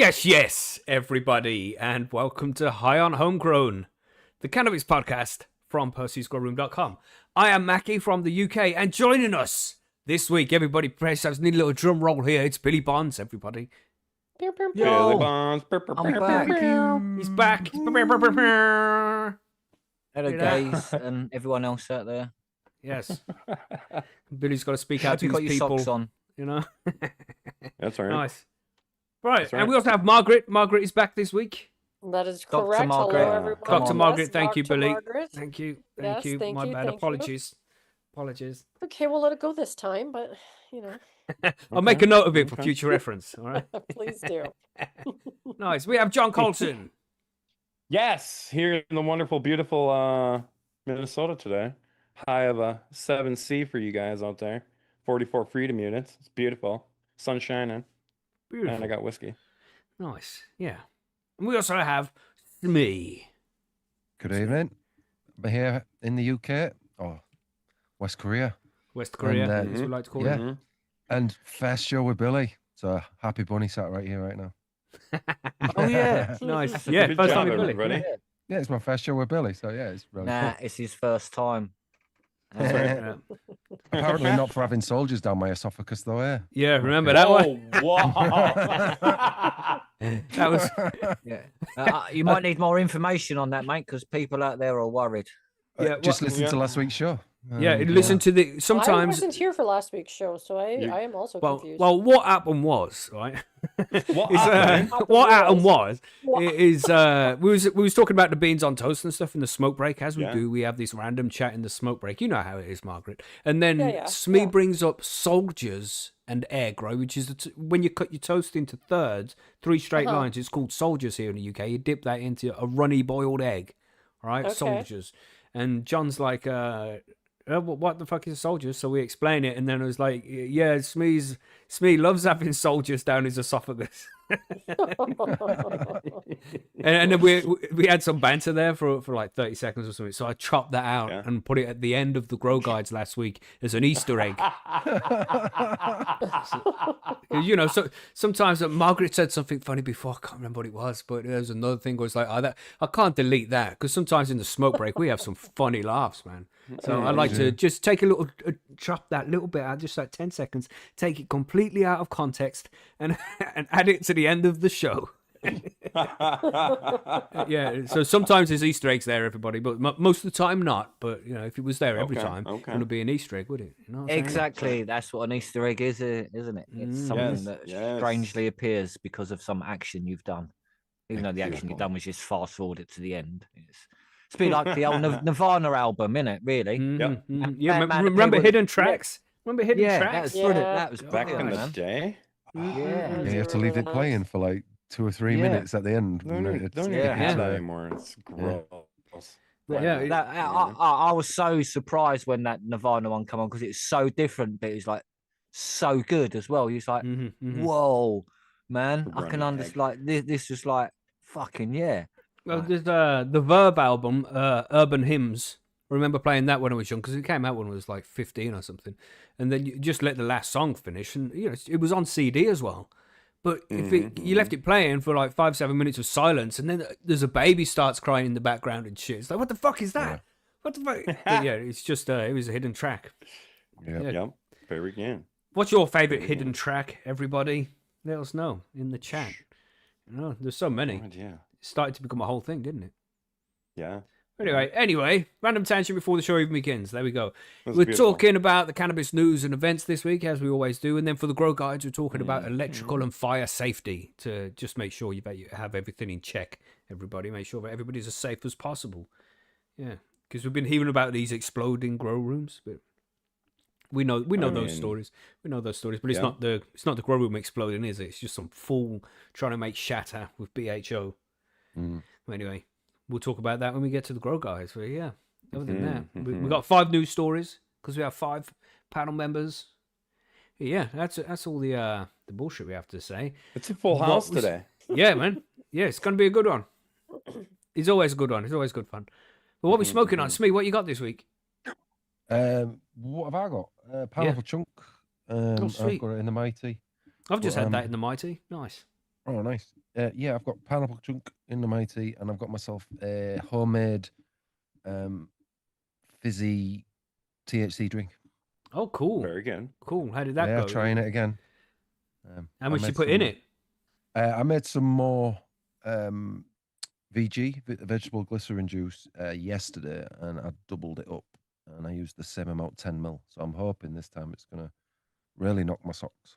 Yes, everybody, and welcome to High on Homegrown, the Cannabis podcast from Percy'sGrowroom.com. I am Mackie from the UK, and joining us this week, everybody, press us. Need a little drum roll here. It's Billy Bonds, everybody. Yo, Billy Bonds. I'm back. He's back. Hello, guys, and everyone else out there. Yes. Billy's got to speak out Hope to you his got your people. socks on. You know. That's right. Nice. Right, That's right. and we also have Margaret. Margaret is back this week. That is Dr. correct. Margaret. Hello, everyone. Dr. Margaret, Yes, thank you, Dr. Billy. Margaret. Thank you. Yes, thank My you, bad. thank you. Apologies. Apologies. Okay, we'll let it go this time, but you know, I'll make a note of it for Okay. future reference. All right. please do. Nice. We have John Colson. Yes, here in the wonderful, beautiful Minnesota today. High of a 7C for you guys out there. 44 freedom units. It's beautiful. Sun shining. Beautiful. And I got whiskey. Nice. Yeah. And we also have Smee. Good evening. I'm here in the UK, or West Korea, West Korea, And, as we like to call yeah. it. Mhm. and first show with Billy. So happy bunny sat right here right now. Oh, yeah. Nice. That's a Yeah, Good first job, time with Billy. everybody. Yeah, it's my first show with Billy, so yeah, it's really Nah, cool. it's his first time. That's right. Yeah. Apparently not for having soldiers down my esophagus though, eh? Yeah, remember that one? Oh, wow. That was Yeah. You might need more information on that, mate, because people out there are worried. Yeah, Just well- listen to last week's show. yeah. And, Listen to the I sometimes. wasn't here for last week's show, so I You- am also Well, confused. well, what happened was right. What Is, happened? what happened was What is we was talking about the beans on toast and stuff in the smoke break, as we Yeah. do. We have this random chat in the smoke break. You know how it is, Margaret. And then Yeah, Smee yeah. brings up soldiers and egg, right? Which is when you cut your toast into thirds, 3 straight Uh-huh. lines. It's called soldiers here in the UK. You dip that into a runny boiled egg, right? Okay. Soldiers. And John's like, what the fuck is a soldier? So we explain it, and then it was like, yeah, Smee loves having soldiers down his esophagus. And then we had some banter there for like 30 seconds or something. So I chopped that out Yeah. and put it at the end of the Grow Guides last week as an Easter egg. 'Cause, you know, so sometimes Margaret said something funny before. I can't remember what it was, but there was another thing where it's like, I can't delete that because sometimes in the smoke break we have some funny laughs, man. So I like to just take chop that little bit out, just like 10 seconds, take it completely out of context, and and add it to the end of the show. Yeah, so sometimes there's Easter eggs there, everybody, but most of the time not. But you know, if it was there every Okay, time, okay. it would be an Easter egg, would it? You know what I'm saying? Exactly. That's what an Easter egg is, isn't it? It's Mm. something Yes, that yes. strangely appears because of some action you've done. Even though the action Beautiful. you've done was just fast forward it to the end. It's a bit like the old Nirvana album, innit? Really? Mhm, Yep. mhm. Yeah, Man, remember people- Hidden Tracks? Remember Hidden Yeah, that Tracks? was brilliant. Yeah. That was Back in brilliant, the man. day? Mm-hmm. Yeah. you have to leave it playing for like 2 or 3 Yeah. minutes at the end. Don't and even, it's- don't even yeah. have that Yeah. anymore. It's gross. Yeah, I was so surprised when that Nirvana one come on because it's so different, but it's like so good as well. You're like, Mhm, mhm. whoa, man, The I can running understand. egg. Like this is like fucking yeah. Well, there's the Verb album, Urban Hymns. I remember playing that when I was young because it came out when I was like 15 or something. And then you just let the last song finish, and you know it was on CD as well. But if you left it playing for like 5-7 minutes of silence, and then there's a baby starts crying in the background and shit, it's like, what the fuck is that? Yeah. What the fuck? But yeah, it's just it was a hidden track. Yeah. Yeah. Yep. Very good. What's your favorite hidden track, everybody? Let us know in the chat. You know, there's so many. God, yeah. It started to become a whole thing, didn't it? Yeah. Anyway, random tangent before the show even begins. There we go. That's We're beautiful. talking about the cannabis news and events this week, as we always do. And then for the Grow Guides, we're talking about electrical and fire safety to just make sure you have everything in check, everybody. Make sure that everybody's as safe as possible. Yeah, because we've been hearing about these exploding grow rooms, but we know those mean, stories. We know those stories, but it's yeah. not the grow room exploding, is it? It's just some fool trying to make shatter with BHO. Mm. Anyway, we'll talk about that when we get to the Grow Guys. But yeah, other than that, we mhm. got 5 news stories because we have 5 panel members. Yeah, that's all the bullshit we have to say. It's a full What house was- today. Yeah, man. Yeah, it's gonna be a good one. It's always a good one. It's always good fun. But what we smoking on, Smee? What you got this week? What have I got? Powerful chunk. I've sweet. got it in the mighty. I've just Well, had that in the Mighty. Nice. Oh, nice. Yeah, I've got pineapple chunk in my tea, and I've got myself a homemade fizzy THC drink. Oh, cool. Very good. Cool. How did that Yeah, go? trying it again. How much you put in it? I made some more vegetable glycerin juice yesterday, and I doubled it up, and I used the same amount, 10 mil. So I'm hoping this time it's gonna really knock my socks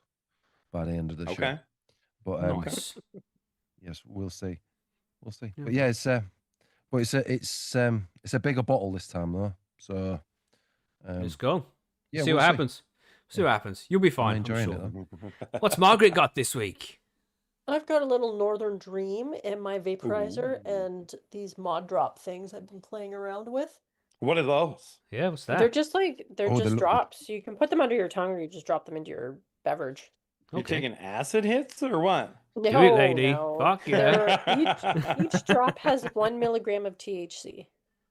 by the end of the show. Okay. But Nice. yes, we'll see. We'll see. Yeah. But yeah, it's a bigger bottle this time though. So Let's go. yeah, See we'll what happens. See what happens. You'll be fine. I'm enjoying it, sure. though. What's Margaret got this week? I've got a little Northern Dream in my vaporizer and these mod drop things I've been playing around with. What are those? Yeah, what's They're that? just like they're Oh, they just look- drops. You can put them under your tongue or you just drop them into your beverage. You Okay. taking acid hits or what? Do it, lady. Fuck yeah. Each drop has 1 milligram of THC.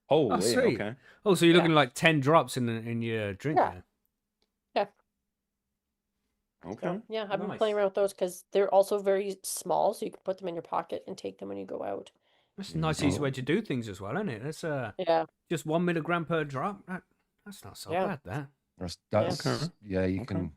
Holy, sweet. okay. Oh, so you're Yeah. looking like 10 drops in your drink Yeah. there. Okay. So, yeah, I've been Nice. playing around with those because they're also very small, so you can put them in your pocket and take them when you go out. That's a nice, easy way to do things as well, isn't it? That's Yeah. just 1 milligram per drop. That's not so Yeah. bad, that. That's Okay. yeah. You Okay. can.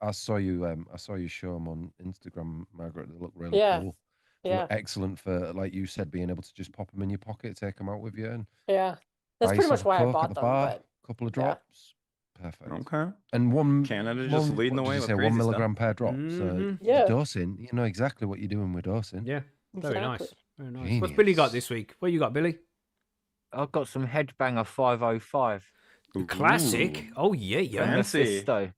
I saw you show them on Instagram, Margaret. They look really Yeah. cool. They look Yeah. excellent for, like you said, being able to just pop them in your pocket, take them out with you, and Yeah. That's buy pretty much yourself a why I Coke at bought the them. bar, But couple of yeah. drops, perfect. Okay. And one Canada just one- leading the what way did with you say, crazy 1 stuff. milligram per drop. So Mhm. Yeah. the dosing, you know exactly what you're doing with dosing. Yeah. Very nice. Exactly. Very nice. What's Billy got Genius. this week? What you got, Billy? I've got some Headbanger 505 The classic. Ooh. Oh, yeah, from yeah. Fancy. Mephisto.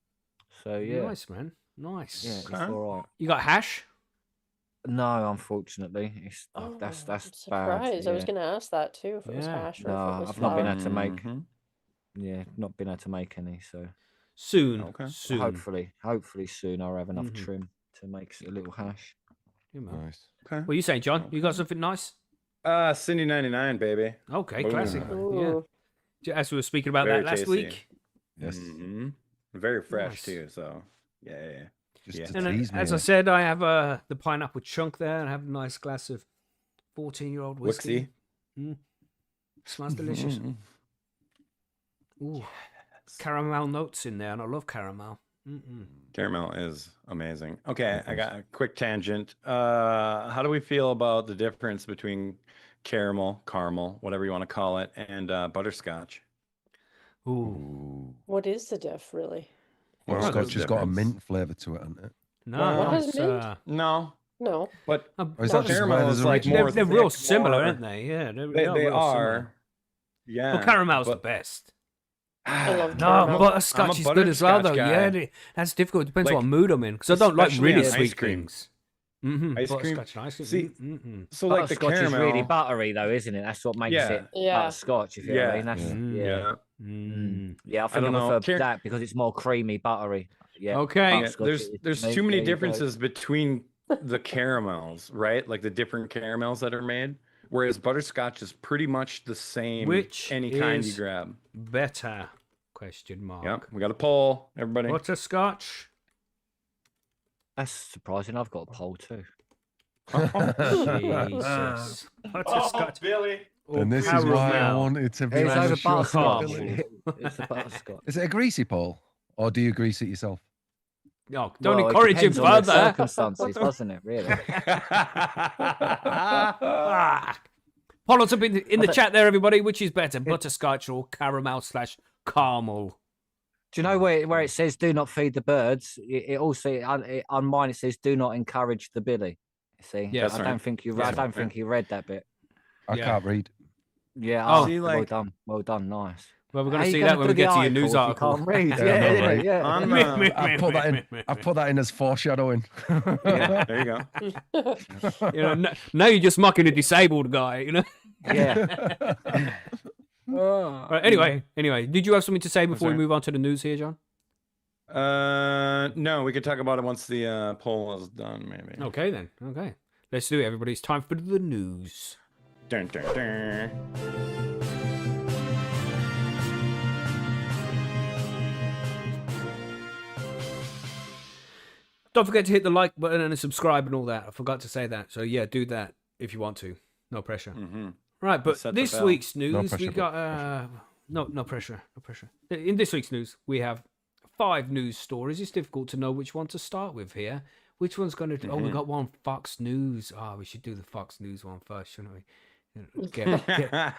So yeah, Nice, man. Nice. yeah, it's Okay. all right. You got hash? No, unfortunately, it's Oh, that's I'm bad. surprised. I was Yeah. going to ask that too, if it was Yeah. hash or No, if it was I've not been flour. able to make. Mhm. Yeah, not been able to make any. So Soon. Okay. Soon. hopefully soon I'll have enough Mhm. trim to make a little hash. Yeah, man. Nice. Okay. What are you saying, John? You got something nice? Cindy 99, baby. Okay, Boom. classic. Man. Yeah. Ooh. As we were speaking about Very that last tasty. week. Yes. Mhm. Very fresh Nice. too. So yeah. Just Yeah. to And tease me. as I said, I have the pineapple chunk there, and I have a nice glass of 14-year-old whiskey. Wixie. Smells delicious. Mhm. Ooh, caramel notes in there, and I love caramel. Caramel is amazing. Okay, I got a quick tangent. How do we feel about the difference between caramel, whatever you want to call it, and butterscotch? Ooh. Ooh. What is the diff, really? Well, Well, Scotch there's has got a difference. mint flavour to it, hasn't it? No, Well, has it's, mint? No, No. but Or is that just where caramel there's is a like region? more they're real thick, similar, more- aren't they? Yeah, they real are. similar. Yeah. Well, caramel's the but- best. I love No, caramel. butterscotch is good as well, though. butterscotch Yeah, guy. that's difficult. It depends Like, what mood I'm in, because I don't like especially really on sweet ice cream. things. Mm-hmm. Ice cream. Butterscotch and ice cream. See, Mm-mm. So like the Butterscotch is caramel. really buttery though, isn't it? That's what makes Yeah. it Yeah. butterscotch. If you know what I mean. Yeah. That's, Mm. yeah. Mm. Yeah, I think I, don't know. prefer that because it's more creamy, buttery. Yeah. Okay. Yeah, Butterscotch there's is- too many there you go. differences between the caramels, right? Like the different caramels that are made. Whereas butterscotch is pretty much the same. Which any kind you is grab. Better? Question mark. Yep. We got a poll, everybody. Butterscotch. That's surprising. I've got a poll too. Jesus. Butterscotch. Billy. or And this is why I caramel? wanted to be It's on over the show. butterscotch. Billy. It's the butterscotch. Is it a greasy pole, or do you grease it yourself? No, don't Well, it encourage him depends on the further. circumstances, doesn't it? Really. Ah. Pull us up in the chat there, everybody. Which is better, butterscotch or caramel/caramel? Do you know where it says "Do not feed the birds"? It also on mine it says "Do not encourage the billy." See, Yeah, I that's don't right. think you. That's I don't right. think you read that bit. I Yeah. can't read. Yeah. Oh. See, well like- done. Well done. Nice. Well, we're How going to you see gonna that when do we get the to your news article article. if you can't read. Yeah, I know, yeah, right? yeah. On I put that in as foreshadowing. yeah, there you go. You know, now you're just mocking a disabled guy. You know. Yeah. All right, anyway, did you have something to say before we sorry. move on to the news here, John? No, we could talk about it once the poll is done, maybe. Okay then. Okay, let's do it, everybody. It's time for the news. Dun, dun, dun. Don't forget to hit the like button and subscribe and all that. I forgot to say that. So yeah, do that if you want to. No pressure. Mm-hmm. Right, but Set the this bell. week's news, No we pressure, got but no pressure. In this week's news, we have 5 news stories. It's difficult to know which one to start with here. Which one's going to? Oh, we got one Fox News. Oh, we should do the Fox News one first, shouldn't we? Get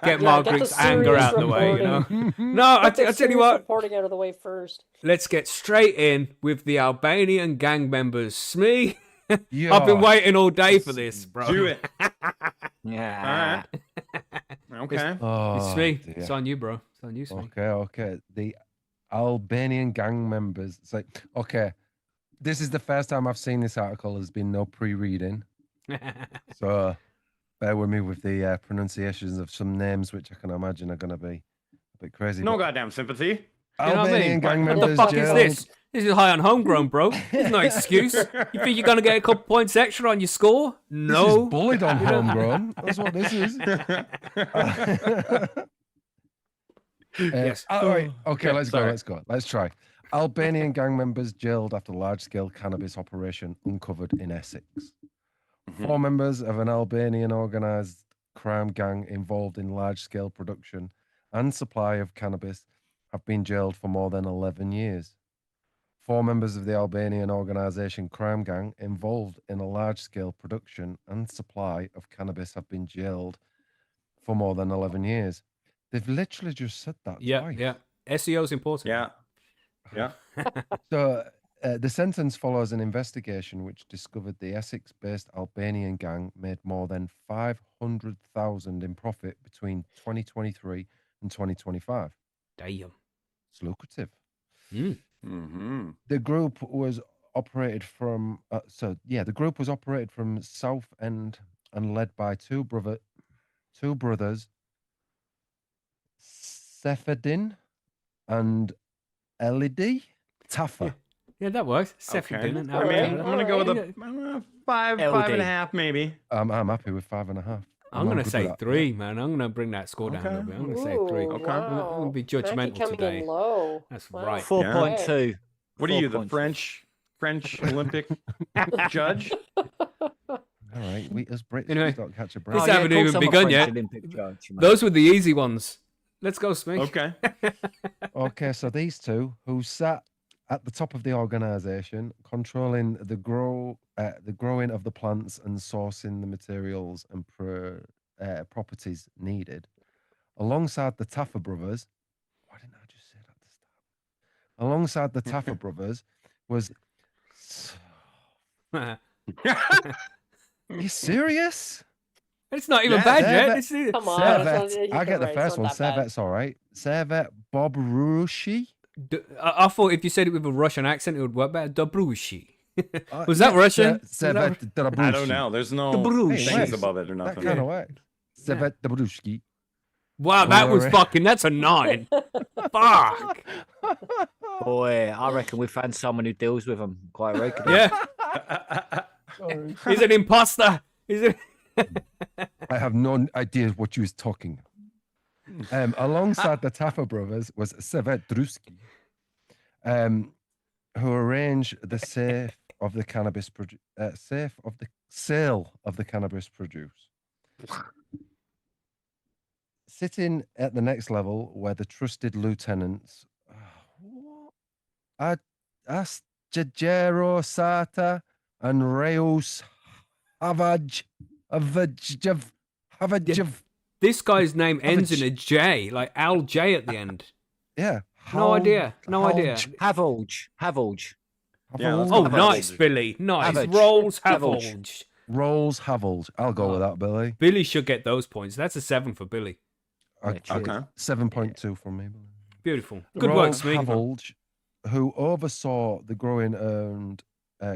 get Margaret's the anger serious out of the way, you know. No, I Get the tell you serious what. reporting out of the way first. Let's get straight in with the Albanian gang members. Smee, Yeah. I've been waiting all day for this, bro. Do it. Yeah. Okay. Oh, Smee, dear. it's on you, bro. It's on you, Smee. Okay. The Albanian gang members. It's like, okay, this is the first time I've seen this article. There's been no pre-reading, so bear with me with the pronunciations of some names, which I can imagine are going to be a bit crazy. No but goddamn sympathy. You know what I Albanian mean? gang What members. the fuck is jailed. this? This is high on homegrown, bro. There's no excuse. You think you're gonna get a couple points extra on your score? This No. is bullied on homegrown. That's what this is. Yes. All right. Okay, Okay, sorry. let's go. Let's try. Albanian gang members jailed after large-scale cannabis operation uncovered in Essex. Mhm. 4 members of an Albanian organised crime gang involved in large-scale production and supply of cannabis have been jailed for more than 11 years. 4 members of the Albanian organisation crime gang involved in a large-scale production and supply of cannabis have been jailed for more than 11 years. They've literally just said that Yeah, twice. yeah. SEO is important. Yeah. Yeah. So the sentence follows an investigation which discovered the Essex-based Albanian gang made more than 500,000 in profit between 2023 and 2025. Damn. It's lucrative. Mm-hmm. The group was operated from the group was operated from South End and led by two brothers, Seferdin and Elidi Taffa. Yeah, that works. Okay. Seferdin and I mean, Albanian. I'm gonna go with Yeah. a 5.5, maybe. I'm happy with 5.5. I'm gonna good with say that. 3, man. I'm gonna bring that score down a little bit. I'm gonna say 3. Ooh, Okay. wow. I'm gonna be Mackie judgmental coming today. in low. That's Wow. right. 4.2. What are you, the 4.2. French Olympic judge? All right, we as Brits Anyway, just don't catch a break. this Oh, yeah, haven't of course even I'm a begun French yet. Olympic judge, mate. Those were the easy ones. Let's go, Smee. Okay. Okay, so these two who sat at the top of the organization, controlling the growing of the plants and sourcing the materials and properties needed, alongside the Taffa brothers. Why didn't I just say that to start? Alongside the Taffa brothers was. Are you serious? It's not even Yeah, bad Servet. yet. It's, Come on. it's not- Servet. you I get the right, first it's one. not that bad. Servet's all right. Servet Bob Rushi. I thought if you said it with a Russian accent, it would work better. Dobrushi. Uh, Was that yeah, Russian? Was that Servet Dobrushi. I don't know. There's no Bruges. things Hey, above it or That nothing. kind of worked. Servet Dobruski. Wow, that was Alright. fucking. That's a 9. Fuck. Boy, I reckon we found someone who deals with them quite regularly. Yeah, Sorry. he's an imposter. He's a... I have no idea what you was talking. Alongside the Taffa brothers was Servet Druski, who arranged the safe of the cannabis sale of the cannabis produce. Sitting at the next level were the trusted lieutenants. Asjajero Sata and Reus Havajv. This guy's name ends in a J, like Al J at the end. Yeah. No idea. No idea. Havolge. Yeah, let's Oh, go nice, Havage. Billy. Nice. Havage. Rolls Havage. Havage. Rolls Havolge. I'll go with that, Billy. Billy should get those points. That's a 7 for Billy. Okay. 7.2 from me. Beautiful. Good work, Rolls Smee. Havolge, who oversaw the growing and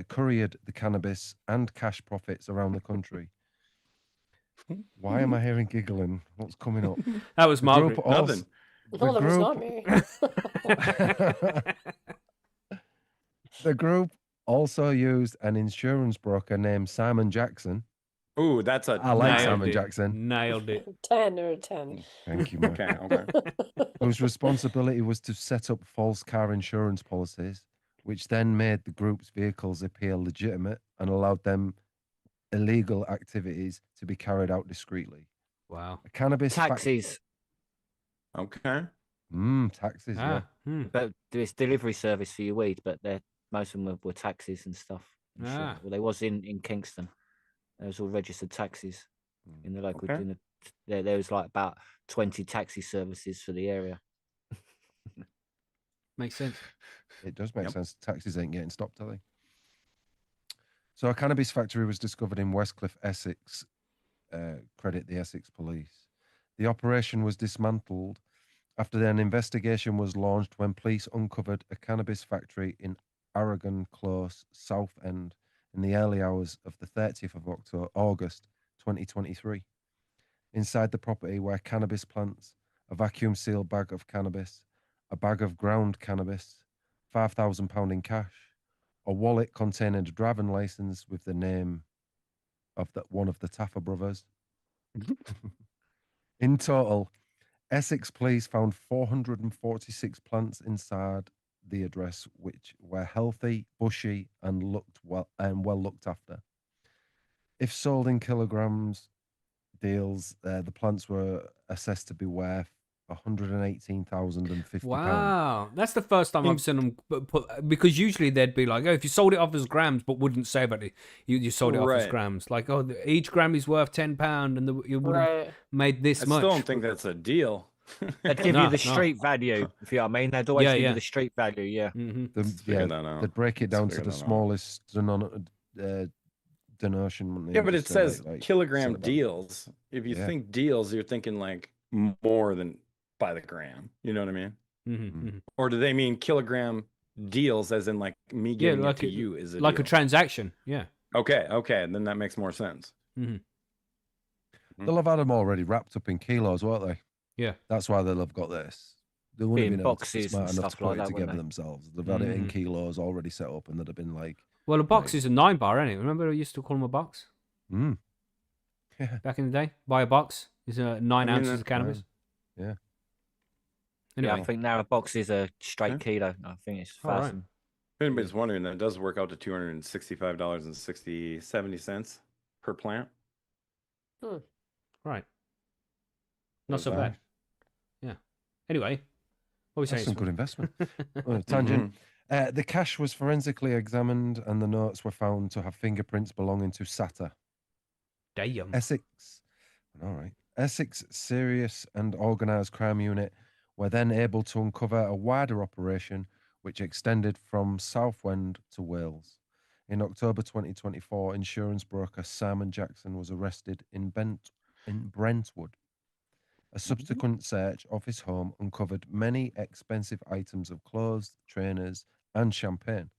couriered the cannabis and cash profits around the country. Why am I hearing giggling? What's coming up? That was The Margaret. group also- Nothing. No, that was not me. The group also used an insurance broker named Simon Jackson. Ooh, that's a I like Nailed Simon it. Jackson. Nailed it. 10 or 10. Thank you, Mark. Okay. Whose responsibility was to set up false car insurance policies, which then made the group's vehicles appear legitimate and allowed them illegal activities to be carried out discreetly. Wow. A cannabis Taxis, Okay. Taxis, Ah. but it's delivery service for your weed, but most of them were taxis and stuff. And shit. Ah. Well, they was in Kingston. There was all registered taxis in the local. Okay. There was like about 20 taxi services for the area. Makes sense. It does make Yep. sense. Taxis ain't getting stopped, are they? So a cannabis factory was discovered in Westcliff, Essex. Credit the Essex police. The operation was dismantled after an investigation was launched when police uncovered a cannabis factory in Aragon Close, Southend, in the early hours of the 30th of August 2023. Inside the property were cannabis plants, a vacuum sealed bag of cannabis, a bag of ground cannabis, £5,000 in cash, a wallet containing a driving license with the name of one of the Taffer brothers. In total, Essex police found 446 plants inside the address, which were healthy, bushy, and well looked after. If sold in kilograms deals, the plants were assessed to be worth £118,050. Wow, that's the first time In- I've seen them put, because usually they'd be like, oh, if you sold it off as grams, but wouldn't say about it, you sold it off as Right. grams. Like, oh, each gram is worth £10, and you would have Right. made this I much. still don't think that's a deal. They'd give No, you the no. street value, if you know what I mean. They'd always Yeah, give yeah. you the street value, yeah. Mm-hmm. Let's figure that out. They'd break it Let's down to figure the that out. smallest denotion. wouldn't they, Yeah, and but it just say, says like, kilogram sell it down. deals. If you Yeah. think deals, you're thinking like more than by the gram. You know what I mean? Mm-hmm. Mm-hmm. Or do they mean kilogram deals as in like me Yeah, giving like it to you is a like deal? a transaction. Yeah. Okay, then that makes more sense. Mm-hmm. They'll have had them already wrapped up in kilos, won't they? Yeah. That's why they'll have got this. They wouldn't Be have in been able to be boxes smart and enough to stuff put like it that, together wouldn't they? themselves. They've had it in Mhm. kilos already set up, and they'd have been like, Well, a box Right. is a 9 bar, isn't it? Remember I used to call them a box mm. Yeah. back in the day? Buy a box is 9 mean, ounces of cannabis. Yeah. Anyway. Yeah, I think now a box is a straight Okay. kilo. I think it's All right. 1,000. If anybody's wondering, that does work out to $265.70 per plant. Right. Not so Right. bad. Yeah. Anyway, what were we That's saying? some good investment. Tangent. The cash was forensically examined, and the notes were found to have fingerprints belonging to Sata. Damn. Essex. All right. Essex Serious and Organised Crime Unit were then able to uncover a wider operation which extended from Southend to Wales. In October 2024, insurance broker Simon Jackson was arrested in Brentwood. A subsequent search of his home uncovered many expensive items of clothes, trainers, and champagne.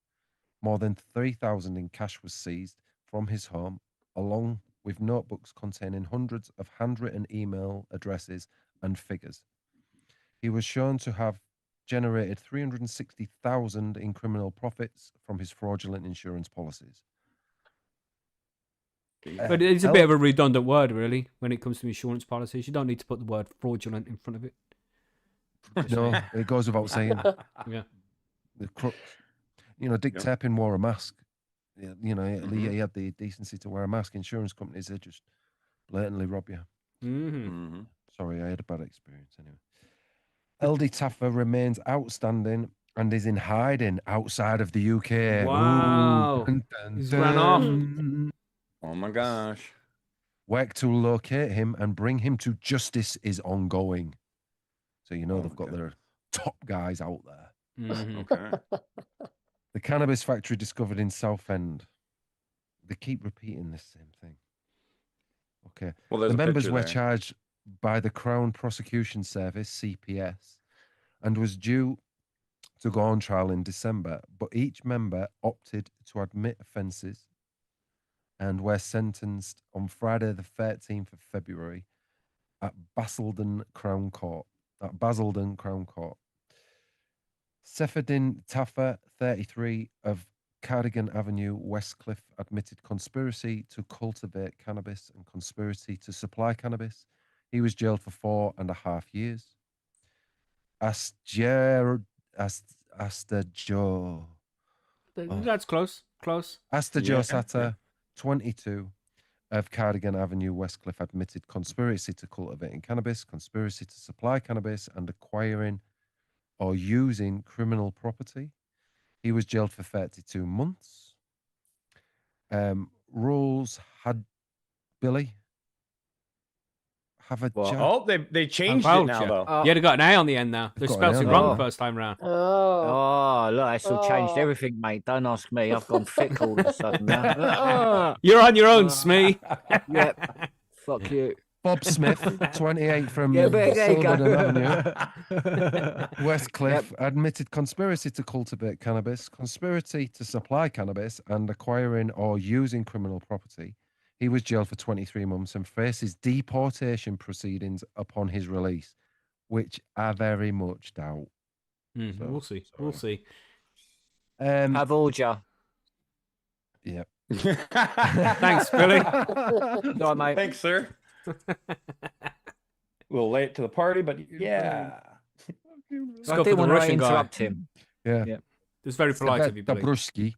More than 3,000 in cash was seized from his home, along with notebooks containing hundreds of handwritten email addresses and figures. He was shown to have generated 360,000 in criminal profits from his fraudulent insurance policies. But it's a bit of a redundant word, really, when it comes to insurance policies. You don't need to put the word fraudulent in front of it. No, it goes without saying. Yeah. The crooks. You know, Dick Yep. Turpin wore a mask. You know, Mhm. he had the decency to wear a mask. Insurance companies, they just blatantly rob you. Mm-hmm. Sorry, I had a bad experience anyway. LD Taffer remains outstanding and is in hiding outside of the UK. Wow. Ooh, dun, dun, He's run off. dun. Oh my gosh. Work to locate him and bring him to justice is ongoing. So you know Oh they've my got their top guys out there. Mm-hmm. Okay. The cannabis factory discovered in Southend. They keep repeating this same thing. Okay. Well, there's The a members picture were there. charged by the Crown Prosecution Service, CPS, and was due to go on trial in December, but each member opted to admit offences and were sentenced on Friday the 13th of February at Basildon Crown Court. Seferdin Taffer, 33, of Cardigan Avenue, Westcliff, admitted conspiracy to cultivate cannabis and conspiracy to supply cannabis. He was jailed for 4.5 years. Aster Joe That's close. Close. Asta Yeah, Josata, 22, of Cardigan Avenue, Westcliff, admitted conspiracy to cultivating cannabis, conspiracy to supply cannabis, and acquiring or using criminal property. He was jailed for 32 months. Rules had Billy have a What? jack. Oh, they changed it now voucher. though. Yeah, they got an A on the end now. They got an spelled A it on wrong the the end. first time round. Oh. Oh, look, it's all changed Oh. everything, mate. Don't ask me. I've gone thick all of a sudden now. You're on your own, Smee. Yep. Fuck you. Bob Smith, 28, from Yeah, but there you go. Silverton Avenue, Westcliff, admitted conspiracy to cultivate cannabis, conspiracy to supply cannabis, and acquiring or using criminal property. He was jailed for 23 months and faces deportation proceedings upon his release, which I very much doubt. So, We'll see. We'll see. Have all ya. Yeah. Thanks, Billy. No, mate. Thanks, sir. A little late to the party, but yeah. Let's I go for didn't the want to Russian guy. interrupt him. Yeah. Yeah. It's very polite of you, Billy. Dobruski,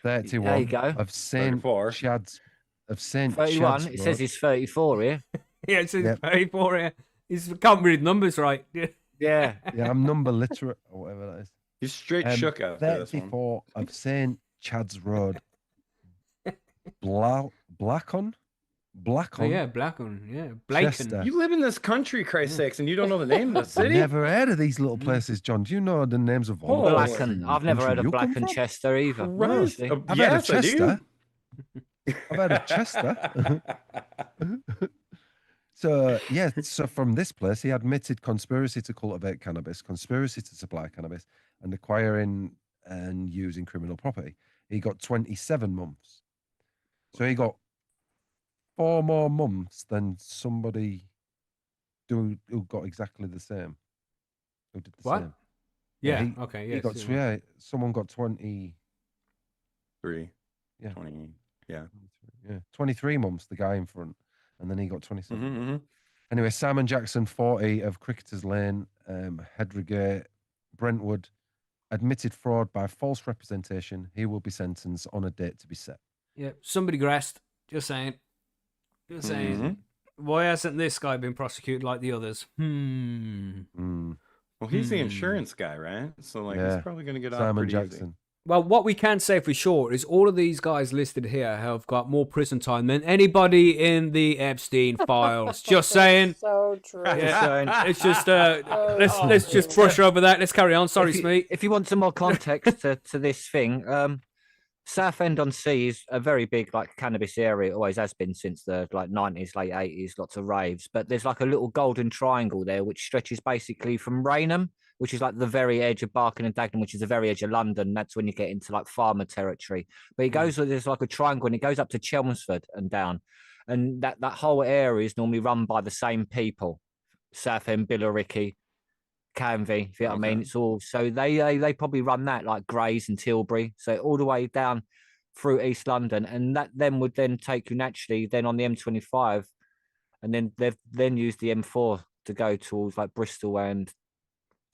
31, There you go. of Saint 34. Chad's, of Saint 31. Chad's It says Road. he's 34 here. Yeah, it says Yep. 34 here. He can't read numbers right. Yeah. Yeah. Yeah, I'm number literate or whatever that is. He's straight shook out for this one. 34 of St. Chad's Road. Blackon? Oh, yeah, black one. Yeah, Blaken. Chester. You live in this country, Christ sakes, and you don't know the name of the city? Never heard of these little places, John. Do you know the names of all Oh, the Black places and in the I've never country heard of you Black come and from? Chester either. Christ. honestly. I've heard of Yes, I do. Chester. I've heard of Chester. So from this place, he admitted conspiracy to cultivate cannabis, conspiracy to supply cannabis, and acquiring and using criminal property. He got 27 months. So he got 4 more months than somebody who got exactly the same. Who did the What? same. Yeah, he- okay, He yeah. got, someone got 20. 3. Yeah. 20. Yeah. Yeah, 23 months, the guy in front, and then he got 27. Mm-hmm. Anyway, Simon Jackson, 40, of Cricketers Lane, Headrigate, Brentwood, admitted fraud by false representation. He will be sentenced on a date to be set. Yeah, somebody grassed. Just saying. Just saying. Mhm. Why hasn't this guy been prosecuted like the others? Well, he's the insurance guy, right? So, like, Yeah. he's probably going to get off Simon pretty Jackson. easy. Well, what we can say for sure is all of these guys listed here have got more prison time than anybody in the Epstein files. Just saying. So true. Yeah, it's just let's just brush over that. Let's carry on. Sorry, if you, Smee. if you want some more context to this thing, Southend on Sea is a very big like cannabis area. It always has been since the like 90s, late 80s. Lots of raves, but there's like a little golden triangle there which stretches basically from Raynham, which is like the very edge of Barking and Dagenham, which is the very edge of London. That's when you get into like farmer territory. But it goes there's like a triangle and it goes up to Chelmsford and down, and that whole area is normally run by the same people: Southend, Billericay, Canvey, if you know what I mean. It's all so they probably run that like Grays and Tilbury, so all the way down through East London, and that then would then take you naturally then on the M25, and then they've then used the M4 to go towards like Bristol, and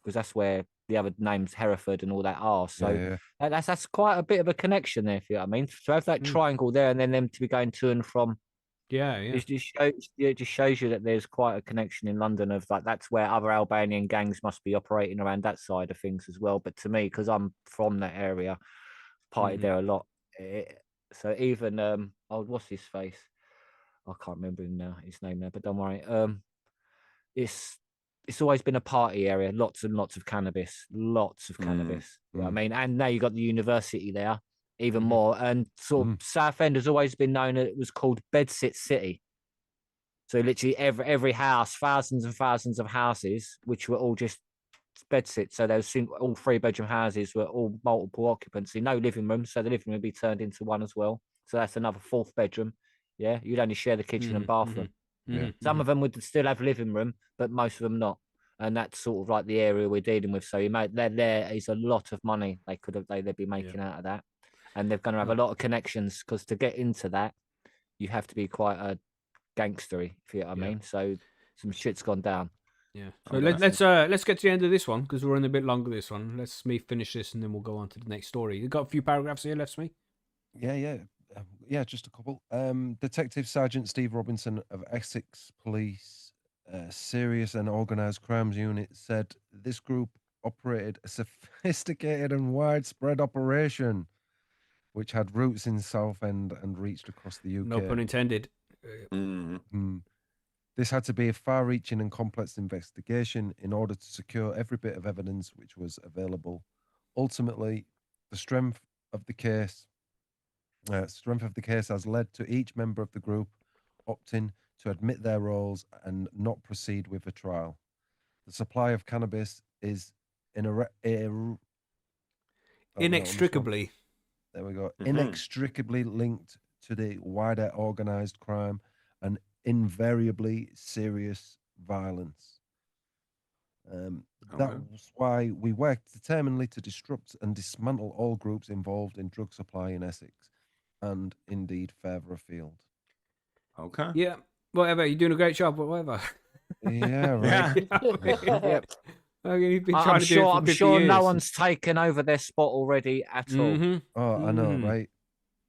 because that's where the other names Hereford and all that are. So Yeah. that's quite a bit of a connection there, if you know what I mean. To have that triangle there and then them to be going to and from. Yeah. It just shows you that there's quite a connection in London of like that's where other Albanian gangs must be operating around that side of things as well. But to me, because I'm from that area, partied there a lot. So even what's his face? I can't remember his name now, but don't worry. It's always been a party area, lots and lots of cannabis, lots of cannabis. You know what I mean, and now you got the university there. Even more, and sort of Southend has always been known that it was called Bedsit City. So literally every house, thousands and thousands of houses, which were all just bedsits. So there was all 3-bedroom houses were all multiple occupancy, no living room. So the living room would be turned into one as well. So that's another 4th bedroom. Yeah, you'd only share the kitchen and bathroom. Some of them would still have living room, but most of them not. And that's sort of like the area we're dealing with. So there is a lot of money they'd be making out of that. And they're going to have a lot of connections because to get into that, you have to be quite a gangstery, if you know what I mean. So some shit's gone down. Yeah. So Okay. let's get to the end of this one because we're running a bit longer. This one. Let's me finish this and then we'll go on to the next story. You got a few paragraphs here, left me. Yeah, just a couple. Detective Sergeant Steve Robinson of Essex Police Serious and Organized Crimes Unit said this group operated a sophisticated and widespread operation which had roots in Southend and reached across the UK. No pun intended. This had to be a far-reaching and complex investigation in order to secure every bit of evidence which was available. Ultimately, the strength of the case has led to each member of the group opting to admit their roles and not proceed with a trial. The supply of cannabis is Inextricably. There we go. Inextricably linked to the wider organized crime and invariably serious violence. That's why we work determinedly to disrupt and dismantle all groups involved in drug supply in Essex and indeed further afield. Okay. Yeah. Whatever. You're doing a great job, but whatever. Yeah, right. Yep. You've been trying I'm to do it for I'm 50 sure no years. one's taken over their spot already at all. Mhm. Oh, I know, right?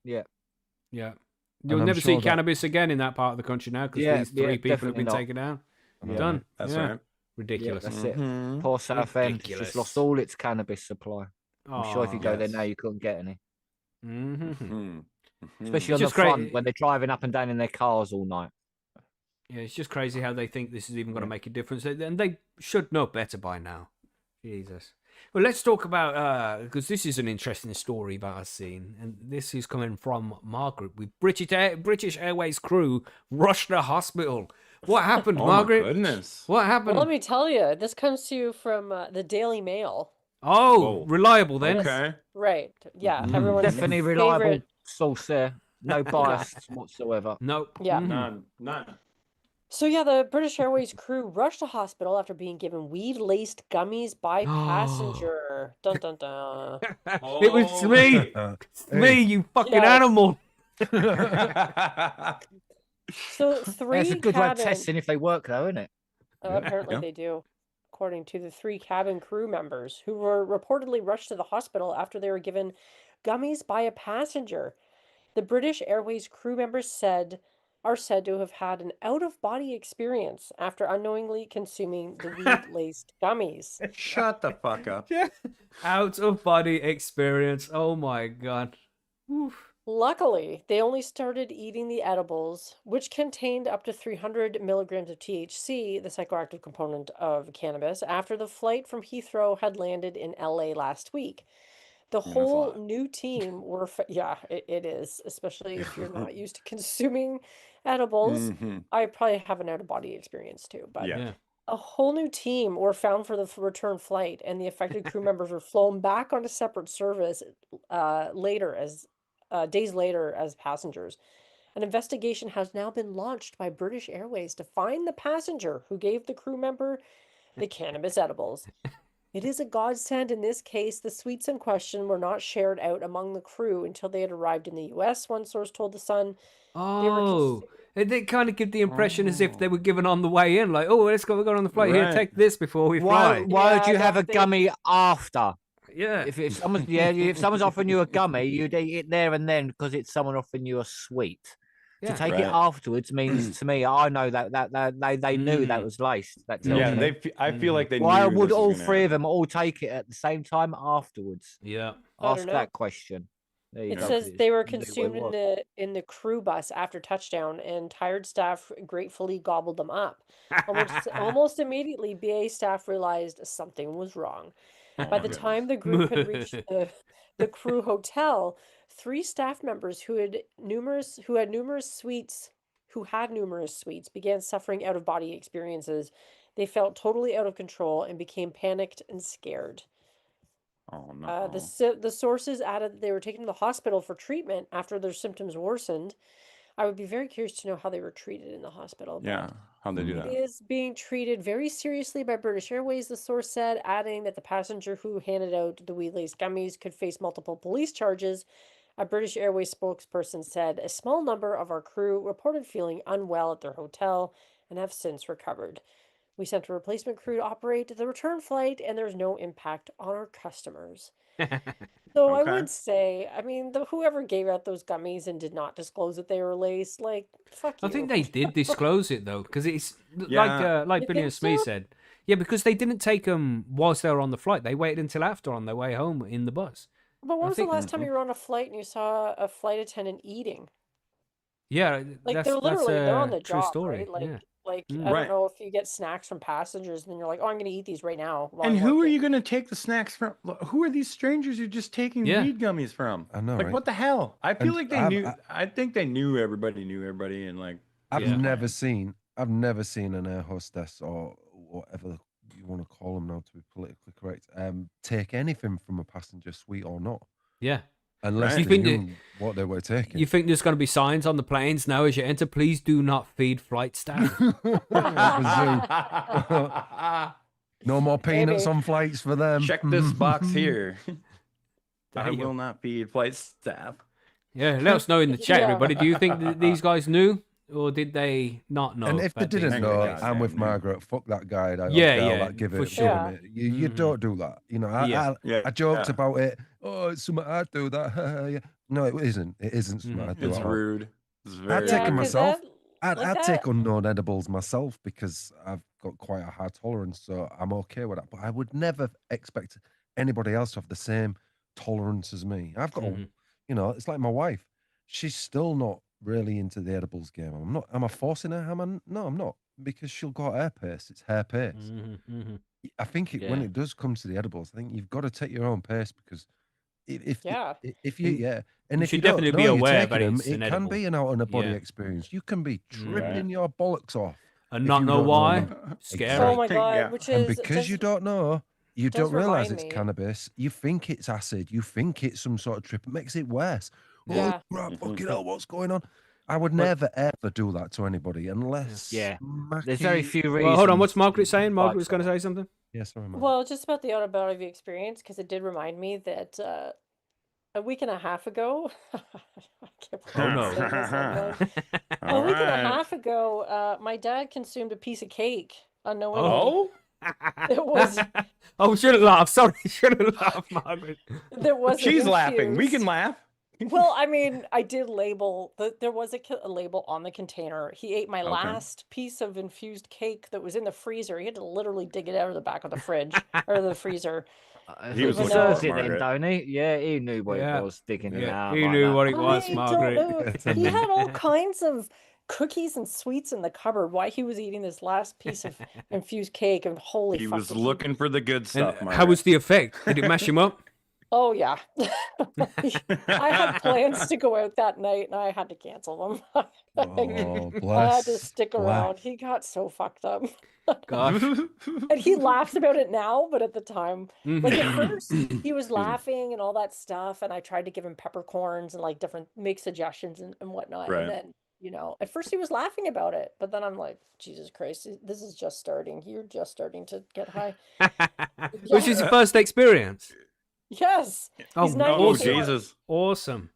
Yeah. Yeah. And You'll I'm never sure see that- cannabis again in that part of the country now because Yeah, these three people have definitely been not. taken down. Yeah. Done. That's Yeah. right. Ridiculous. Yeah, that's it. Mhm. Poor Southend has Ridiculous. just lost all its cannabis supply. I'm sure if you go there now, yes. you couldn't get any. Mm-hmm. Especially on Just the front great. when they're driving up and down in their cars all night. Yeah, it's just crazy how they think this is even going to make a difference. And they should know better by now. Jesus. Well, let's talk about, because this is an interesting story that I've seen. And this is coming from Margaret with British Airways crew rushed to hospital. What happened, Oh Margaret? my goodness. What happened? Well, let me tell you, this comes to you from the Daily Mail. Oh, Whoa. reliable then. Okay. Right. Yeah. Everyone's Definitely reliable favorite. source there. No bias whatsoever. Nope. Yeah. Mhm. None. So yeah, the British Airways crew rushed to hospital after being given weed-laced gummies by passenger. Dun dun dun. It was me. It's me, you fucking Yes. animal. So It's three a good way of cabin. testing if they work, though, isn't it? Apparently Yeah. they do, according to the three cabin crew members who were reportedly rushed to the hospital after they were given gummies by a passenger. The British Airways crew members are said to have had an out-of-body experience after unknowingly consuming the weed-laced gummies. Shut the fuck up. Out of body experience. Oh my god. Oof. Luckily, they only started eating the edibles, which contained up to 300 milligrams of THC, the psychoactive component of cannabis, after the flight from Heathrow had landed in LA last week. The that's a whole lot. new team were, yeah, it is, especially if you're not used to consuming edibles. Mhm. I probably have an out-of-body experience too, but Yeah. Yeah. a whole new team were found for the return flight, and the affected crew members were flown back on a separate service days later as passengers. An investigation has now been launched by British Airways to find the passenger who gave the crew member the cannabis edibles. It is a godsend in this case. The sweets in question were not shared out among the crew until they had arrived in the US, one source told The Sun. Oh, they kind of give the impression as if they were given on the way in, like, oh, let's go, we're going on the flight here, Right. take this before we Why fly. would Yeah, you have no, a gummy after? Yeah. If someone's offering you a gummy, you'd eat it there and then because it's someone offering you a sweet. Yeah. To take Right. it afterwards means to me, I know that they knew that was laced. That tells Yeah, me. I feel like they Why knew would this was all gonna three of happen. them all take it at the same time afterwards? Yeah. I don't Ask know. that question. There you It go, 'cause says it's- they were knew what it consumed was. in the crew bus after touchdown, and tired staff gratefully gobbled them up. Almost immediately, BA staff realized something was wrong. By the time the group had reached the crew hotel, three staff members who had numerous suites began suffering out of body experiences. They felt totally out of control and became panicked and scared. Oh no. The sources added that they were taken to the hospital for treatment after their symptoms worsened. I would be very curious to know how they were treated in the hospital. Yeah. How'd they do It that? is being treated very seriously by British Airways, the source said, adding that the passenger who handed out the weed-laced gummies could face multiple police charges. A British Airways spokesperson said a small number of our crew reported feeling unwell at their hotel and have since recovered. We sent a replacement crew to operate the return flight, and there's no impact on our customers. So I Okay. would say, I mean, whoever gave out those gummies and did not disclose that they were laced, like, fuck I you. think they did disclose it though, because it's Yeah. like You Billy think and Smee so? said. Yeah, because they didn't take them whilst they were on the flight. They waited until after on their way home in the bus. But when I was the think, last time you were on a flight and you saw a flight attendant eating? yeah, Like that's they're on a the true job, story. right? Like Yeah. like I Mm. don't Right. know if you get snacks from passengers and then you're like, oh, I'm gonna eat these right now while And I'm who are working. you going to take the snacks from? Who are these strangers you're just taking Yeah. weed gummies from? I know, Like, right? what the hell? I feel And like they knew. I think they knew everybody, and like. I've Yeah. never seen an air hostess or whatever you want to call them now to be politically correct, take anything from a passenger, sweet or not, Yeah. unless Right. You they think knew what they were taking. You think there's going to be signs on the planes now as you enter? Please do not feed flight staff. No more peanuts Maybe. on flights for them. Check this box here. I There you go. will not feed flight staff. Yeah, let us know in the chat, Yeah. everybody. Do you think that these guys knew, or did they not know? And if they that these didn't were know, laced? I'm with goddamn knew. Margaret. Fuck that guy. That Yeah, girl yeah, that give for it, sure. Yeah. You Mhm. don't do that. You know, Yeah. Yeah, I joked yeah. about it. Oh, it's something I do that. Yeah. No, it isn't. It isn't something Mhm. I do It's at all. rude. It's I'd very take Yeah, it rude. because myself. that like I'd take that unknown edibles myself because I've got quite a high tolerance, so I'm okay with that. But I would never expect anybody else to have the same tolerance as me. I've got, Mhm. you know, it's like my wife. She's still not really into the edibles game. I'm not. Am I forcing her? No, I'm not, because she'll go at her pace. It's her pace. Mhm. Mhm. I think when Yeah. it does come to the edibles, I think you've got to take your own pace because yeah. if you And and you if you should don't definitely know be you're aware that taking them, it's an it can edible. be an out on a body Yeah. experience. You can be Mhm. tripping your bollocks off And if not you know don't know why. them. Scary. Oh my Take- God, yeah. which And is because you does don't know, you does don't realize remind it's me. cannabis. You think it's acid. You think it's some sort of trip. It makes it worse. Oh, Yeah. crap, fucking hell, what's going on? I would But- never ever do that to anybody unless Yeah. There's very Mackie- few reasons. Well, hold on. What's Margaret saying? to Margaret was buy going to say something. Yeah, sorry, man. Well, just about the out of body experience, because it did remind me that a week and a half ago, I can't believe Oh, I'm no. saying this out loud. A All week and a right. half ago, my dad consumed a piece of cake unknowingly. Oh, It was Oh, should have laughed. Sorry, should have laughed, Margaret. that wasn't she's laughing. We infused. can laugh. Well, I mean, I did label there was a label on the container. He ate my Okay. last piece of infused cake that was in the freezer. He had to literally dig it out of the back of the fridge or the freezer. He was Even looking though- for it then, Margaret. don't he? Yeah, he knew what Yeah. it was, digging it Yeah, out. he like knew that. what it was, I Margaret. don't know. He had all kinds of cookies and sweets in the cupboard. Why he was eating this last piece of infused cake, and holy He fuck, was did looking for the good And stuff. how Margaret. was the effect? Did it mash him up? Oh yeah. I had plans to go out that night and I had to cancel them. Oh, I bless. had to stick bless. around. He got so fucked up. Gosh. And he laughs about it now, but at the time, like at Mhm. first, he was laughing and all that stuff. And I tried to give him peppercorns and like different make suggestions and whatnot. Right. And then, at first he was laughing about it, but then I'm like, Jesus Christ, this is just starting. You're just starting to get high. Which is the first experience. Yes. Oh, He's Oh, 94. Jesus. Awesome.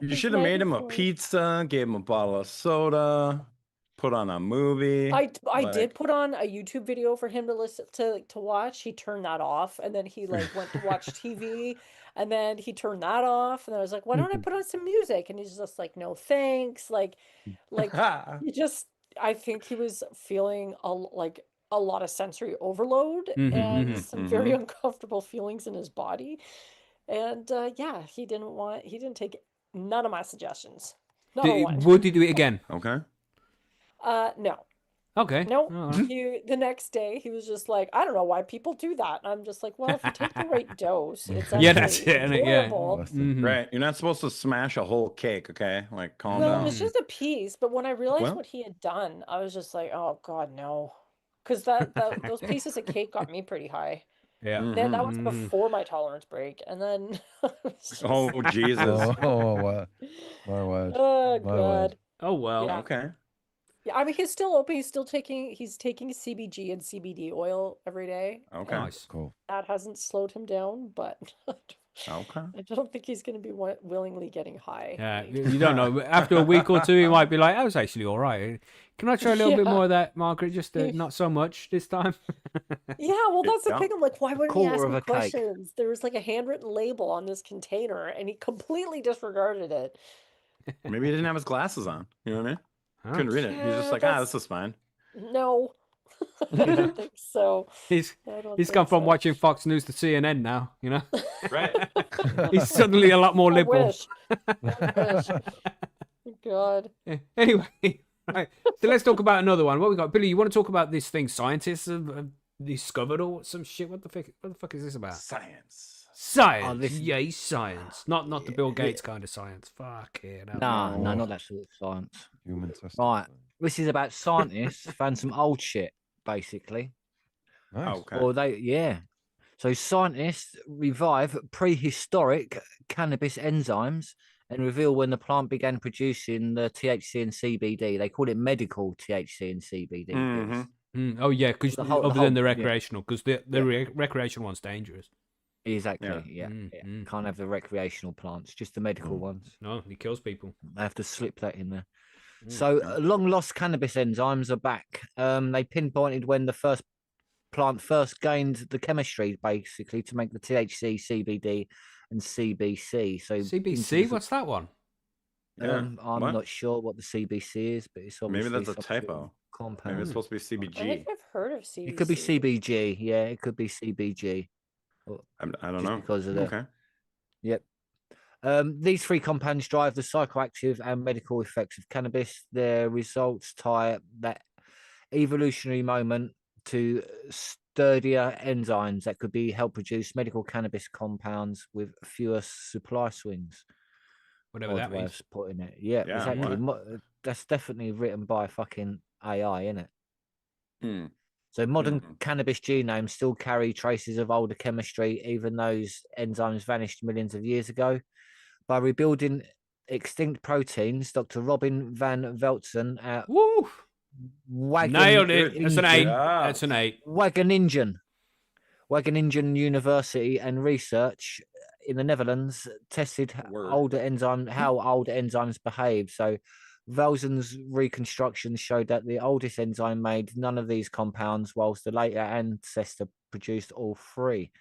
You should have made him a 94. pizza, gave him a bottle of soda, put on a movie. I like- did put on a YouTube video for him to listen to watch. He turned that off, and then he like went to watch TV, and then he turned that off, and I was like, "Why don't I put on some music?" And he's just like, "No, thanks." Like he just, I think he was feeling a lot of sensory overload Mhm, and mhm, some very uncomfortable feelings in his body, and yeah, he didn't take none of my suggestions. Not a one. Would he do it again? Okay. No. Okay. Nope. All right. The next day he was just like, I don't know why people do that. And I'm just like, well, if you take the right dose, it's Yeah, actually that's it, isn't it? Yeah. enjoyable. Mhm. Right. You're not supposed to smash a whole cake, okay? Like, calm No, it down. was just a piece. But when I realized Well- what he had done, I was just like, oh God, no. Because those pieces of cake got me pretty high. Yeah. Then that was Mhm. before my tolerance break. And then it's just- Oh, Jesus. Oh, wow. My word. oh my word. God. Oh well. Yeah. Okay. Yeah, I mean he's still open. He's taking CBG and CBD oil every day. Okay. Nice. Cool. That hasn't slowed him down, but Okay. I don't think he's going to be willingly getting high. Yeah, you don't know. After a week or two, he might be like, "I was actually all right. Can I try a little bit Yeah. more of that, Margaret? Just not so much this time." Yeah, well, that's the Yeah. thing. I'm like, why wouldn't he Quarter ask of me a cake. questions? There was like a handwritten label on this container, and he completely disregarded it. Maybe he didn't have his glasses on. You know what I mean? Huh? Couldn't read it. He's just Yeah, like, this is fine. No, I don't think so. He's I don't he's think gone from so. watching Fox News to CNN now. You know, Right. he's suddenly a lot more I liberal. wish. wish. God. Anyway, right. So let's talk about another one. What we got, Billy? You want to talk about this thing scientists have discovered or some shit? What the fuck is this about? Science. Science, this- yay, science. Not the Bill Gates kind of science. Fuck it. No, not that sort of science. Human testing. Right. This is about scientists found some old shit, basically. Nice. Okay. Or so scientists revive prehistoric cannabis enzymes and reveal when the plant began producing the THC and CBD. They call it medical THC and CBD. Mhm. Oh yeah, because The whole- other the than the whole- yeah. recreational, because the recreational one's dangerous. Exactly. Yeah. Yeah. Can't have the recreational plants, just the medical ones. No, he kills people. They have to slip that in there. Mm, So okay. long lost cannabis enzymes are back. They pinpointed when the first plant first gained the chemistry basically to make the THC, CBD, and CBC. So into CBC, the- what's that one? Yeah, I'm what? not sure what the CBC is, but it's Maybe obviously that's a some sort of typo. Maybe compound. it's supposed to be I CBG. think I've heard of CBC. It could be CBG. Yeah, it could be CBG. I don't just know. because of the- Okay. Yep. These three compounds drive the psychoactive and medical effects of cannabis. Their results tie that evolutionary moment to sturdier enzymes that could be help produce medical cannabis compounds with fewer supply swings. Whatever Odd that way means. of putting it. Yeah, Yeah, exactly. what? That's definitely written by fucking AI, isn't it? Hmm. So modern Mhm. cannabis genomes still carry traces of older chemistry, even those enzymes vanished millions of years ago. By rebuilding extinct proteins, Dr. Robin van Veltzen at Woo! Nailed it. That's an 8. job. That's an 8. Wageningen University and research in the Netherlands tested Word. how older enzymes behave. So Velzen's reconstruction showed that the oldest enzyme made none of these compounds, whilst the later ancestor produced all three.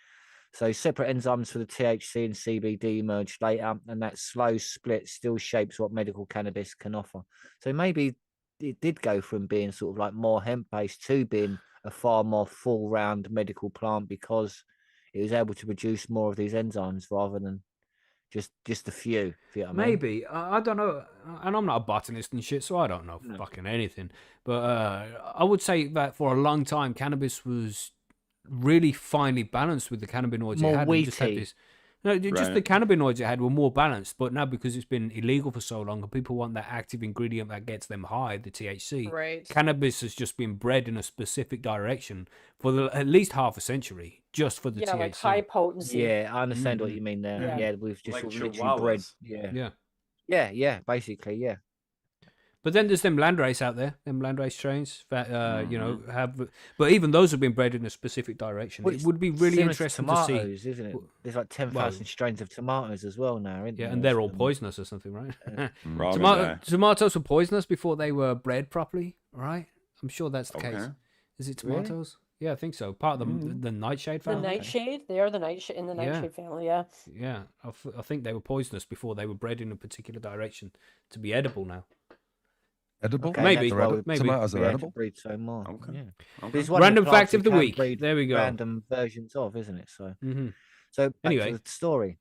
So separate enzymes for the THC and CBD emerged later, and that slow split still shapes what medical cannabis can offer. So maybe it did go from being sort of like more hemp-based to being a far more full-round medical plant because it was able to produce more of these enzymes rather than just a few. If you know what I mean. Maybe. I don't know. And I'm not a botanist and shit, so I don't know fucking anything. But I would say that for a long time, cannabis was really finely balanced with the cannabinoids More it had. And just had wheaty. this, no, just the Right. cannabinoids it had were more balanced. But now because it's been illegal for so long and people want that active ingredient that gets them high, the THC, Right. cannabis has just been bred in a specific direction for at least half a century, just for the Yeah, THC. like high potency. Yeah, I understand what Mhm. you mean there. Yeah. Yeah, we've just Like sort of literally bred. chihuahuas. Yeah. Basically, yeah. But then there's them landrace out there, them landrace strains that you know Mm-hmm. have. But even those have been bred in a specific direction. Well, It it's would be really similar interesting to to see. tomatoes, isn't it? There's like 10,000 strains of tomatoes as well now, isn't Yeah, there? and they're all Um, poisonous or something, right? We're all gonna die. Tomatoes were poisonous before they were bred properly, right? I'm sure that's the case. Okay. Is it Really? tomatoes? Yeah, I think so. Part of the nightshade The family. nightshade, they are the nightshade in the Yeah. nightshade family. Yeah. Yeah, I think they were poisonous before they were bred in a particular direction to be edible now. Edible? Okay, Maybe, They're that's why edible. we- maybe. Tomatoes are we had to edible. breed so more. Okay. Yeah. Okay. But it's one Random the plants fact of we the can week. breed There we go. Random versions of, isn't it? So, hmm so back Anyway. to the story.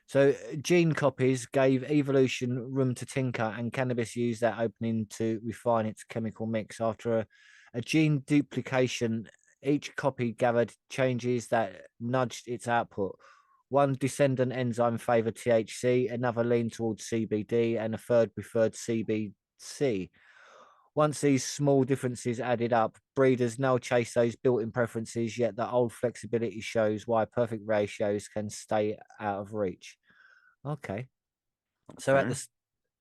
So gene copies gave evolution room to tinker, and cannabis used that opening to refine its chemical mix. After a gene duplication, each copy gathered changes that nudged its output. One descendant enzyme favored THC, another leaned towards CBD, and a third preferred CBC. Once these small differences added up, breeders now chase those built-in preferences, yet the old flexibility shows why perfect ratios can stay out of reach. Okay. So Okay.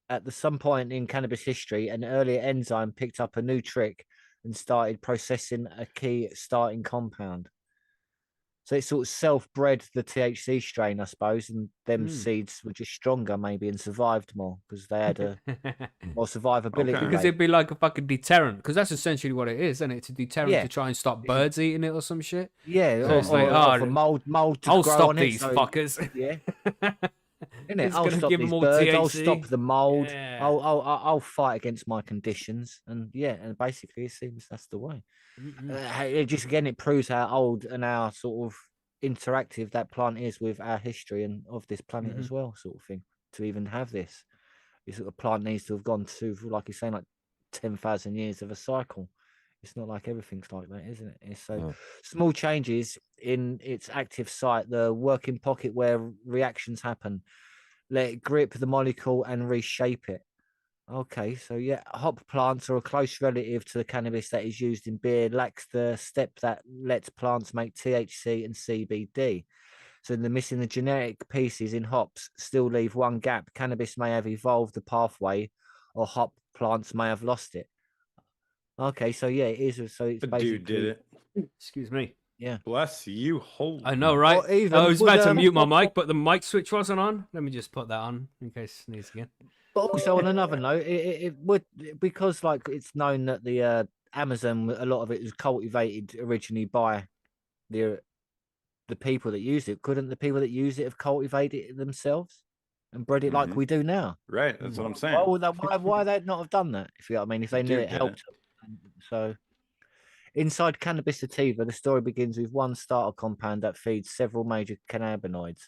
at some point in cannabis history, an earlier enzyme picked up a new trick and started processing a key starting compound. So it sort of self-bred the THC strain, I suppose, and them Mm. seeds were just stronger maybe and survived more because they had a more survivability Okay. Because rate. it'd be like a fucking deterrent. Because that's essentially what it is, isn't it? It's a deterrent Yeah. to try and stop It's a- birds eating it or some shit. Yeah, So it's like, or oh, for mold to I'll grow stop on these it. So, fuckers. yeah, isn't it? It's I'll gonna stop give 'em these all birds. I'll THC. stop the mold. Yeah. I'll fight against my conditions, and yeah, and basically it seems that's the way. It just again it proves how old and how sort of interactive that plant is with our history and of this planet as well, sort of thing. To even have this sort of plant needs to have gone through, like you're saying, like 10,000 years of a cycle. It's not like everything's like that, isn't it? It's so small changes in its active site, the working pocket where reactions happen, let it grip the molecule and reshape it. Okay, so yeah, hop plants are a close relative to the cannabis that is used in beer, lacks the step that lets plants make THC and CBD. So the missing the genetic pieces in hops still leave one gap. Cannabis may have evolved the pathway, or hop plants may have lost it. Okay, so yeah, it is. So it's The basically dude did it. Excuse me. Yeah. Bless you. Holy. I know, right? Or even I was about to would, mute my mic, but the mic switch wasn't on. Let me just put that on in case it sneeze again. But also on another note, it would, because like it's known that the Amazon, a lot of it was cultivated originally by the people that use it. Couldn't the people that use it have cultivated it themselves and bred it like we do now? Right. That's what I'm saying. Why would why they not have done that? If you know what I mean, if they knew dude it did helped them. So inside cannabis sativa, the story begins with one starter compound that feeds several major cannabinoids,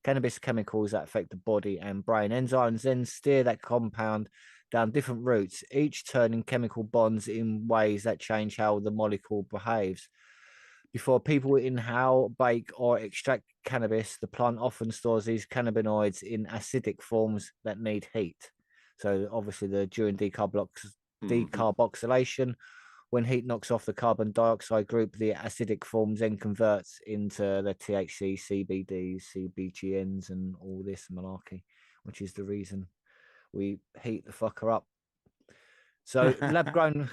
cannabis chemicals that affect the body and brain. Enzymes then steer that compound down different routes, each turning chemical bonds in ways that change how the molecule behaves. Before people inhale, bake, or extract cannabis, the plant often stores these cannabinoids in acidic forms that need heat. So obviously, during decarboxylation, when heat knocks off the carbon dioxide group, the acidic forms then converts into the THC, CBDs, CBGNs, and all this malarkey, which is the reason we heat the fucker up. So lab grown.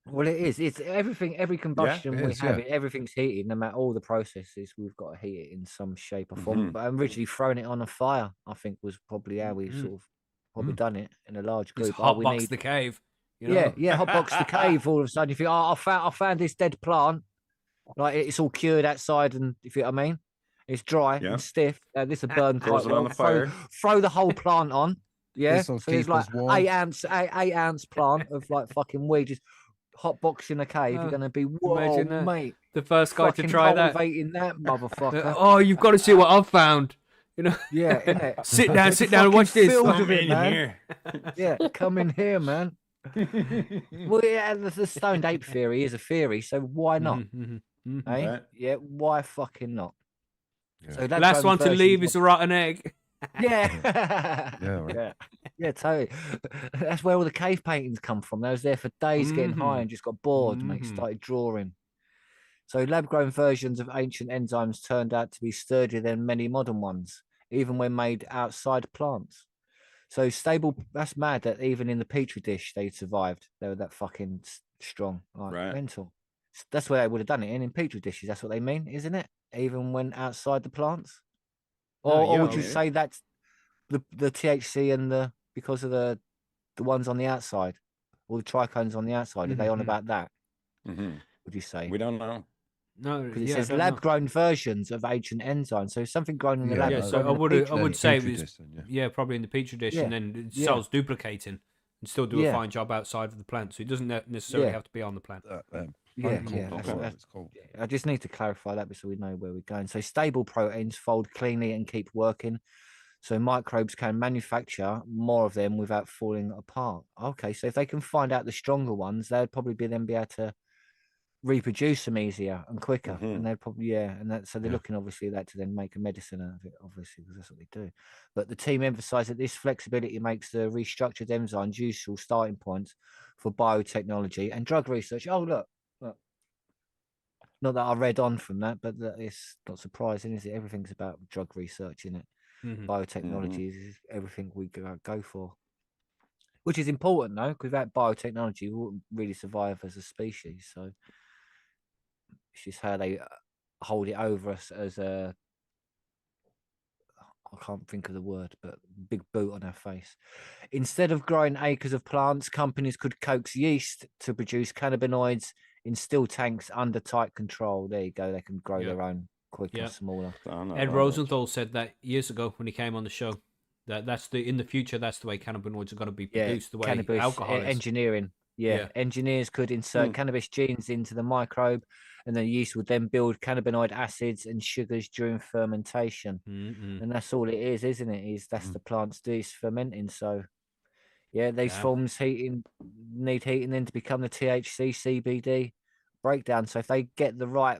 Well, it is. It's everything. Every combustion it we is, have, yeah. everything's heated. No matter all the processes, we've got to heat it in some shape or form. But originally throwing it on a fire, I think, was probably how we sort of probably done it in a large Just group. We hotbox need, the cave. You know? yeah, hotbox the cave. All of a sudden, you think, I found this dead plant. Like it's all cured outside, and if you know what I mean, it's dry Yeah. and stiff. This will burn Throws quite it on well. the fire. Throw the whole plant on. Yeah, This'll so there's keep like us warm. 8 ounce plant of like fucking weed just hot box in a cave. You're gonna be whoa, imagine that. mate. The first guy to Fucking try that. cultivating that motherfucker. Oh, you've got to see what I've found. You know, Yeah, innit? sit down, It's a sit down, and watch fucking this. field Come of it, in man. here. Yeah, come in here, man. Well, yeah, the stoned ape theory is a theory, so why not? Eh? Right. Yeah, why fucking not? Yeah. So that Last one to leave versions is a rotten egg. Yeah. Yeah, right. Yeah, totally. That's where all the cave paintings come from. They was there for days getting high and just got bored, mate. Started drawing. So lab-grown versions of ancient enzymes turned out to be sturdier than many modern ones, even when made outside plants. So stable, that's mad that even in the petri dish they survived. They were that fucking strong. Like Right. mental. That's where they would have done it in petri dishes. That's what they mean, isn't it? Even when outside the plants? Or would you maybe. say that's the THC and because of the ones on the outside, or the trichones on the outside? Are they on about that? Would you say? We don't know. No, Because it yeah, says I don't know. lab-grown versions of ancient enzymes. So something grown in the Yeah, lab. Yeah, is so grown I in a would petri dish. say it Petri was dish then, yeah. probably in the petri dish, Yeah, and then yeah. cells duplicating and still do a Yeah. fine job outside of the plant. So it doesn't necessarily Yeah. have to be on the plant. Yeah, Plant yeah, culture, that's- what it's called. I just need to clarify that so we know where we're going. So stable proteins fold cleanly and keep working. So microbes can manufacture more of them without falling apart. Okay, so if they can find out the stronger ones, they'd probably be able to reproduce them easier and quicker. And they'd probably, and that, so they're looking obviously at that to then make a medicine out of it, obviously, because that's what they do. But the team emphasized that this flexibility makes the restructured enzymes useful starting points for biotechnology and drug research. Oh, look. Not that I read on from that, but it's not surprising, is it? Everything's about drug research, isn't it? Biotechnology is everything we go for, which is important though, because without biotechnology, we wouldn't really survive as a species. So which is how they hold it over us as a, I can't think of the word, but big boot on our face. Instead of growing acres of plants, companies could coax yeast to produce cannabinoids in still tanks under tight control. There you go. They can grow their own quicker, smaller. Ed Rosenthal said that years ago when he came on the show. That's in the future. That's the way cannabinoids are going to be produced. The way cannabis alcohol is. engineering. Engineers could insert cannabis genes into the microbe, and the yeast would then build cannabinoid acids and sugars during fermentation. And that's all it is, isn't it? That's the plant's yeast fermenting. So, these forms need heating then to become the THC, CBD breakdown. So if they get the right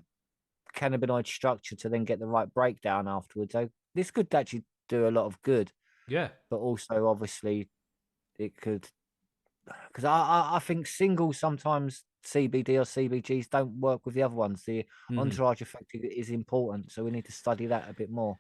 cannabinoid structure to then get the right breakdown afterwards, this could actually do a lot of good. Yeah, but also obviously it could, because I think single sometimes CBD or CBGs don't work with the other ones. The entourage effect is important, so we need to study that a bit more.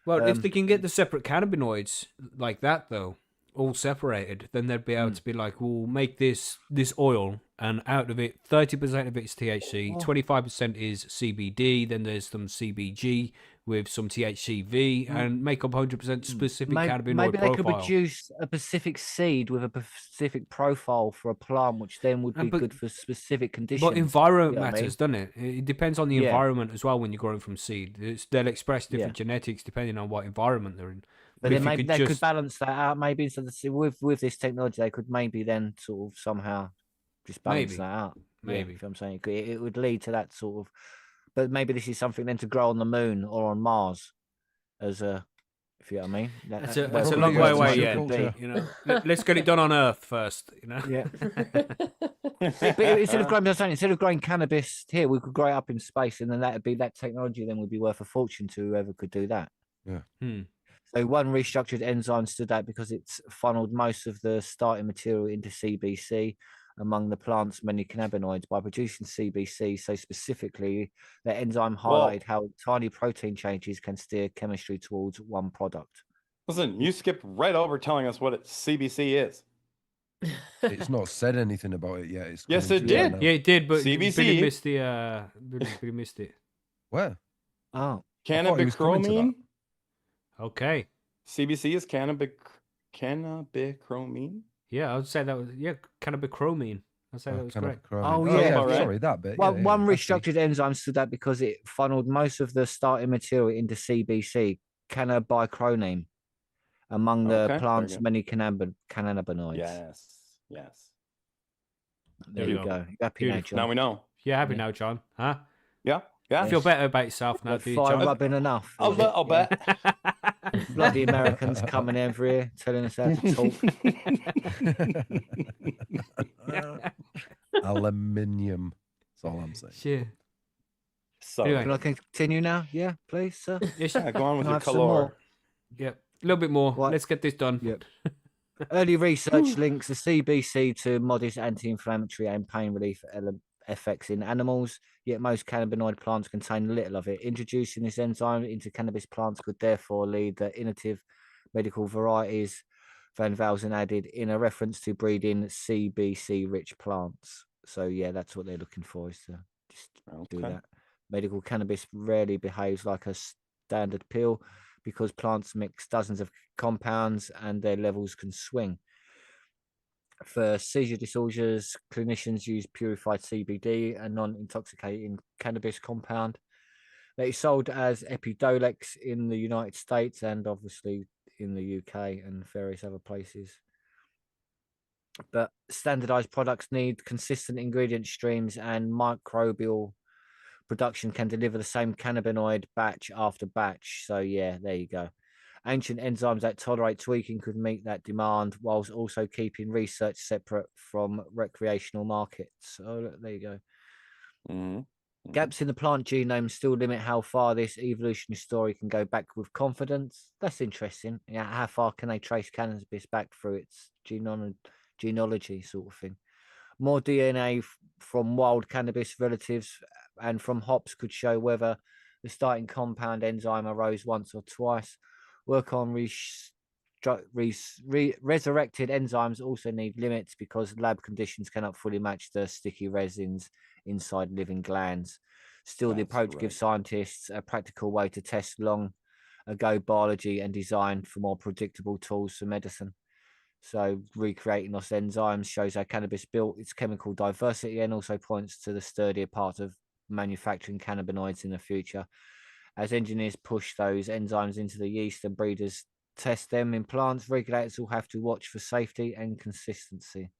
Well, if they can get the separate cannabinoids like that, though, all separated, then they'd be able to be like, we'll make this oil, and out of it, 30% of it is THC, 25% is CBD, then there's some CBG with some THCV, and make up 100% specific cannabinoid maybe they could profile. produce a specific seed with a specific profile for a plant, which then would be good for specific conditions. But environment matters, doesn't it? It depends on the environment as well when you're growing from seed. They'll express different genetics depending on what environment they're in. But then maybe they could balance that out. Maybe so with this technology, they could maybe then sort of somehow just balance that out. Maybe. If I'm saying it would lead to that sort of. But maybe this is something then to grow on the moon or on Mars, as a, if you know what I mean. That's a long way away yet. You know, let's get it done on Earth first. You know. Yeah. But instead of growing cannabis here, we could grow it up in space, and then that technology then would be worth a fortune to whoever could do that. Yeah. So one restructured enzyme stood out because it's funneled most of the starting material into CBC among the plant's many cannabinoids by producing CBC. So specifically, the enzyme highlighted how tiny protein changes can steer chemistry towards one product. Listen, you skipped right over telling us what CBC is. It's not said anything about it yet. Yes, it did. Yeah, it did, but CBC. Billy missed the. Billy missed it. Where? Oh, cannabichromine. Okay. CBC is cannabichromine. Yeah, I would say that was cannabichromine. I'd say that was correct. Oh yeah, sorry, that bit. One restructured enzyme stood out because it funneled most of the starting material into CBC, cannabichromine, among the plant's many cannabinoids. Yes. There you go. Happy now, John. Now we know. Yeah, happy now, John. Huh? Yeah. Feel better about yourself now, do you, John? Rubbing enough. I'll bet. Bloody Americans coming over here telling us how to talk. Aluminium. That's all I'm saying. Sure. So Anyway. Can I continue now? Yeah, please, sir. Yes, go on with Can I your have some color. more? Yep. A little bit more. What? Let's get this done. Yep. Early research links the CBC to modest anti-inflammatory and pain relief effects in animals, yet most cannabinoid plants contain little of it. Introducing this enzyme into cannabis plants could therefore lead the innovative medical varieties Van Velzen added in a reference to breeding CBC-rich plants. So yeah, that's what they're looking for, is to just do that. Medical cannabis rarely behaves like a standard pill because plants mix dozens of compounds and their levels can swing. For seizure disorders, clinicians use purified CBD, a non-intoxicating cannabis compound that is sold as Epidiolex in the United States and obviously in the UK and various other places. But standardized products need consistent ingredient streams, and microbial production can deliver the same cannabinoid batch after batch. So yeah, there you go. Ancient enzymes that tolerate tweaking could meet that demand whilst also keeping research separate from recreational markets. Oh, look, there you go. Gaps in the plant genome still limit how far this evolutionary story can go back with confidence. That's interesting. Yeah, how far can they trace cannabis back through its genealogy sort of thing? More DNA from wild cannabis relatives and from hops could show whether the starting compound enzyme arose once or twice. Work on resurrected enzymes also need limits because lab conditions cannot fully match the sticky resins inside living glands. Still, the That's approach right. gives scientists a practical way to test long ago biology and design for more predictable tools for medicine. So recreating those enzymes shows how cannabis built its chemical diversity and also points to the sturdier part of manufacturing cannabinoids in the future. As engineers push those enzymes into the yeast and breeders test them in plants, regulators will have to watch for safety and consistency.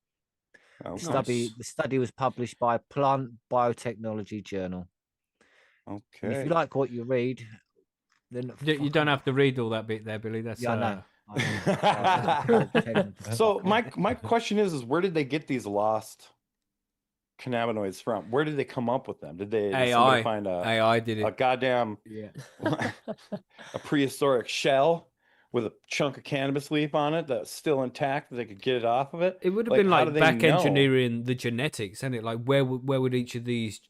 Okay. The study was published by Plant Biotechnology Journal. And if you Okay. like what you read, then You don't have to read all that bit there, Billy. That's yeah, I know. I know. Well, technically. So my question is where did they get these lost cannabinoids from? Where did they come up with them? Did somebody AI. find AI did a it. goddamn Yeah. a prehistoric shell with a chunk of cannabis leaf on it that's still intact that they could get it off of it? It would have Like, been how like do they back know? engineering the genetics, and it like where would each of these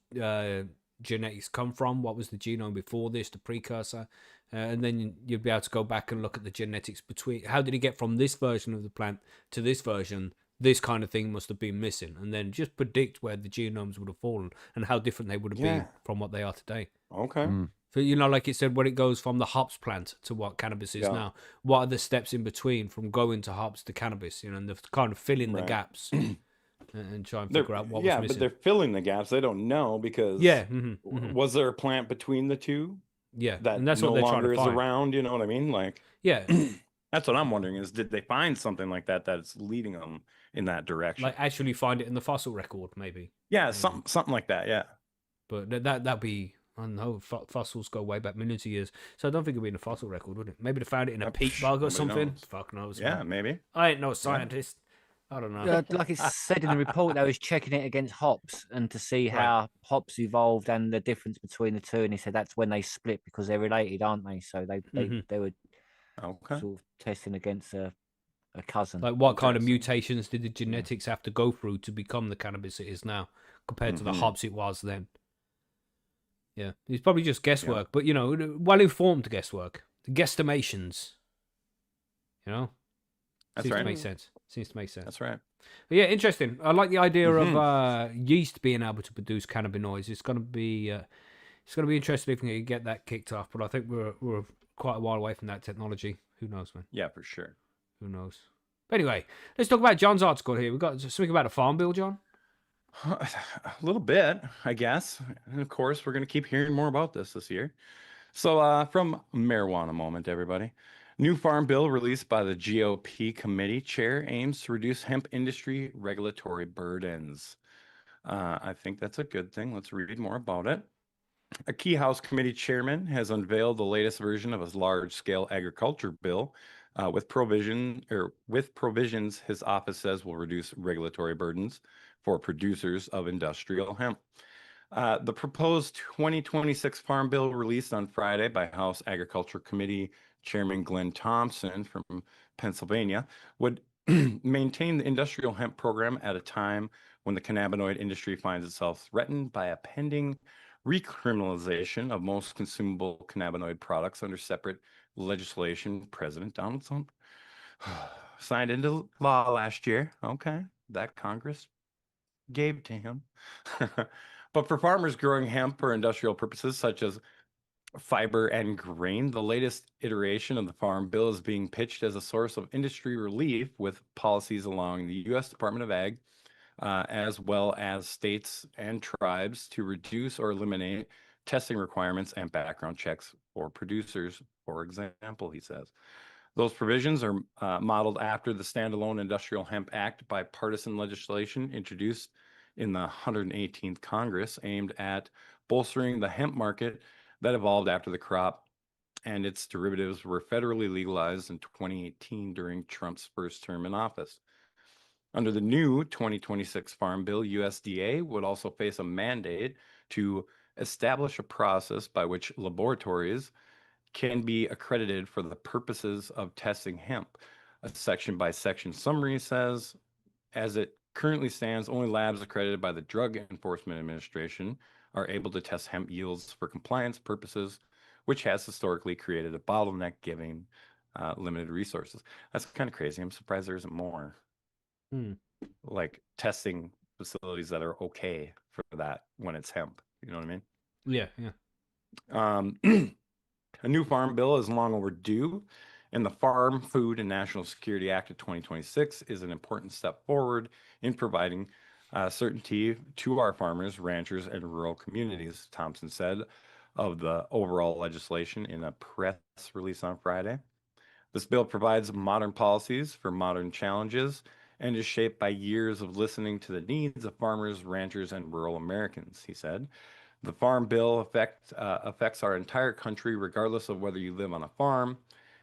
genetics come from? What was the genome before this, the precursor? And then you'd be able to go back and look at the genetics between. How did it get from this version of the plant to this version? This kind of thing must have been missing, and then just predict where the genomes would have fallen and how different they would have Yeah. been from what they are today. Okay. So, you know, like it said, when it goes from the hops plant to what cannabis is Yeah. now, what are the steps in between from going to hops to cannabis? You know, and they're kind of filling the Right. gaps and try and They're- figure out what yeah, was but missing. they're filling the gaps. They don't know because Yeah, was there a plant between the two yeah, that and that's no what they're trying longer to is find. around? You know what I mean? Like, Yeah, that's what I'm wondering is did they find something like that that's leading them in that direction? like actually find it in the fossil record, maybe. Yeah, something like that. Yeah. But that'd be, I don't know, fossils go way back millions of years. So I don't think it'd be in a fossil record, would it? Maybe they found it in a peat bog or Nobody something. knows. Fuck knows. Yeah, man. maybe. I ain't no scientist. I don't know. Like it's said in the report, they was checking it against hops and to see Right. how hops evolved and the difference between the two. And he said that's when they split because they're related, aren't they? So they were Okay. sort of testing against a cousin. Like what kind of Okay, so- mutations did the genetics have to go through to become the cannabis it is now, compared to the hops it was then? Yeah, it's probably just guesswork, but you know, well informed guesswork, guesstimations. You know, That's seems right. to make sense. Seems to make sense. That's right. But yeah, interesting. I like the idea of yeast being able to produce cannabinoids. It's gonna be interesting if we can get that kicked off. But I think we're quite a while away from that technology. Who knows, man? Yeah, for sure. Who knows? But anyway, let's talk about John's article here. We've got something about a farm bill, John. A little bit, I guess. And of course, we're going to keep hearing more about this year. So, from marijuana moment, everybody. New farm bill released by the GOP committee chair aims to reduce hemp industry regulatory burdens. I think that's a good thing. Let's read more about it. A key House committee chairman has unveiled the latest version of his large-scale agriculture bill, with provisions his office says will reduce regulatory burdens for producers of industrial hemp. The proposed 2026 Farm Bill released on Friday by House Agriculture Committee Chairman Glenn Thompson from Pennsylvania would maintain the industrial hemp program at a time when the cannabinoid industry finds itself threatened by a pending recriminalization of most consumable cannabinoid products under separate legislation President Donald Trump signed into law last year. Okay, that Congress gave to him. But for farmers growing hemp for industrial purposes, such as fiber and grain, the latest iteration of the Farm Bill is being pitched as a source of industry relief with policies along the U.S. Department of Ag, as well as states and tribes to reduce or eliminate testing requirements and background checks for producers, for example, he says. Those provisions are modeled after the Standalone Industrial Hemp Act, bipartisan legislation introduced in the 118th Congress aimed at bolstering the hemp market that evolved after the crop and its derivatives were federally legalized in 2018 during Trump's first term in office. Under the new 2026 Farm Bill, USDA would also face a mandate to establish a process by which laboratories can be accredited for the purposes of testing hemp. A section-by-section summary says, as it currently stands, only labs accredited by the Drug Enforcement Administration are able to test hemp yields for compliance purposes, which has historically created a bottleneck giving limited resources. That's kind of crazy. I'm surprised there isn't more like testing facilities that are okay for that when it's hemp. You know what I mean? Yeah, yeah. A new farm bill is long overdue, and the Farm, Food, and National Security Act of 2026 is an important step forward in providing certainty to our farmers, ranchers, and rural communities, Thompson said of the overall legislation in a press release on Friday. This bill provides modern policies for modern challenges and is shaped by years of listening to the needs of farmers, ranchers, and rural Americans, he said. The Farm Bill affects our entire country, regardless of whether you live on a farm.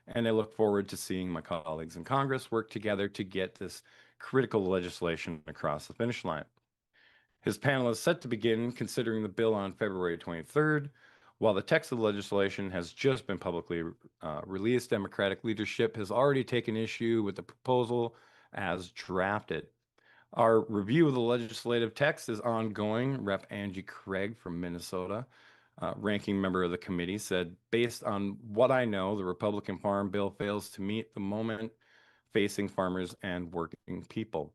And I look forward to seeing my colleagues in Congress work together to get this critical legislation across the finish line. His panel is set to begin considering the bill on February 23rd. While the text of the legislation has just been publicly released, Democratic leadership has already taken issue with the proposal as drafted. Our review of the legislative text is ongoing. Rep. Angie Craig from Minnesota, ranking member of the committee, said, based on what I know, the Republican Farm Bill fails to meet the moment facing farmers and working people.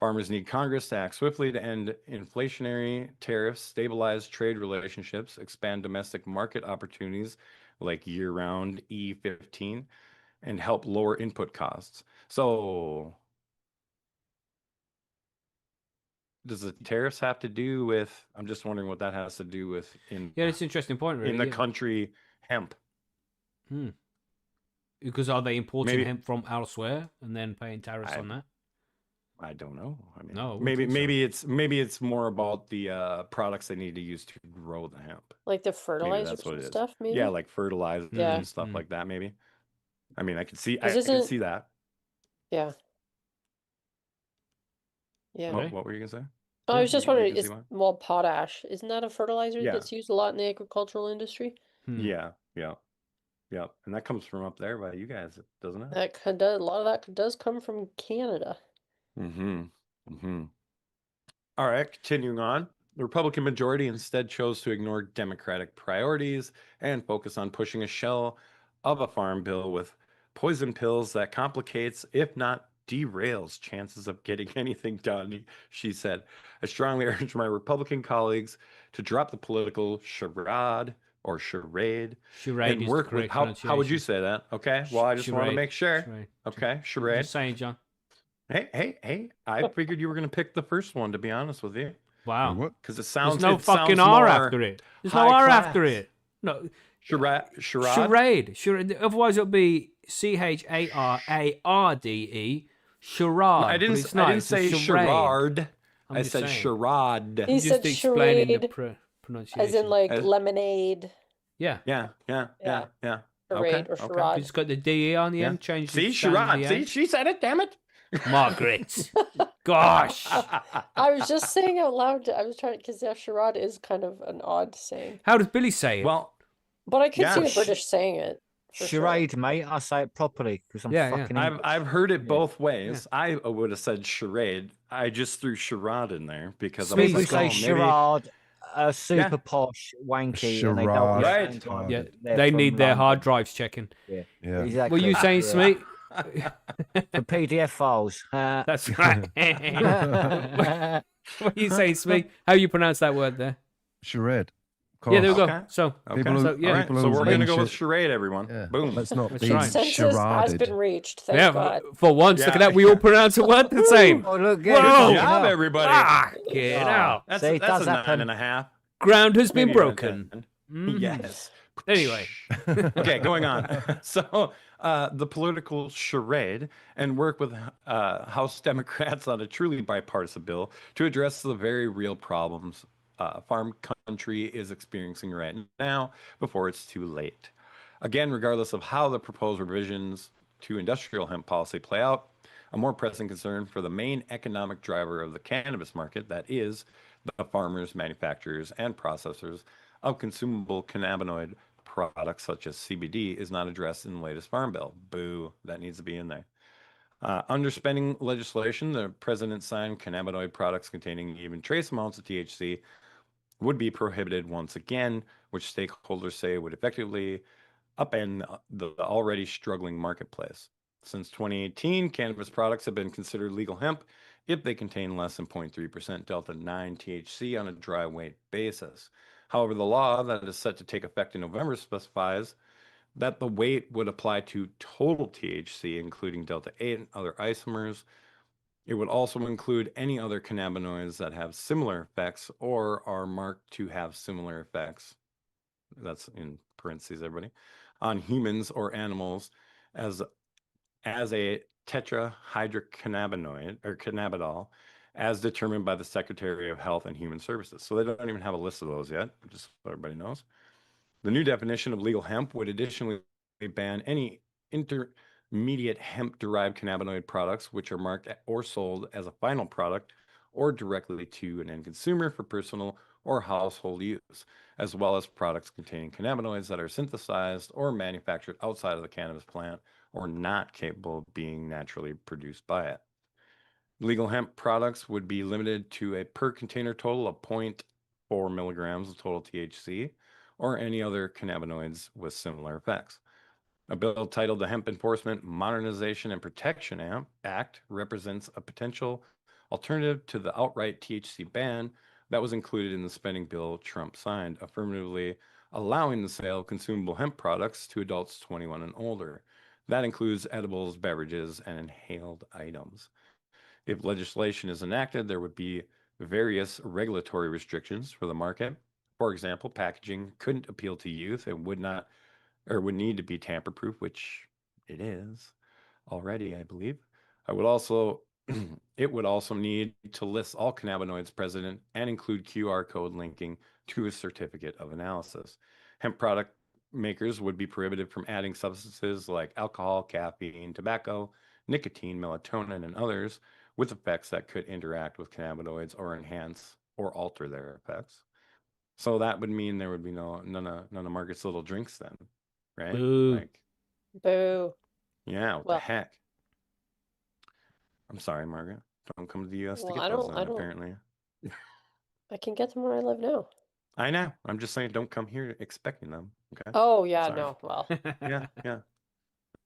Farmers need Congress to act swiftly to end inflationary tariffs, stabilize trade relationships, expand domestic market opportunities like year-round E15, and help lower input costs. So does the tariffs have to do with, I'm just wondering what that has to do with Yeah, it's an interesting point, really. in the yeah. country hemp. Because are they importing Maybe- hemp from elsewhere and then paying tariffs on that? I don't know. I mean, No, I wouldn't maybe think so. maybe it's more about the products they need to use to grow the hemp. Like the Maybe fertilizers that's what and it is. stuff, maybe? Yeah, like fertilizers Yeah. and stuff like that. Maybe. I mean, I could see. I 'Cause could isn't- see that. Yeah. Yeah. Right. What were you gonna say? Oh, I was just You wondering, can see is what? potash, isn't that a fertilizer Yeah. that's used a lot in the agricultural industry? Yeah, and that comes from up there by you guys, doesn't it? That could do, a lot of that does come from Canada. All right, continuing on. The Republican majority instead chose to ignore Democratic priorities and focus on pushing a shell of a farm bill with poison pills that complicates, if not derails, chances of getting anything done, she said. I strongly urge my Republican colleagues to drop the political charade or charade Charade and is work the with, correct how would you pronunciation. say that? Okay, well, I just want to Charade. make sure. Charade. Okay, I'm charade. just saying, John. Hey, I figured you were going to pick the first one, to be honest with you. Wow. What? Because it There's sounds no it fucking sounds R more after it. There's no high R class. after it. No. Charade? Charade. Otherwise, it'll be CHARARDE. Charade. I but didn't. it's not, I didn't it's a say charade. charade. I'm I just said saying. charade. He I'm said just explaining the charade, pronunciation. as in like As- lemonade, Yeah. Yeah. Okay. charade, or okay. charade. It's got the DE on the Yeah. end. Change See, the sound of charade. the See, end. she said it. Damn it. Margaret. Gosh. I was just saying out loud. I was trying, because charade is kind of an odd saying, How does Billy say it? Well, but I could see Yeah. a British saying it. for sure. Charade, mate. I say it properly because I'm Yeah, yeah. fucking. I've heard it both ways. I would have said charade. I just threw charade in there because I was People like, say oh, maybe. charade, super posh, wanky, and they don't Charade. Right. understand yeah, they're they from need their hard London. drives checking. Yeah, Yeah. exactly. Were you saying, Yeah. Smeet? For PDF files? That's right. What are you saying, Smeet? How you pronounce that word there? Charade. Yeah, there we go. Okay. So, Okay. People who- so yeah. All right. people So who we're gonna lynch go with it. charade, everyone. Yeah. Boom. Let's not That's be right. Consensus has charaded. been reached. Thank Yeah, God. for once, look at Yeah. that. We all pronounce a word the same. Oh, look, Whoa. yeah, Good Oh, job, yeah. everybody. Get Oh. out. That's, See, it that's does a happen. 9.5. Ground has been Maybe even a broken. 10. Mhm. Yes. Anyway. Okay, going on. So the political charade and work with House Democrats on a truly bipartisan bill to address the very real problems farm country is experiencing right now before it's too late. Again, regardless of how the proposed revisions to industrial hemp policy play out, a more pressing concern for the main economic driver of the cannabis market, that is, the farmers, manufacturers, and processors of consumable cannabinoid products such as CBD, is not addressed in the latest farm bill. Boo, that needs to be in there. Underspending legislation, the president signed cannabinoid products containing even trace amounts of THC would be prohibited once again, which stakeholders say would effectively upend the already struggling marketplace. Since 2018, cannabis products have been considered legal hemp if they contain less than 0.3% delta 9 THC on a dry weight basis. However, the law that is set to take effect in November specifies that the weight would apply to total THC, including Delta 8 and other isomers. It would also include any other cannabinoids that have similar effects or are marked to have similar effects. That's in parentheses, everybody, on humans or animals as a tetrahydrocannabinoid or cannabidol, as determined by the Secretary of Health and Human Services. So they don't even have a list of those yet, just so everybody knows. The new definition of legal hemp would additionally ban any intermediate hemp-derived cannabinoid products which are marked or sold as a final product or directly to an end consumer for personal or household use, as well as products containing cannabinoids that are synthesized or manufactured outside of the cannabis plant or not capable of being naturally produced by it. Legal hemp products would be limited to a per container total of 0.4 milligrams of total THC or any other cannabinoids with similar effects. A bill titled the Hemp Enforcement, Modernization, and Protection Act represents a potential alternative to the outright THC ban that was included in the spending bill Trump signed, affirmatively allowing the sale of consumable hemp products to adults 21 and older. That includes edibles, beverages, and inhaled items. If legislation is enacted, there would be various regulatory restrictions for the market. For example, packaging couldn't appeal to youth and would need to be tamper-proof, which it is already, I believe. It would also need to list all cannabinoids present and include QR code linking to a certificate of analysis. Hemp product makers would be prohibited from adding substances like alcohol, caffeine, tobacco, nicotine, melatonin, and others with effects that could interact with cannabinoids or enhance or alter their effects. So that would mean there would be none of Margaret's little drinks then, right? Boo. Like, Boo. yeah, what Well- the heck? I'm sorry, Margaret. Don't come to the U.S. to Well, get I those don't- then, I don't- apparently. I can get them where I live now. I know. I'm just saying, don't come here expecting them. Okay. Oh yeah, Sorry. no. Well, Yeah, yeah.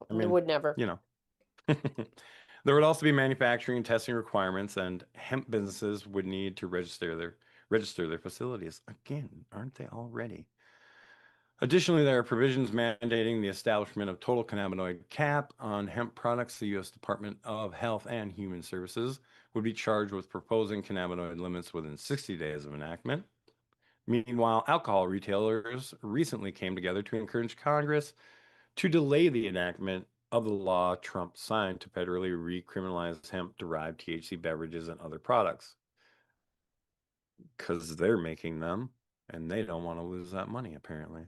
I I mean, would never. you know. There would also be manufacturing and testing requirements, and hemp businesses would need to register their facilities. Again, aren't they already? Additionally, there are provisions mandating the establishment of total cannabinoid cap on hemp products. The U.S. Department of Health and Human Services would be charged with proposing cannabinoid limits within 60 days of enactment. Meanwhile, alcohol retailers recently came together to encourage Congress to delay the enactment of the law Trump signed to federally recriminalize hemp-derived THC beverages and other products, because they're making them and they don't want to lose that money, apparently.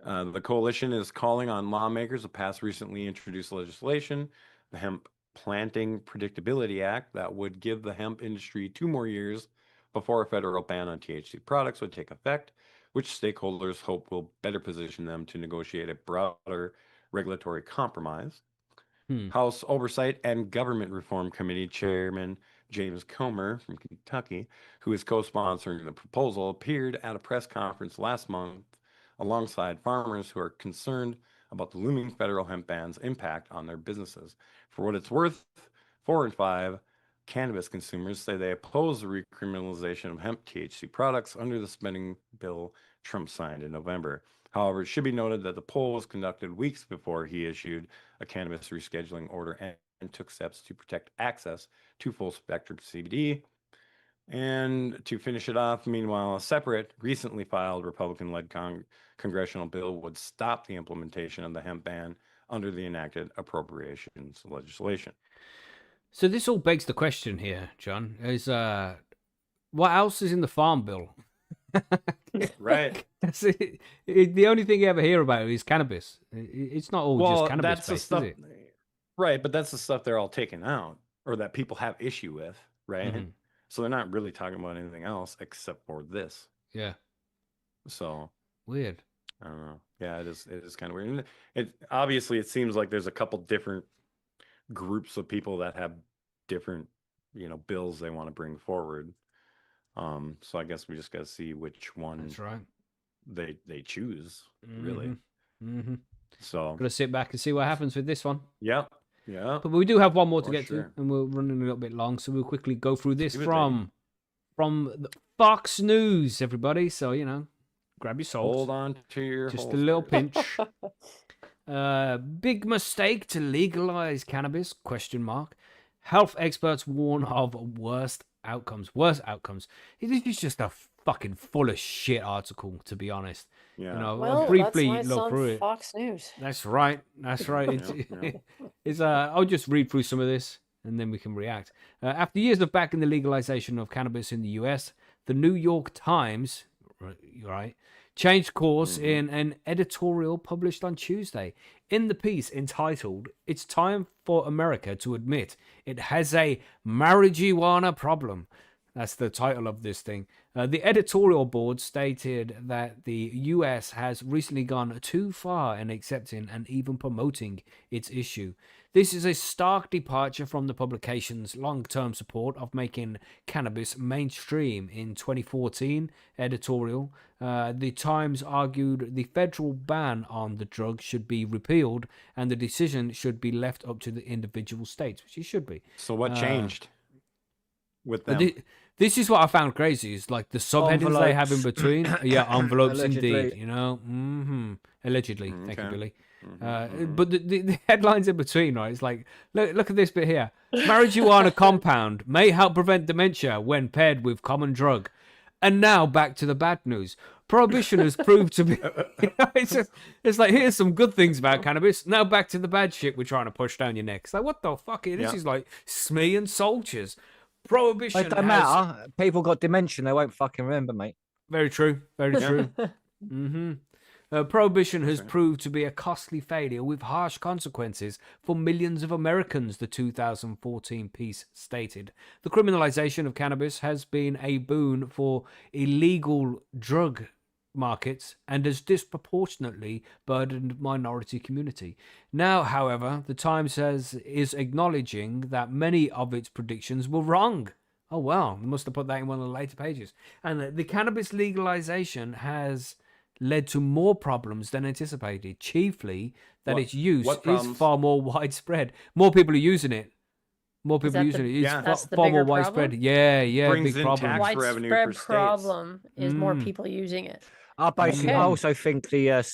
The coalition is calling on lawmakers to pass recently introduced legislation, the Hemp Planting Predictability Act, that would give the hemp industry 2 more years before a federal ban on THC products would take effect, which stakeholders hope will better position them to negotiate a broader regulatory compromise. House Oversight and Government Reform Committee Chairman James Comer from Kentucky, who is co-sponsoring the proposal, appeared at a press conference last month alongside farmers who are concerned about the looming federal hemp ban's impact on their businesses. For what it's worth, 4 in 5 cannabis consumers say they oppose the recriminalization of hemp THC products under the spending bill Trump signed in November. However, it should be noted that the poll was conducted weeks before he issued a cannabis rescheduling order and took steps to protect access to full spectrum CBD. And to finish it off, meanwhile, a separate, recently filed Republican-led congressional bill would stop the implementation of the hemp ban under the enacted appropriations legislation. So this all begs the question here, John, is what else is in the Farm Bill? Right. That's it. The only thing you ever hear about is cannabis. It's not all just cannabis based, is it? Right, but that's the stuff they're all taking out, or that people have issue with, right? Mhm. So they're not really talking about anything else except for this. Yeah. So Weird. I don't know. Yeah, it is kind of weird. And it seems like there's a couple different groups of people that have different, bills they want to bring forward. So I guess we just got to see which one That's right. they choose, really. Mm-hmm. So Got to sit back and see what happens with this one. yeah. But we do have one more to For get sure. to, and we're running a little bit long, so we'll quickly go through this do it, from the Fox News, everybody. So, grab your salt. Hold on to your Just a little holsters. pinch. Big mistake to legalize cannabis? ? Health experts warn of worst outcomes. Worst outcomes. This is just a fucking full of shit article, to be honest. Yeah. Well, I'll briefly that's nice look on through it. Fox News. That's right. I'll just read through some of this and then we can react. After years of backing the legalization of cannabis in the US, the New York Times, changed course in an editorial published on Tuesday. In the piece entitled, "It's Time for America to Admit It Has a Marijuana Problem." That's the title of this thing. The editorial board stated that the US has recently gone too far in accepting and even promoting its issue. This is a stark departure from the publication's long-term support of making cannabis mainstream. In 2014 editorial, the Times argued the federal ban on the drug should be repealed and the decision should be left up to the individual states, which it should be. So what changed with them? This is what I found crazy, is like the subheadings they have in between. Yeah, envelopes indeed, Allegedly, thank you, Billy. But the headlines in between, right? It's like, look at this bit here. Marijuana compound may help prevent dementia when paired with common drug. And now back to the bad news. Prohibition has proved to be... it's like, here's some good things about cannabis. Now back to the bad shit we're trying to push down your neck. It's like, what the fuck? This is like Smee and Soldiers. Prohibition It don't matter. People got dementia. They won't fucking remember, mate. Very true. Very true. Prohibition has proved to be a costly failure with harsh consequences for millions of Americans, the 2014 piece stated. The criminalization of cannabis has been a boon for illegal drug markets and has disproportionately burdened minority community. Now, however, the Times is acknowledging that many of its predictions were wrong. Oh, wow. They must have put that in one of the later pages. And the cannabis legalization has led to more problems than anticipated, chiefly that its use is far more widespread. More people are using it. More people using it. It's far more widespread. Problem? Yeah, Brings big in problem. tax revenue for Widespread states. problem is more people using it. I Okay. also think the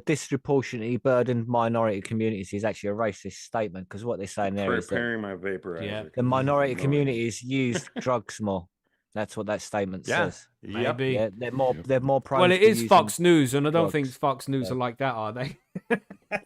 disproportionately burdened minority communities is actually a racist statement, because what they're saying there is that Preparing my vaporizer. the minority communities use drugs more. That's what that statement says. Maybe. Yeah, they're more prone. Well, it to is using Fox News, and I don't drugs. think Fox News are like that, are they?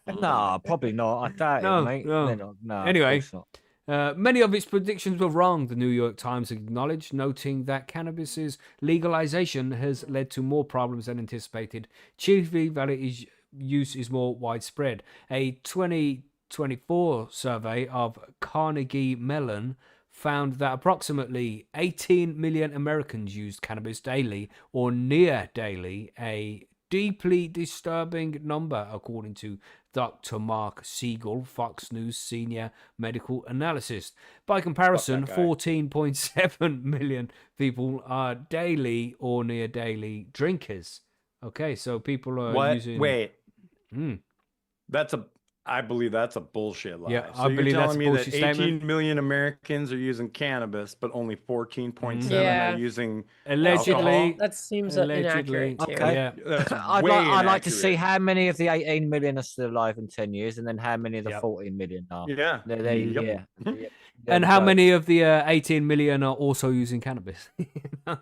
No, probably not. I doubt No, it, mate. no. They're not. No, Anyway. of course not. Many of its predictions were wrong, the New York Times acknowledged, noting that cannabis's legalization has led to more problems than anticipated. Chiefly that its use is more widespread. A 2024 survey of Carnegie Mellon found that approximately 18 million Americans used cannabis daily or near daily, a deeply disturbing number, according to Dr. Mark Siegel, Fox News senior medical analyst. By comparison, 14.7 million people are daily or near daily drinkers. Okay, so people are using... Wait. I believe that's a bullshit lie. Yeah, so I believe you're that's telling a me bullshit that 18 statement. million Americans are using cannabis, but only 14.7 Yeah. are using Allegedly. alcohol? That seems Allegedly. inaccurate too. Okay. Yeah. That's I'd way like to see inaccurate. how many of the 18 million are still alive in 10 years, and then how many of the Yep. 14 million are. Yeah. Yeah. And how many of the 18 million are also using cannabis?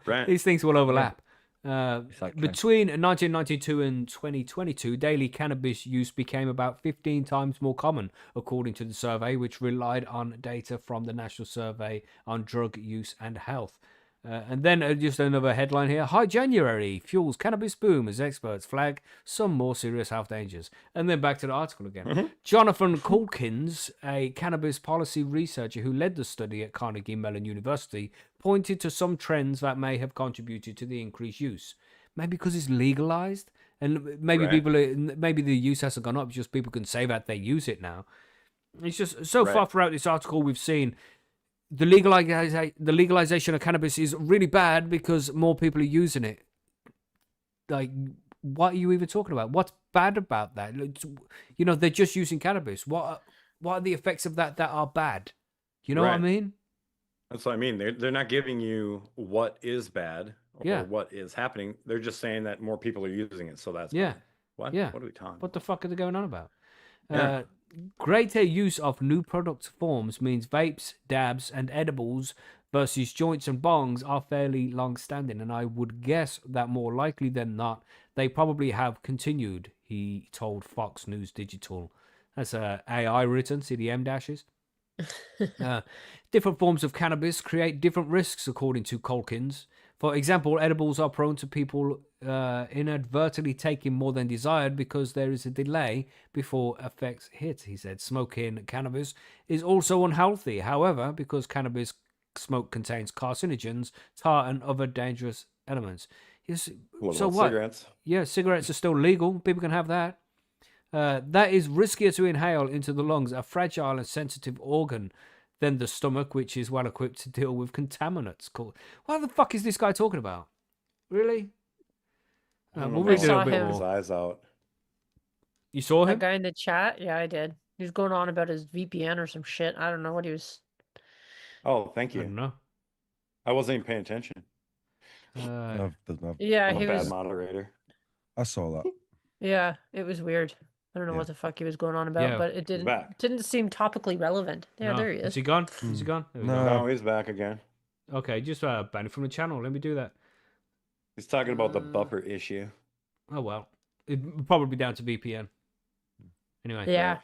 Right. These things will overlap. Exactly. Between 1992 and 2022, daily cannabis use became about 15 times more common, according to the survey, which relied on data from the National Survey on Drug Use and Health. And then just another headline here. High January fuels cannabis boom as experts flag some more serious health dangers. And then back to the article again. Jonathan Calkins, a cannabis policy researcher who led the study at Carnegie Mellon University, pointed to some trends that may have contributed to the increased use. Maybe because it's legalized, and maybe maybe the use hasn't gone up, just people can say that they use it now. It's just so far throughout this article we've seen the legalization of cannabis is really bad because more people are using it. Like, what are you even talking about? What's bad about that? You know, they're just using cannabis. What are the effects of that are bad? You know what I mean? That's what I mean. They're not giving you what is bad Yeah. what is happening. They're just saying that more people are using it, so that's Yeah. fine. What? Yeah. What are we talking What about? the fuck are they going on about? Yeah. Greater use of new product forms means vapes, dabs, and edibles versus joints and bongs are fairly long-standing, and I would guess that more likely than not, they probably have continued, he told Fox News Digital. That's AI written, see the M dashes? Different forms of cannabis create different risks, according to Colkins. For example, edibles are prone to people inadvertently taking more than desired because there is a delay before effects hit, he said. Smoking cannabis is also unhealthy. However, because cannabis smoke contains carcinogens, tar, and other dangerous elements. Yes, What so about what? cigarettes? Yeah, cigarettes are still legal. People can have that. That is riskier to inhale into the lungs, a fragile and sensitive organ, than the stomach, which is well equipped to deal with contaminants. What the fuck is this guy talking about? Really? I don't We'll know read about it a saw bit him. his more. eyes out. You saw That him? guy in the chat, yeah, I did. He was going on about his VPN or some shit. I don't know what he was. Oh, thank I you. don't know. I wasn't even paying attention. Yeah, I'm he a bad was. moderator. I saw that. Yeah, it was weird. I don't know Yeah. what the fuck he was going on about, Yeah. but it back. didn't seem topically relevant. Yeah, No. there he Is is. he gone? Is he gone? There we No. go. No, he's back again. Okay, just ban him from the channel. Let me do that. He's talking about the buffer issue. Oh, well. It'd probably be down to VPN. Anyway. Yeah.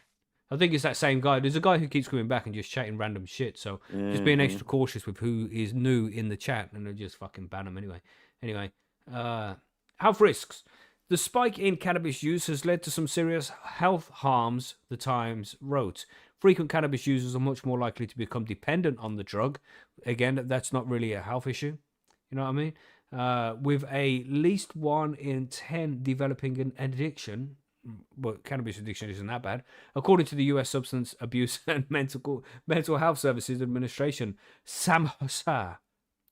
I think it's that same guy. There's a guy who keeps coming back and just chatting random shit. So just being Mhm. extra cautious with who is new in the chat, and they'll just fucking ban them anyway. Health risks. The spike in cannabis use has led to some serious health harms, the Times wrote. Frequent cannabis users are much more likely to become dependent on the drug. Again, that's not really a health issue. You know what I mean? With at least 1 in 10 developing an addiction. But cannabis addiction isn't that bad. According to the U.S. Substance Abuse and Mental Health Services Administration, SAMHSA.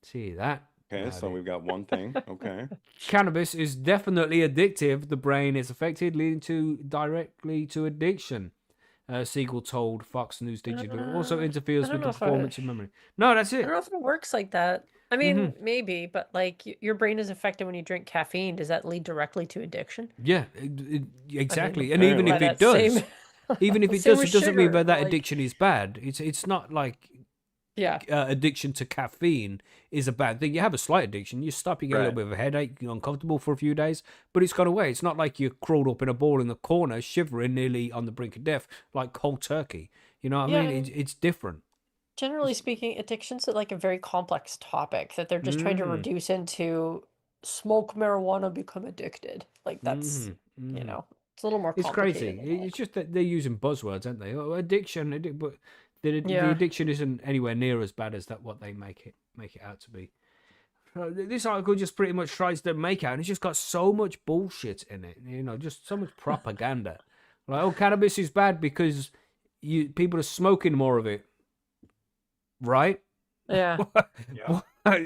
See that? Okay, so we've got one thing. Okay. Cannabis is definitely addictive. The brain is affected, leading directly to addiction. Siegel told Fox News Digital. It also interferes I don't with the know if performance of memory. No, that's I it. don't know if it works like that. I mean, maybe, but like your brain is affected when you drink caffeine. Does that lead directly to addiction? Yeah, exactly. And apparently. even if By it that does, same- even if it same does, with it doesn't mean sugar, that like- addiction is bad. It's not like Yeah. addiction to caffeine is a bad thing. You have a slight addiction, you stop, you get a little Right. bit of a headache, you're uncomfortable for a few days, but it's gone away. It's not like you're crawled up in a ball in the corner, shivering, nearly on the brink of death, like cold turkey. You know what Yeah, I mean? and- It's different. Generally speaking, addiction's like a very complex topic that they're just trying to reduce into smoke marijuana, become addicted. Like that's, you know, it's a little more It's complicated crazy. than that. It's just that they're using buzzwords, aren't they? Oh, addiction, but the Yeah. addiction isn't anywhere near as bad as that what they make it out to be. So this article just pretty much tries to make out, and it's just got so much bullshit in it. You know, just so much propaganda. Like, oh, cannabis is bad because people are smoking more of it, right? Yeah.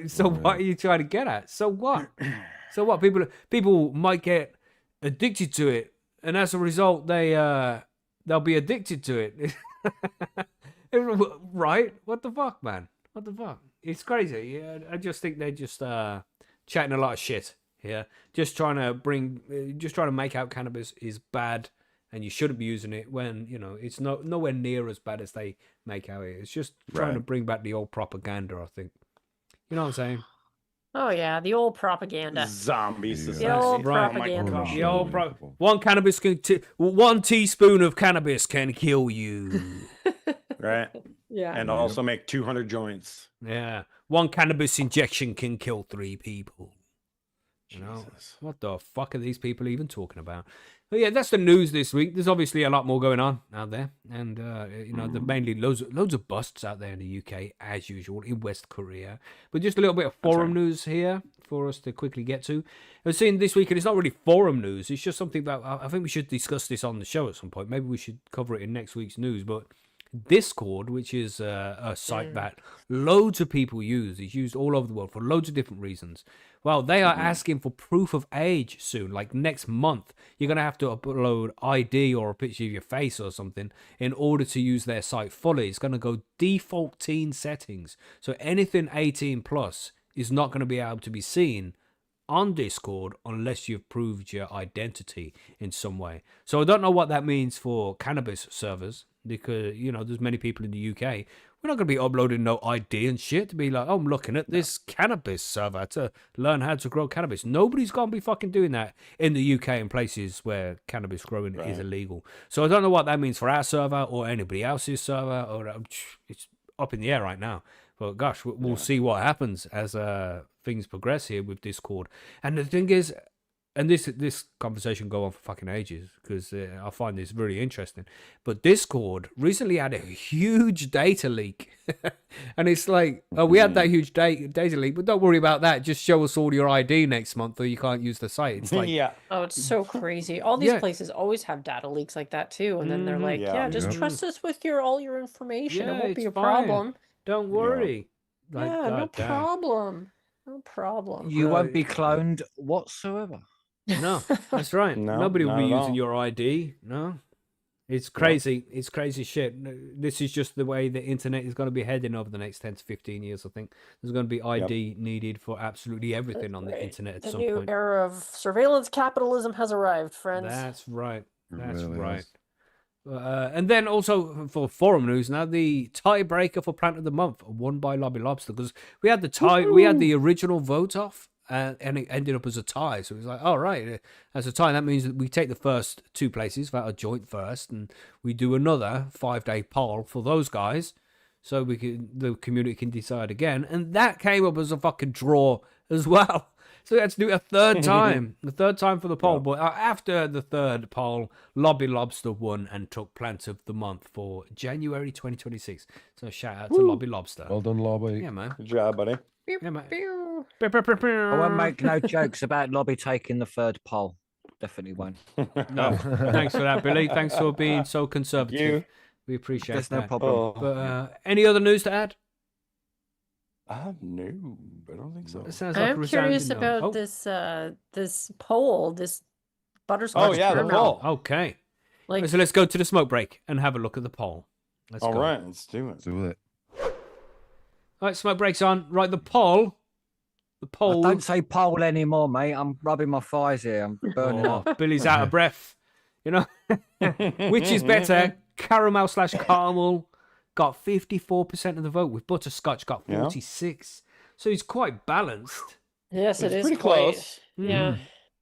So what are you trying to get at? So what? So what? People might get addicted to it, and as a result, they'll be addicted to it. Right? What the fuck, man? What the fuck? It's crazy. Yeah, I just think they're just chatting a lot of shit here. Just trying to make out cannabis is bad and you shouldn't be using it when, you know, it's nowhere near as bad as they make out it. It's just trying to bring back the old propaganda, I think. You know what I'm saying? Oh yeah, the old propaganda. Zombie Yeah. society. The old Right. propaganda. Oh my The God. old one cannabis one teaspoon of cannabis can kill you. Right. Yeah. And also make 200 joints. Yeah, one cannabis injection can kill 3 people. You know, Jesus. what the fuck are these people even talking about? But yeah, that's the news this week. There's obviously a lot more going on out there, and you know, there's mainly loads of busts out there in the UK as usual, in West Korea. But just a little bit of forum news here for us to quickly get to. I was seeing this week, and it's not really forum news. It's just something that I think we should discuss this on the show at some point. Maybe we should cover it in next week's news. But Discord, which is a site that loads of people use, is used all over the world for loads of different reasons. Well, they are asking for proof of age soon, like next month. You're going to have to upload ID or a picture of your face or something in order to use their site fully. It's going to go default teen settings. So anything 18 plus is not going to be able to be seen on Discord unless you've proved your identity in some way. So I don't know what that means for cannabis servers, because, you know, there's many people in the UK. We're not going to be uploading no ID and shit to be like, oh, I'm looking at this cannabis server to learn how to grow cannabis. Nobody's going to be fucking doing that in the UK in places where cannabis growing is illegal. So I don't know what that means for our server or anybody else's server. Or it's up in the air right now. But gosh, we'll see what happens as things progress here with Discord. And the thing is, and this conversation go on for fucking ages, because I find this really interesting. But Discord recently had a huge data leak. And it's like, oh, we had that huge data leak, but don't worry about that. Just show us all your ID next month or you can't use the site. It's like, yeah. Oh, it's so crazy. All these places always have data leaks like that too. And then they're like, yeah, just trust us with all your information. It won't be a problem. Don't worry. Like, Yeah, no problem. No problem. You won't be cloned whatsoever. No, that's right. No, Nobody will not be at using all. your ID. No, it's crazy. It's crazy shit. This is just the way the internet is going to be heading over the next 10 to 15 years. I think there's going to be ID needed for absolutely everything on the internet at The some new point. era of surveillance capitalism has arrived, friends. That's right. That's really right. is. And then also for forum news now, the tiebreaker for plant of the month won by Lobby Lobster, because we had the original vote off. And it ended up as a tie. So it was like, all right, as a tie, that means that we take the first two places, that are joint first, and we do another 5-day poll for those guys, so the community can decide again. And that came up as a fucking draw as well. So we had to do it a third time, for the poll. Yeah. But after the third poll, Lobby Lobster won and took Plant of the Month for January 2026. So shout out to Lobby Lobster. Well done, Lobby. Yeah, man. Good job, buddy. Yeah, man. I won't make no jokes about Lobby taking the third poll. Definitely won't. No, thanks for that, Billy. Thanks for being so conservative. You. We appreciate There's that. no problem. Oh, But any other news to add? no, I don't think so. It sounds like a I'm curious resounding no. about this poll, this butterscotch. Oh, yeah, the caramel. poll. Okay. Like, So let's go to the smoke break and have a look at the poll. Let's All go. right, let's do it. Do it. All right, smoke break's on. Right, the poll. The poll. Don't say poll anymore, mate. I'm rubbing my thighs here. I'm burning Oh, up. Billy's out of breath. You know, which is better? Caramel/caramel got 54% of the vote, with butterscotch got Yeah. 46. So he's quite balanced. yes, it It's is pretty quite. close. Yeah.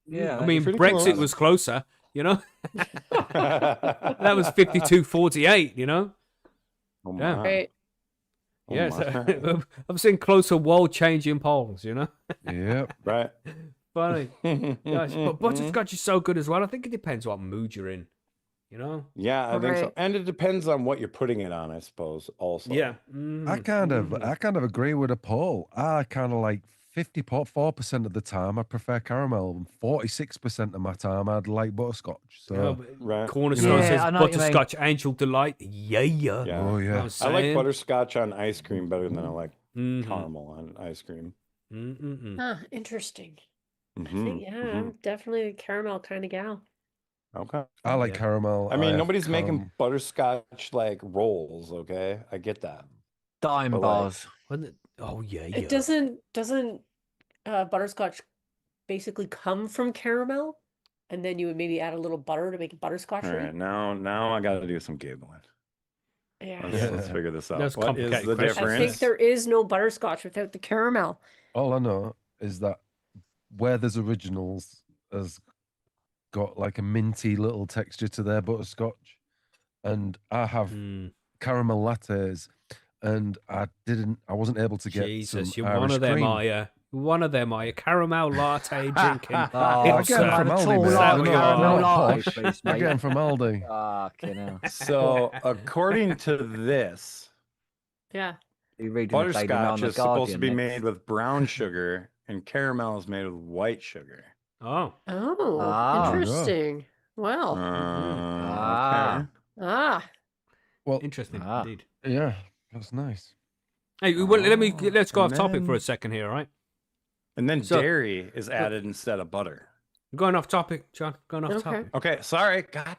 Yeah, I mean, pretty Brexit close. was closer. You know, that was 52-48. You know. Oh, Yeah. my. Right. Oh, Yes, my. I've seen closer world-changing polls. You know, Yep. Right. funny. Gosh, but butterscotch is so good as well. I think it depends what mood you're in. You know. Yeah, I think so. Right. And it depends on what you're putting it on, I suppose, also. Yeah. I kind of agree with a poll. I kind of like 54% of the time I prefer caramel, and 46% of my time I'd like butterscotch. So Right. Cornerstone Yeah, says I know what you mean. butterscotch angel delight. Yeah. Yeah. oh yeah, I like butterscotch on ice cream better than I like Mhm. caramel on ice cream. Mm-mm-mm. Huh, interesting. I Mhm, think, yeah, I'm definitely a caramel kind of gal. Okay. I like Yeah. caramel. I mean, have nobody's making caram- butterscotch like rolls, okay? I get that. dime But, like, bars. Oh yeah. It doesn't butterscotch basically come from caramel, and then you would maybe add a little butter to make it butterscotch. All right, now I got to do some giggling. Yeah. Let's figure this out. That's a What is complicated the question. I difference? think there is no butterscotch without the caramel. All I know is that where there's originals has got like a minty little texture to their butterscotch, and I have Mm, caramel lattes, and I wasn't able to get Jesus, some you're Irish one of them, cream. are you? One of them, are you? Caramel latte drinking. Oh, I It's, get them uh, from a Aldi, tall mate. latte, They're we not- are. they're not Latte, posh. please, I get mate. them from Aldi. Fucking hell. So, according to this, Yeah. You reading the Daily Mail butterscotch and the is supposed to be Guardian, made with brown sugar, and caramel is made with white sugar. Oh, Oh, Ah. interesting. Well, Ah. Okay. ah, Well, interesting Ah. indeed. yeah, that's nice. Hey, well, let's go off And topic for a then- second here, all right? And then So- dairy is added instead of butter. Going off topic, John. Going off Okay. topic. Okay, sorry. God.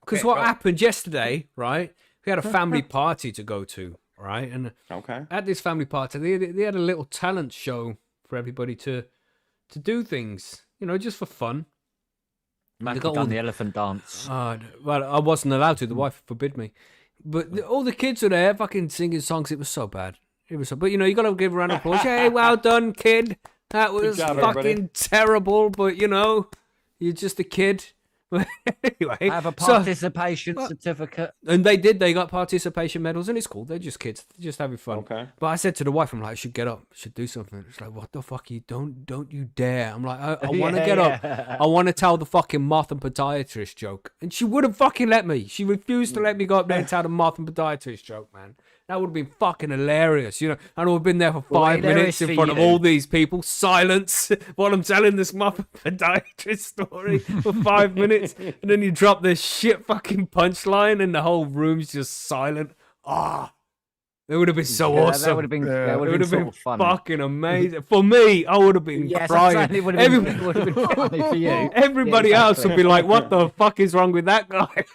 Because Okay, what go. happened yesterday, right? We had a family party to go to, right? And Okay. at this family party, they had a little talent show for everybody to to do things, just for fun. Mac got all done the- the elephant dance. Well, I wasn't allowed to. The wife forbid me. But all the kids were there, fucking singing songs. It was so bad. It was so. But you got to give a round of applause. Hey, well done, kid. That was job, fucking everybody. terrible. But you're just a kid. Anyway, I have a so- participation certificate. and they did. They got participation medals, and it's cool. They're just kids. They're just having fun. Okay. But I said to the wife, I'm like, I should get up. I should do something. It's like, what the fuck? You don't you dare. I'm like, I want to get up. I want to tell the fucking moth and podiatrist joke. And she wouldn't fucking let me. She refused to let me go up there and tell the moth and podiatrist joke, man. That would have been fucking hilarious, And I've been there for 5 minutes hilarious in for front of you. all these people. Silence while I'm telling this moth and podiatrist story for 5 minutes. And then you drop this shit fucking punchline and the whole room's just silent. It would have been so Yeah, awesome. That would have been. Yeah. That It would would have have been been sort of funny. fucking amazing. For me, I would have been Yes, crying. exactly. Would have been funny for you. Everybody Yeah, else would exactly. be like, what the fuck is wrong with that guy?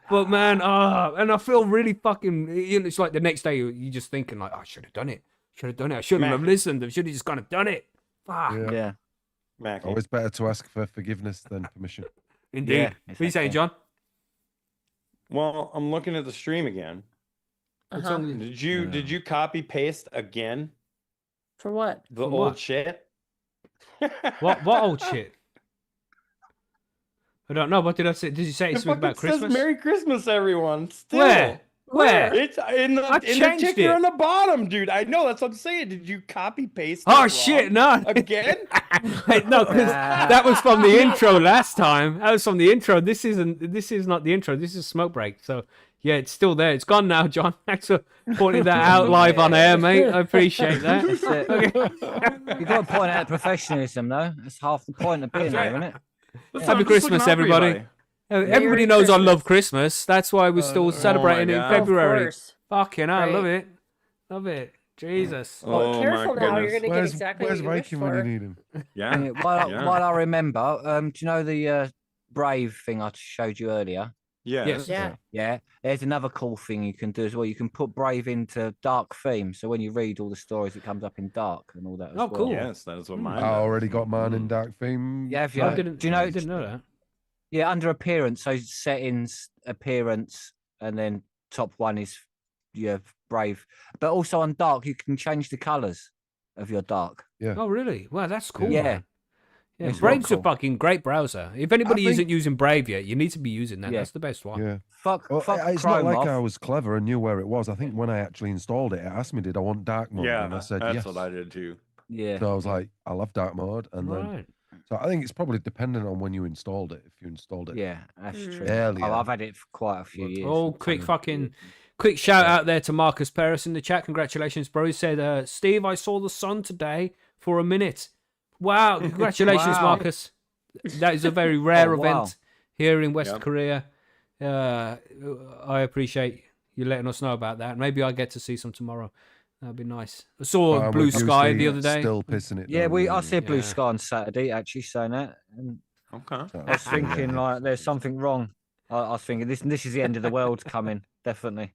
But man, and I feel really fucking, it's like the next day you're just thinking like, I should have done it. I shouldn't have listened. I should have just kind of done it. Fuck. Yeah. Yeah. Mackie. Always better to ask for forgiveness than permission. Indeed. Yeah, What are you saying, exactly. John? Well, I'm looking at the stream again. What's Uh-huh. on Did you copy paste again For what? the For old what? shit? What old shit? I don't know. What did I say? Did you say It something about fucking says Christmas? Merry Christmas, everyone. Still. Where? Where? It's in I the changed ticker it. on the bottom, dude. I know, that's what I'm saying. Did you copy paste? it Oh wrong shit! No. Again? No, because that was from the intro last time. That was from the intro. This is not the intro. This is smoke break. So yeah, it's still there. It's gone now, John. Thanks for pointing that out live on air, mate. I appreciate that. That's it. You've got to point out professionalism, though. That's half the point of being there, isn't it? Listen, Happy I'm just looking Christmas, out for you, everybody. buddy. Everybody Merry knows I Christmas. love Christmas. That's why we're still celebrating in God. February. Of course. Fucking hell, I love Right. it. Love it. Jesus. Well, Oh, careful my now. You're goodness. going to get Where's, exactly where's what you wish Viking when you for. need him? Yeah. While I remember, do you know the Brave thing I showed you earlier? Yes. Yeah. Yeah, there's another cool thing you can do as well. You can put Brave into dark theme, so when you read all the stories, it comes up in dark and all that. As Oh, well. cool. Yes, that is what mine I does. already got mine in dark theme. Yeah, have you? I didn't. Do you know? I didn't know that. Yeah, under appearance, so settings, appearance, and then top one is your Brave. But also on dark, you can change the colours of your dark. Oh, really? Wow, that's cool. Yeah. man. Yeah, It's Brave's real a cool. fucking great browser. If anybody think- isn't using Brave yet, you need to be using that. Yeah. That's the best one. Yeah. Fuck, Well, fuck it's Chrome not like off. I was clever and knew where it was. I think when I actually installed it, it asked me, did I want dark mode? Yeah, And I said that's yes. what I did too. Yeah. So I was like, I love dark mode. And then, Right. so I think it's probably dependent on when you installed it. If you installed it Yeah, that's Mm. true. earlier. I've had it for quite a few years. Oh, quick shout out there to Marcus Paris in the chat. Congratulations, bro. He said, Steve, I saw the sun today for a minute. Wow. Congratulations, Wow. Marcus. That is a very rare Oh, wow. event here in West Yep. Korea. I appreciate you letting us know about that. Maybe I get to see some tomorrow. That'd be nice. I saw I'm blue with you, sky Steve, the other day. Still pissing it. Yeah, down, I really. see a blue Yeah. sky on Saturday, actually, saying that. And Okay. So, I was thinking, like, there's something wrong. I was thinking, this is the end of the world coming, definitely.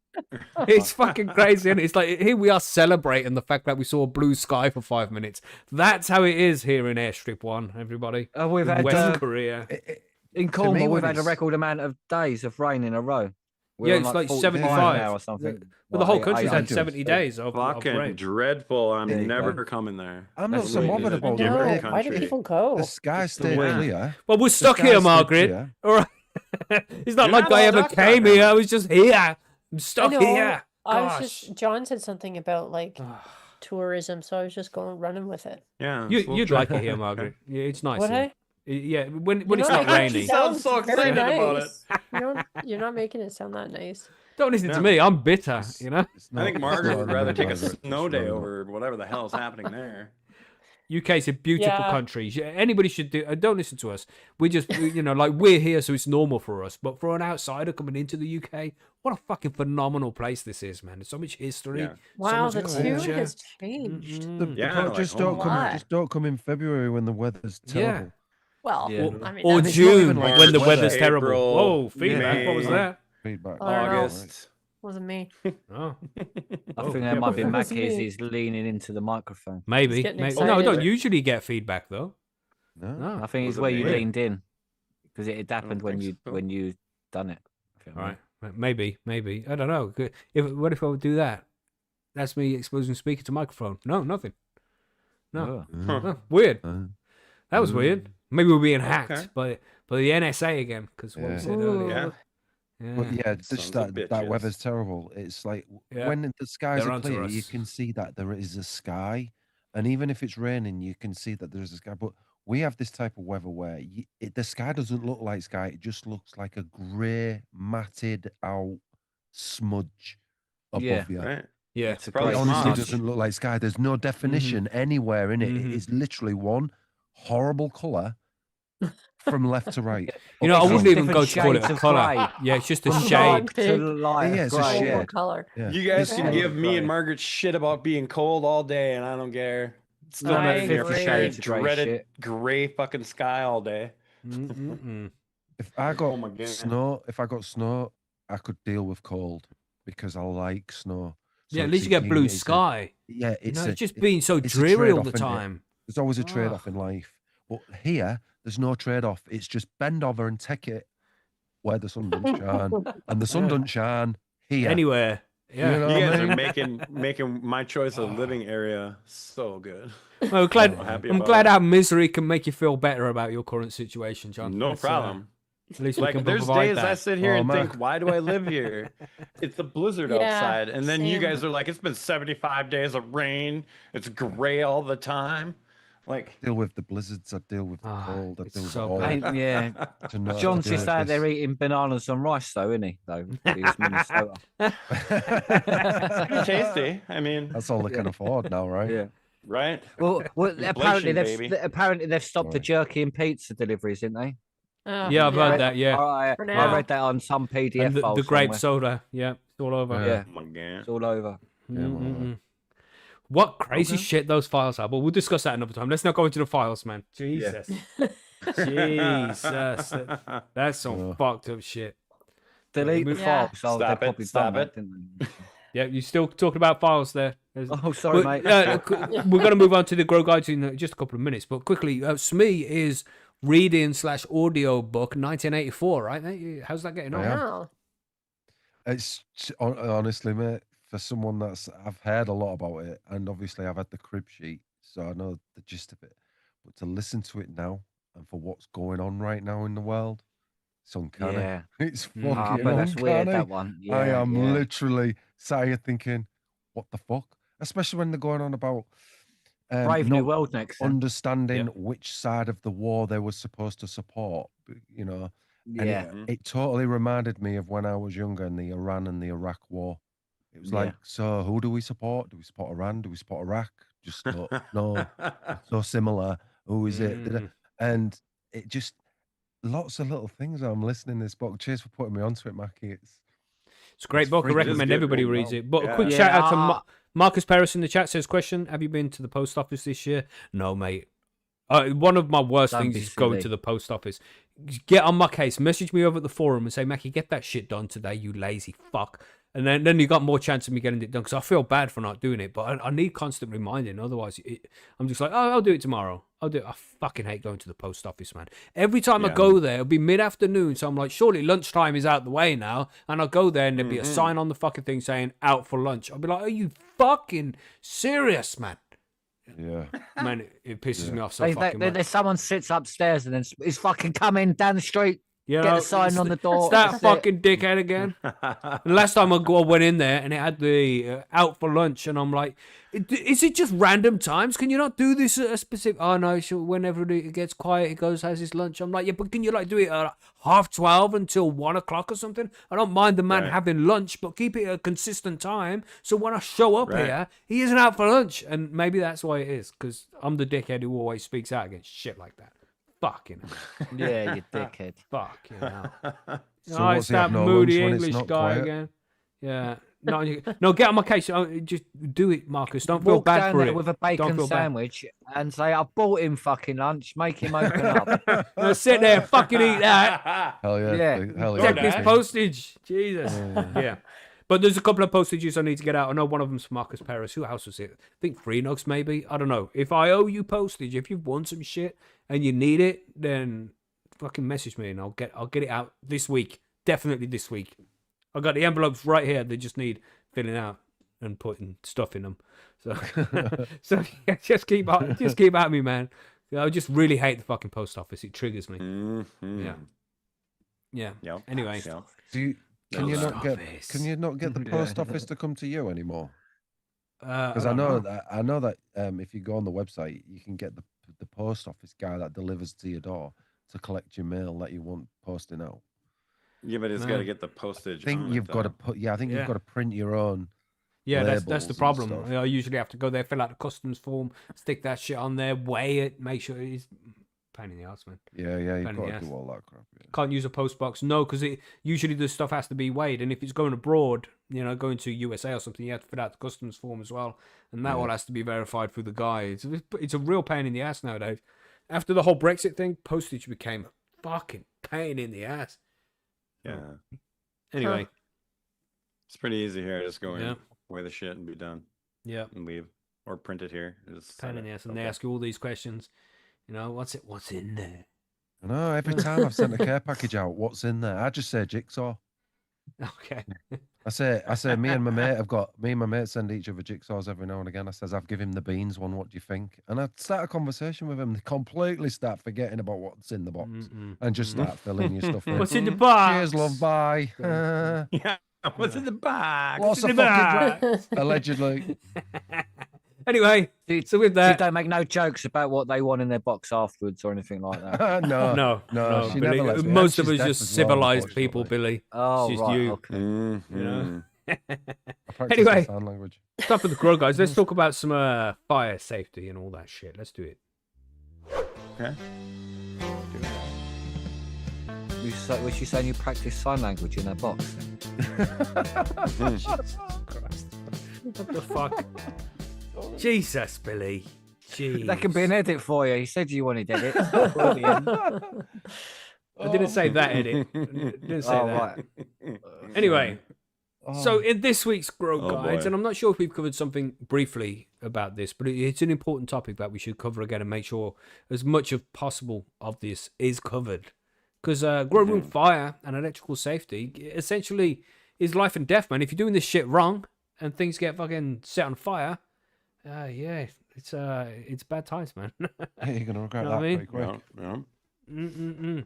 It's fucking crazy, and it's like here we are celebrating the fact that we saw blue sky for 5 minutes. That's how it is here in Airstrip 1, everybody. We've In had, West Korea. in me, Cornwall, when we've had a it's- record amount of days of rain in a row. Yeah, We're it's on, like 45 75 now or something. Well, the whole country's had I- 70 days of Fucking rain. dreadful. I'm There you never go. coming there. I'm not That's so really bothered good. I about Give her a know. it. Why do country. people go? The sky It's the stayed wind. clear. Well, we're The stuck sky here, stayed Margaret. clear. All right. It's not You're like not I all ever ducked came out here. now. I was just here. I'm I stuck know. here. I was Gosh. just John said something about like tourism, so I was just going running with it. Yeah. it's a little You'd like it dreadful. here, Margaret. Yeah, it's nice. Would here. I? Yeah, when You're it's not making it rainy. You sound so very excited about it. nice. You're not making it sound that nice. Don't listen to Yeah. me. I'm bitter, you know? It's I not- think it's Margaret not would in rather the take a middle of it, snow it's day really over whatever the hell is happening there. UK's a beautiful Yeah. country. Anybody should do. Don't listen to us. We just, like we're here, so it's normal for us. But for an outsider coming into the UK, what a fucking phenomenal place this is, man. There's so much history. Yeah. so Wow, much the tune culture. has changed. Mhm. Yeah, Don't- like, just oh don't my come. God. Just don't come in February when the weather's Yeah. terrible. Well, Yeah. I mean, Or And that's it's not June even like when the March, weather's April, terrible. Whoa, feedback. May. What was that? Feedback. I don't know. August. Wasn't me. Oh, I Oh, think yeah, that might be but- That's Mackie as me. he's leaning into the microphone. maybe. getting No, I excited. don't usually get feedback though. No. I think Was it's it where you me? leaned in because it had happened when think you so. done it. if you know what I mean. Right. Maybe. I don't know. What if I would do that? That's me exposing speaker to microphone. No, nothing. No. Oh. Huh. Oh, weird. Uh, That was weird. Maybe we're being hacked Okay. by the NSA again because what we Yeah. said earlier. Yeah. Yeah. But yeah, Sons just of that bitches. weather's terrible. It's like Yeah. when the skies They're are onto clear, you us. can see that there is a sky, and even if it's raining, you can see that there's a sky. But we have this type of weather where the sky doesn't look like sky; it just looks like a grey, matted out smudge above Yeah. you. Right. Yeah. It's a It Probably great honestly smudge. doesn't look like sky. There's no definition anywhere in it. Mhm. It is literally one horrible color from left to right. You know, I It's wouldn't just even go different to call it shades a of color. grey. Yeah, it's just a From shade. dark to Pig. light. Yeah, it's a grey. shade. What color? Yeah. You guys Okay. can give me and Right. Margaret shit about being cold all day, and I don't care. Still I better than your 50 fucking shades of grey dreaded shit. gray fucking sky all day. Mm-mm-mm. If I got Oh my God. snow, I could deal with cold because I like snow. So Yeah, at it's least you get blue it's a- sky. yeah, You it's know, a, it's just it- being so it's a dreary all trade-off, the innit? time. There's always a trade-off Ah. in life. But here, there's no trade-off. It's just bend over and take it where the sun don't shine. And the sun Yeah. don't shine here. Anywhere. Yeah. You know You what I guys mean? are making my choice of living area so good. Well, I'm happy I'm about glad it. our misery can make you feel better about your current situation, John. No That's, problem. At least we Like can there's provide days that. I sit here Oh, and man. think, why do I live here? It's a blizzard Yeah, outside, and then you same. guys are like, it's been 75 days of rain. It's gray all the time. Like, Deal with the blizzards. I deal with the Ah, cold. I it's deal with so all. bad. Ain't- yeah. To know how to John's deal just with out there this. eating bananas and rice, though, isn't he? Though he's Minnesota. pretty tasty. I mean, That's all they can afford now, right? Yeah. right? Well, apparently Inflation, they've stopped the Right. jerky and pizza deliveries, didn't they? Oh, Yeah, I've heard that. Yeah. I For I now. read that on some PDF And the file grape somewhere. soda. Yeah. It's all over. Yeah, Oh my God. it's all over. Yeah, well, Mm-mm-mm. What crazy Okay. shit those files are. But we'll discuss that another time. Let's not go into the files, man. Jesus. Jesus. That's some Oh. fucked up shit. Delete the Yeah. file. So Stop they it, probably stop done that, it. didn't they? Yeah, you still talking about files there. There's- Oh, sorry, But, mate. we're going to move on to the Grow Guides in just a couple of minutes. But quickly, Smee is reading/audio book 1984, right? How's that getting on? I am. Wow. Honestly, mate, for someone I've heard a lot about it, and obviously I've had the crib sheet, so I know the gist of it. But to listen to it now and for what's going on right now in the world, it's uncanny. Yeah. It's Mm. Ah, fucking but that's weird, uncanny. that one. Yeah, I am yeah. literally sat here thinking, what the fuck? Especially when they're going on about Brave New not World next. Then. understanding Yep. which side of the war they were supposed to support, you know. And Yeah. it totally reminded me of when I was younger in the Iran and the Iraq war. It was Yeah. like, so who do we support? Do we support Iran? Do we support Iraq? Just no, so similar. Who is it? Mm. And it just lots of little things. I'm listening to this book. Cheers for putting me onto it, Mackie. It's a great It's book. I freaking recommend good everybody book, reads wow. it. But a Yeah. quick Yeah, shout out to Marcus Paris in the chat says, question, have you been to the post office this year? No, mate. One of my worst Don't things be is going silly. to the post office. Get on my case. Message me over at the forum and say, Mackie, get that shit done today, you lazy fuck. And then you got more chance of me getting it done because I feel bad for not doing it. But I need constant reminding. Otherwise, I'm just like, oh, I'll do it tomorrow. I'll do it. I fucking hate going to the post office, man. Every time I Yeah. go there, it'll be mid-afternoon. So I'm like, surely lunchtime is out the way now. And I'll go there and there'll be a sign on the fucking thing saying out for lunch. I'll be like, are you fucking serious, man? Yeah. Man, it pisses me off so They, fucking much. there's someone sits upstairs and then is fucking coming down the street. You Get know, the sign on the door. It's that That's it. fucking dickhead again. The last time I went in there and it had the out for lunch, and I'm like, is it just random times? Can you not do this at a specific? Oh no, sure. Whenever it gets quiet, he goes has his lunch. I'm like, yeah, but can you like do it at 12:30 until 1 o'clock or something? I don't mind the man Right. having lunch, but keep it at a consistent time. So when I show up Right. here, he isn't out for lunch, and maybe that's why it is because I'm the dickhead who always speaks out against shit like that. Fucking hell. Yeah, you dickhead. Fuck you know. So Oh, what's it's he have that no moody lunch when it's English not guy quiet? again. Yeah. No, get on my case. Just do it, Marcus. Don't feel Walk bad down for there it. with a Don't bacon feel bad. sandwich and say, I've bought him fucking lunch. Make him open up. No, sit there, fucking eat that. Hell yeah. Yeah. Hell Check yeah. this that. postage. Jesus. Yeah. But there's a couple of postages I need to get out. I know one of them's Marcus Paris. Who else was it? I think Freenox maybe. I don't know. If I owe you postage, if you've won some shit and you need it, then fucking message me and I'll get it out this week. Definitely this week. I got the envelopes right here. They just need filling out and putting stuff in them. So, yeah, just keep at me, man. I just really hate the fucking post office. It triggers me. Mm-hmm. Yeah. Yep. Anyway. Yep. Can you not get the post office to come to you anymore? Because I know that if you go on the website, you can get the post office guy that delivers to your door to collect your mail that you want posting out. Yeah, but it's got to get the postage. I think you've got to put. Yeah, I think you've got to print your own. Yeah, that's the problem. stuff. I usually have to go there, fill out the customs form, stick that shit on there, weigh it, make sure it's pain in the ass, man. Yeah, you've got to do all that crap. Yeah. Can't use a post box, no, because usually the stuff has to be weighed, and if it's going abroad, going to USA or something, you have to fill out the customs form as well, and that all has to be verified through the guy. It's a real pain in the ass nowadays. After the whole Brexit thing, postage became a fucking pain in the ass. Yeah. Anyway, it's pretty easy here. Just go in, weigh the shit, and be done. Yeah, and leave, or print it here. Just pain in the ass, and they ask you all these questions. What's in there? I know. Every time I've sent a care package out, what's in there? I just say jigsaw. Okay. I say, me and my mate send each other jigsaws every now and again. I says, I've given him the beans one. What do you think? And I start a conversation with him. They completely start forgetting about what's in the box and just start filling your stuff in. What's in the box? Cheers, love. Bye. Yeah. What's in the box? Lots of fucking allegedly. Anyway, so with that, don't make no jokes about what they want in their box afterwards or anything like that. No. Billy. Never lets me. Most And of us she's just deaf as well, civilized people, Billy. Oh, it's just right. you. Okay. Mm-hmm. Anyway, sign language. Stop with the crow, guys. Let's talk about some fire safety and all that shit. Let's do it. Okay. Was she saying you practice sign language in her box? Jesus Christ. What the fuck? Jesus, Billy. Jeez. That can be an edit for you. You said you wanted edit. Brilliant. I didn't say that, edit. I didn't say that. Right. Anyway, so in this week's Grow Guides, boy. and I'm not sure if we've covered something briefly about this, but it's an important topic that we should cover again and make sure as much as possible of this is covered. Because grow room fire and electrical safety essentially is life and death, man. If you're doing this shit wrong and things get fucking set on fire, it's bad times, man. Hey, you're gonna regret Know that what I mean? pretty quick. Yeah.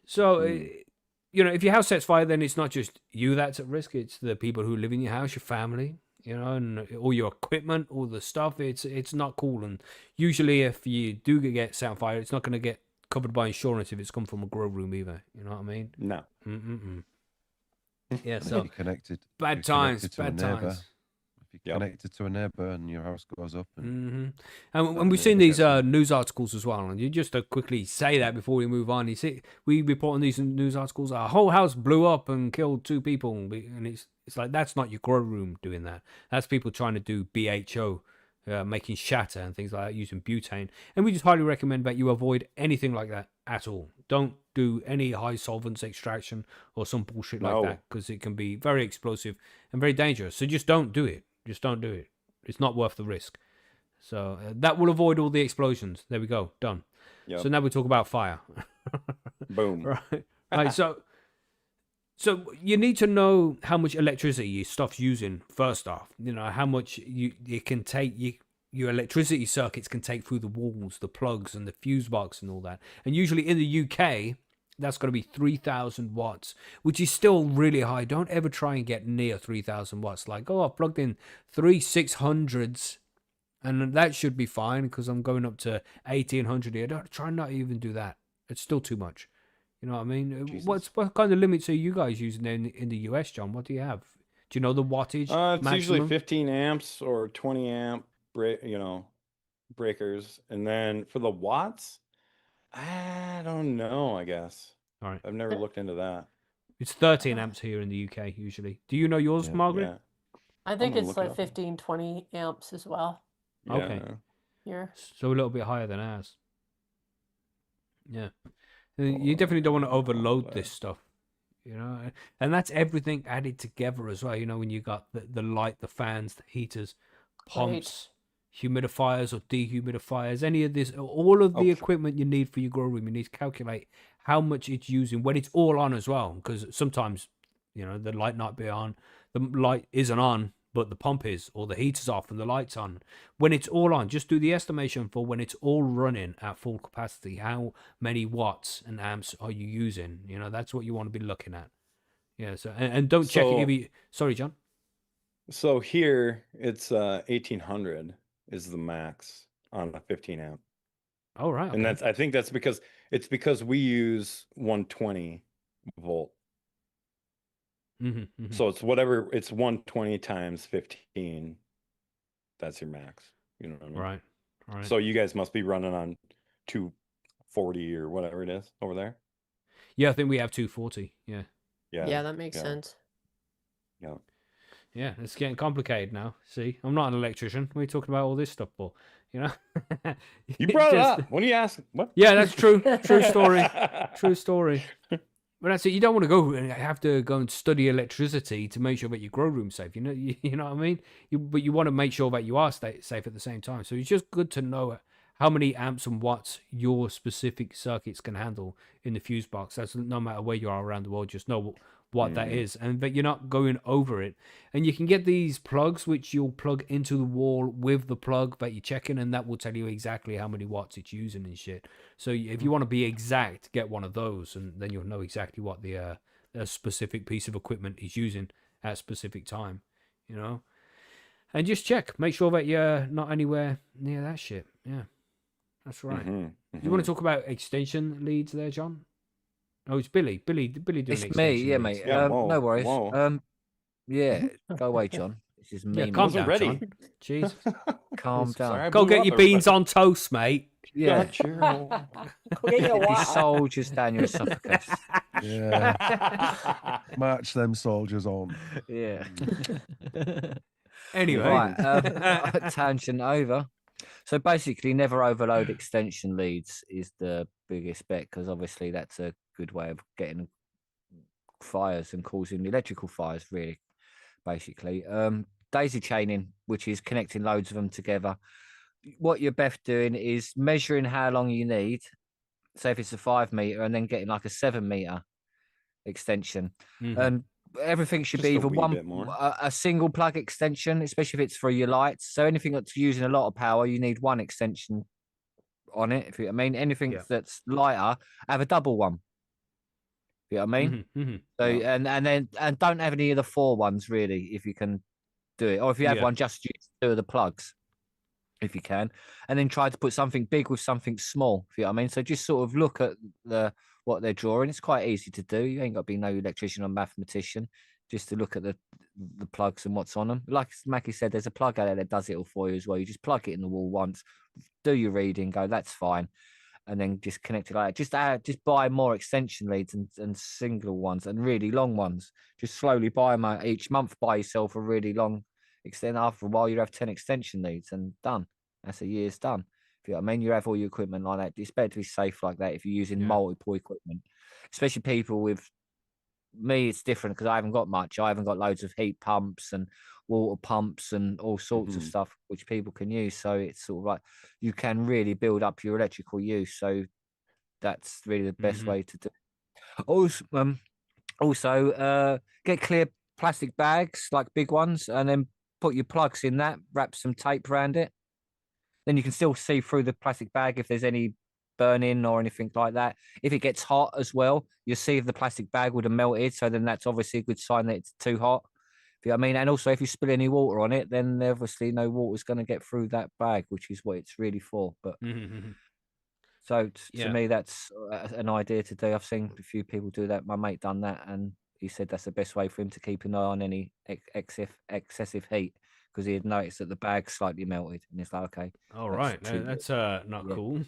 So, if your house sets fire, then it's not just you that's at risk. It's the people who live in your house, your family, and all your equipment, all the stuff. It's not cool. And usually if you do get set on fire, it's not going to get covered by insurance if it's come from a grow room either. You know what I mean? No. Yeah, so You're connected. bad you're times, connected to a bad neighbour. times. If you're connected to a neighbour and your house goes up, and And we've seen these news articles as well. And you just to quickly say that before we move on, you see, we report on these news articles. Our whole house blew up and killed 2 people, and it's like that's not your grow room doing that. That's people trying to do BHO, making shatter and things like that using butane. And we just highly recommend that you avoid anything like that at all. Don't do any high solvents extraction or some bullshit like that, because it can be very explosive and very dangerous. So just don't do it. Just don't do it. It's not worth the risk. So that will avoid all the explosions. There we go. Done. Yep. So now we talk about fire. Boom. Right. So you need to know how much electricity your stuff's using first off. How much it can take. Your electricity circuits can take through the walls, the plugs, and the fuse box and all that. And usually in the UK, that's going to be 3,000 watts, which is still really high. Don't ever try and get near 3,000 watts. Like, I've plugged in 3 600s, and that should be fine because I'm going up to 1,800 here. Don't try not even do that. It's still too much. You know what I mean? Jesus. What kind of limits are you guys using in the US, John? What do you have? Do you know the wattage? It's usually maximum? 15 amps or 20 amp breakers, and then for the watts, I don't know. I guess All right. I've never looked into that. It's 13 amps here in the UK usually. Do you know yours, Margaret? Yeah. I think gonna it's look it like up. 15, 20 amps as well Okay. Yeah. here. So a little bit higher than ours. Yeah. You definitely don't want to overload this stuff. you know, and that's everything added together as well. You know, when you got the light, the fans, the heaters, pumps, humidifiers or dehumidifiers, any of this, all of the equipment you need for your grow room, you need to calculate how much it's using when it's all on as well. Because sometimes, you know, the light not be on, the light isn't on, but the pump is, or the heater's off and the light's on. When it's all on, just do the estimation for when it's all running at full capacity. How many watts and amps are you using? You know, that's what you want to be looking at. Yeah. So and don't check it if you. Sorry, John. So here it's 1800 is the max on a 15 amp. Oh, right. Okay. And I think that's because we use 120 volt. So it's 120 times 15. That's your max. You know what I mean? Right. So you guys must be running on 240 or whatever it is over there. Yeah, I think we have 240. Yeah. Yeah, that makes sense. Yeah. Yeah, it's getting complicated now. See, I'm not an electrician. What are you talking about all this stuff for? You know? You brought it up. When you asked, what? Yeah, that's true. True story. True story. But that's it. You don't want to have to go and study electricity to make sure that your grow room's safe. You know what I mean? But you want to make sure that you are safe at the same time. So it's just good to know how many amps and watts your specific circuits can handle in the fuse box. That's no matter where you are around the world. Just know what that is, and that you're not going over it. And you can get these plugs which you'll plug into the wall with the plug that you're checking, and that will tell you exactly how many watts it's using and shit. So if you want to be exact, get one of those, and then you'll know exactly what the specific piece of equipment is using at a specific time, you know. And just check, make sure that you're not anywhere near that shit. Yeah, that's right. You want to talk about extension leads there, John? Oh, it's Billy. Billy doing It's me, yeah, leads. mate. No worries. Yeah, go away, John. This is me. Yeah, calm down, ready. John. Jeez. Calm down. Sorry, I Go blew get up your beans everybody. on toast, mate. Yeah, Got your- Go get your these water. soldiers down your esophagus. Yeah. March them soldiers on. Yeah. Anyway. Right, tangent over. So basically, never overload extension leads is the biggest bet, because obviously that's a good way of getting fires and causing electrical fires, really, basically. Daisy chaining, which is connecting loads of them together. What you're best doing is measuring how long you need. So if it's a 5 meter, and then getting like a 7 meter extension. And everything should Just be a either wee bit more. a single plug extension, especially if it's for your lights. So anything that's using a lot of power, you need one extension on it. If you, I mean, anything that's lighter, have a double one. You know what I mean? So and don't have any of the 4 ones, really, if you can do it. Or if you have one, just use 2 of the plugs if you can, and then try to put something big with something small. If you know what I mean? So just sort of look at what they're drawing. It's quite easy to do. You ain't got to be no electrician or mathematician, just to look at the plugs and what's on them. Like Mackie said, there's a plug out there that does it all for you as well. You just plug it in the wall once, do your reading, go, that's fine, and then just connect it like that. Just buy more extension leads and single ones and really long ones. Just slowly buy them out each month. Buy yourself a really long extend. After a while, you have 10 extension leads and done. That's a year's done. If you know what I mean, you have all your equipment like that. It's better to be safe like that if you're using multiple equipment, especially people with me. It's different because I haven't got much. I haven't got loads of heat pumps and water pumps and all sorts of stuff which people can use. So it's sort of like you can really build up your electrical use. So that's really the best way to do it. Also, get clear plastic bags, like big ones, and then put your plugs in that, wrap some tape around it. Then you can still see through the plastic bag if there's any burning or anything like that. If it gets hot as well, you'll see if the plastic bag would have melted. So then that's obviously a good sign that it's too hot. You know what I mean? And also, if you spill any water on it, then obviously no water's going to get through that bag, which is what it's really for. But so to me, that's an idea to do. I've seen a few people do that. My mate done that, and he said that's the best way for him to keep an eye on any excessive heat, because he had noticed that the bag slightly melted, and it's like, okay, all right, that's not cool.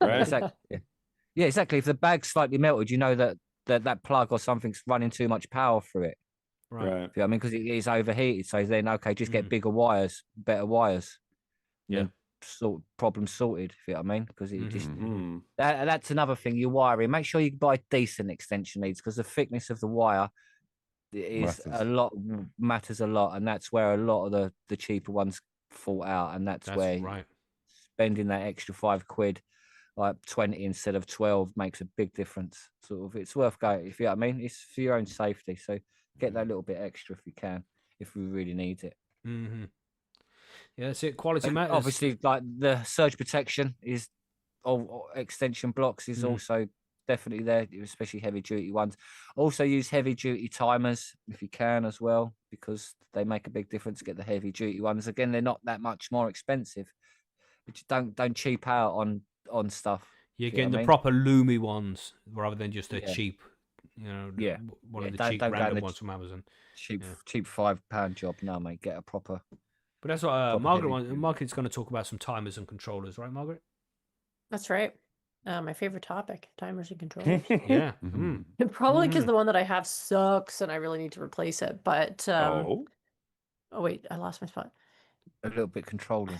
Right? Exactly. Yeah, exactly. If the bag's slightly melted, you know that plug or something's running too much power through it. Right. You know what I mean? Because it is overheated. So then, okay, just get bigger wires, better wires. Yeah. problem sorted. If you know what I mean, because it just Mhm. that's another thing. Your wiring. Make sure you buy decent extension leads because the thickness of the wire is matters a lot, and that's where a lot of the cheaper ones fall out, and that's where right. spending that extra £5, like 20 instead of 12, makes a big difference. Sort of, it's worth going. If you know what I mean, it's for your own safety. So get that little bit extra if you can, if we really need it. Mm-hmm. Yeah, that's it. Quality matters. Obviously, like the surge protection is, or extension blocks is also definitely there, especially heavy duty ones. Also use heavy duty timers if you can as well, because they make a big difference. Get the heavy duty ones. Again, they're not that much more expensive, but you don't cheap out on stuff. You're you know getting what the I mean? proper loomy ones rather than just a Yeah. cheap, you know, Yeah. one Yeah, of the don't cheap go random the ones from Amazon. cheap £5 job. No, mate, get a proper. But that's what proper Margaret heavy wants. duty. Margaret's going to talk about some timers and controllers, right, Margaret? That's right. My favorite topic, timers and controllers. Yeah. Mhm. And probably because the one that I have sucks and I really need to replace it. But oh wait, I lost my spot. A little bit controlling.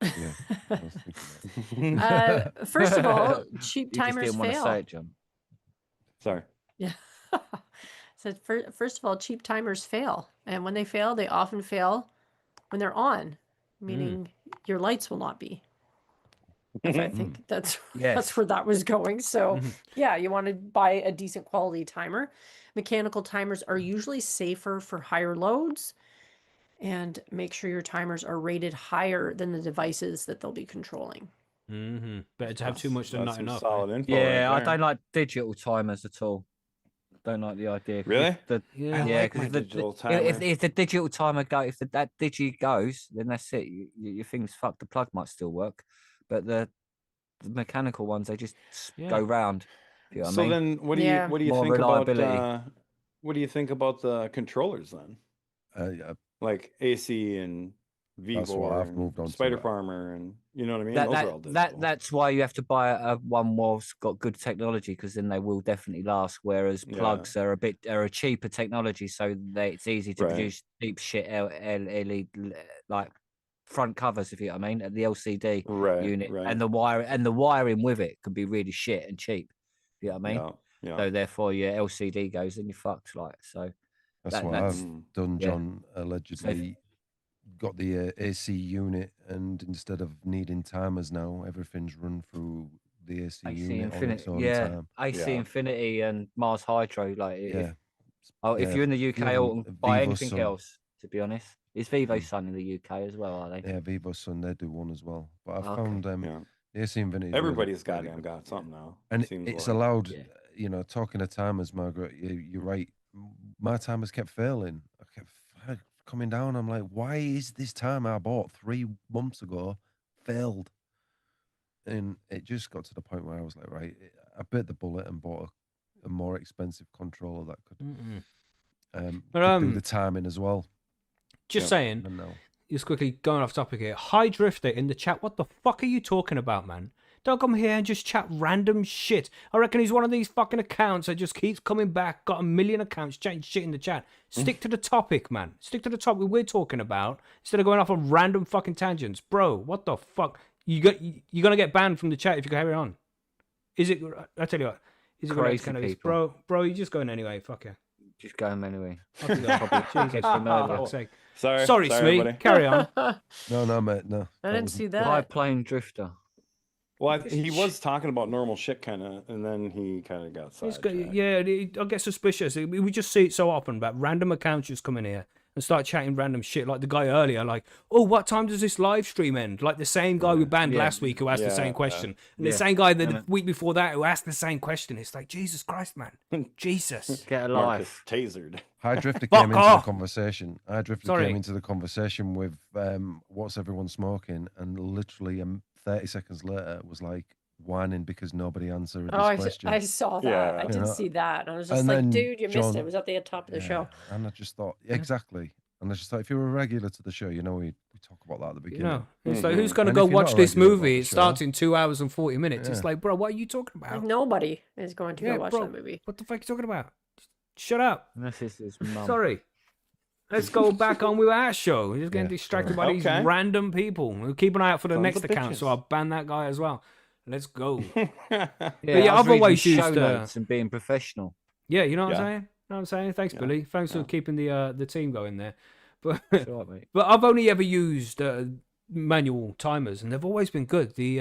Yeah. I was thinking that. First of all, cheap You just timers didn't want to say fail. it, John. Sorry. Yeah. So first of all, cheap timers fail, and when they fail, they often fail when they're on, meaning your lights will not be. I think that's where that was going. So yeah, you want to buy a decent quality timer. Mechanical timers are usually safer for higher loads, and make sure your timers are rated higher than the devices that they'll be controlling. Better to have too much than not some enough. solid Right? info. Yeah, right I there. don't like digital timers at all. Don't like the idea. 'cause Really? if the- Yeah. I yeah, like 'cause my if the- digital if- timer. If the digital timer if that digi goes, then that's it. Your thing's fucked. The plug might still work, but the mechanical ones, they just go round. You know what I So mean? then, what do Yeah. you More think reliability. about what do you think about the controllers then? Yeah, Like AC and That's what Vivor I've moved on and to. Spider Farmer, and you know what I mean. Those are all digital. That's why you have to buy a one more got good technology, because then they will definitely last. Whereas plugs are a cheaper technology, so it's easy to produce cheap shit LED like front covers, if you know what I mean, at the LCD unit, and the wiring with it could be really shit and cheap. You know what I mean? Yeah. So therefore, your LCD goes, and you're fucked. Like so. That's what I've done, John. Allegedly got the AC unit, and instead of needing timers now, everything's run through the AC unit on its own time. AC Infinity and Mars Hydro. Like if you're in the UK, or buy anything Sun. else. To be honest, is Vivo Sun in the UK as well? Are they? Yeah, Vivo Sun, they do one as well. But I found the AC Infinity. Everybody's goddamn got something now, and it's allowed. You know, talking to timers, Margaret, you're right. My timers kept failing. I kept coming down. I'm like, why is this timer I bought 3 months ago failed? And it just got to the point where I was like, right, I bit the bullet and bought a more expensive controller that could do the timing as well. Just saying, just quickly going off topic here. High Drifter in the chat, what the fuck are you talking about, man? Don't come here and just chat random shit. I reckon he's one of these fucking accounts that just keeps coming back, got 1 million accounts chatting shit in the chat. Stick to the topic, man. Stick to the topic we're talking about instead of going off on random fucking tangents. Bro, what the fuck? You're going to get banned from the chat if you carry on. Is it, I tell you what, is it Crazy Cannabis? people. Bro, you're just going anyway, fuck you. Just go anyway. Sorry, Smee. Carry on. No, mate, no. I didn't see that. Biplane drifter. Well, he was talking about normal shit, kind of, and then he kind of got sidetracked. Yeah, I get suspicious. We just see it so often about random accounts just come in here and start chatting random shit. Like the guy earlier, like, oh, what time does this live stream end? Like the same guy we banned last week who asked the same question. And the same guy the week before that who asked the same question. It's like, Jesus Christ, man. Jesus. Get a Marcus life. tasered. High Drifter came into the conversation. High Drifter came into the conversation with what's everyone smoking, and literally 30 seconds later was like whining because nobody answered his question. I saw that. Yeah. I did see that. And I was just And like, then dude, you missed John- it. It was at the top of the show. And I just thought, exactly. And I just thought, if you're a regular to the show, you know we talk about that at the beginning. You know, it's like, who's going to And go if you're watch not this regular about movie? the It show- starts in 2 hours and 40 minutes. It's Yeah. like, bro, what are you talking Like, about? nobody is going to go watch bro, that movie. What the fuck are you talking about? Shut up. Unless it's his mum. Sorry. let's go back on with our show. We're just getting Yeah, distracted sure. by these Okay. random people. We'll keep an eye out for the Sons next of account, so bitches. I'll ban that guy as well. Let's go. Yeah, yeah, I was I've reading always show used, notes and being professional. Yeah, you know what Yeah. I'm saying? You know what I'm saying? Thanks, Yeah. Billy. Thanks for Yeah. keeping the team going there. But It's all right, mate. but I've only ever used manual timers, and they've always been good. The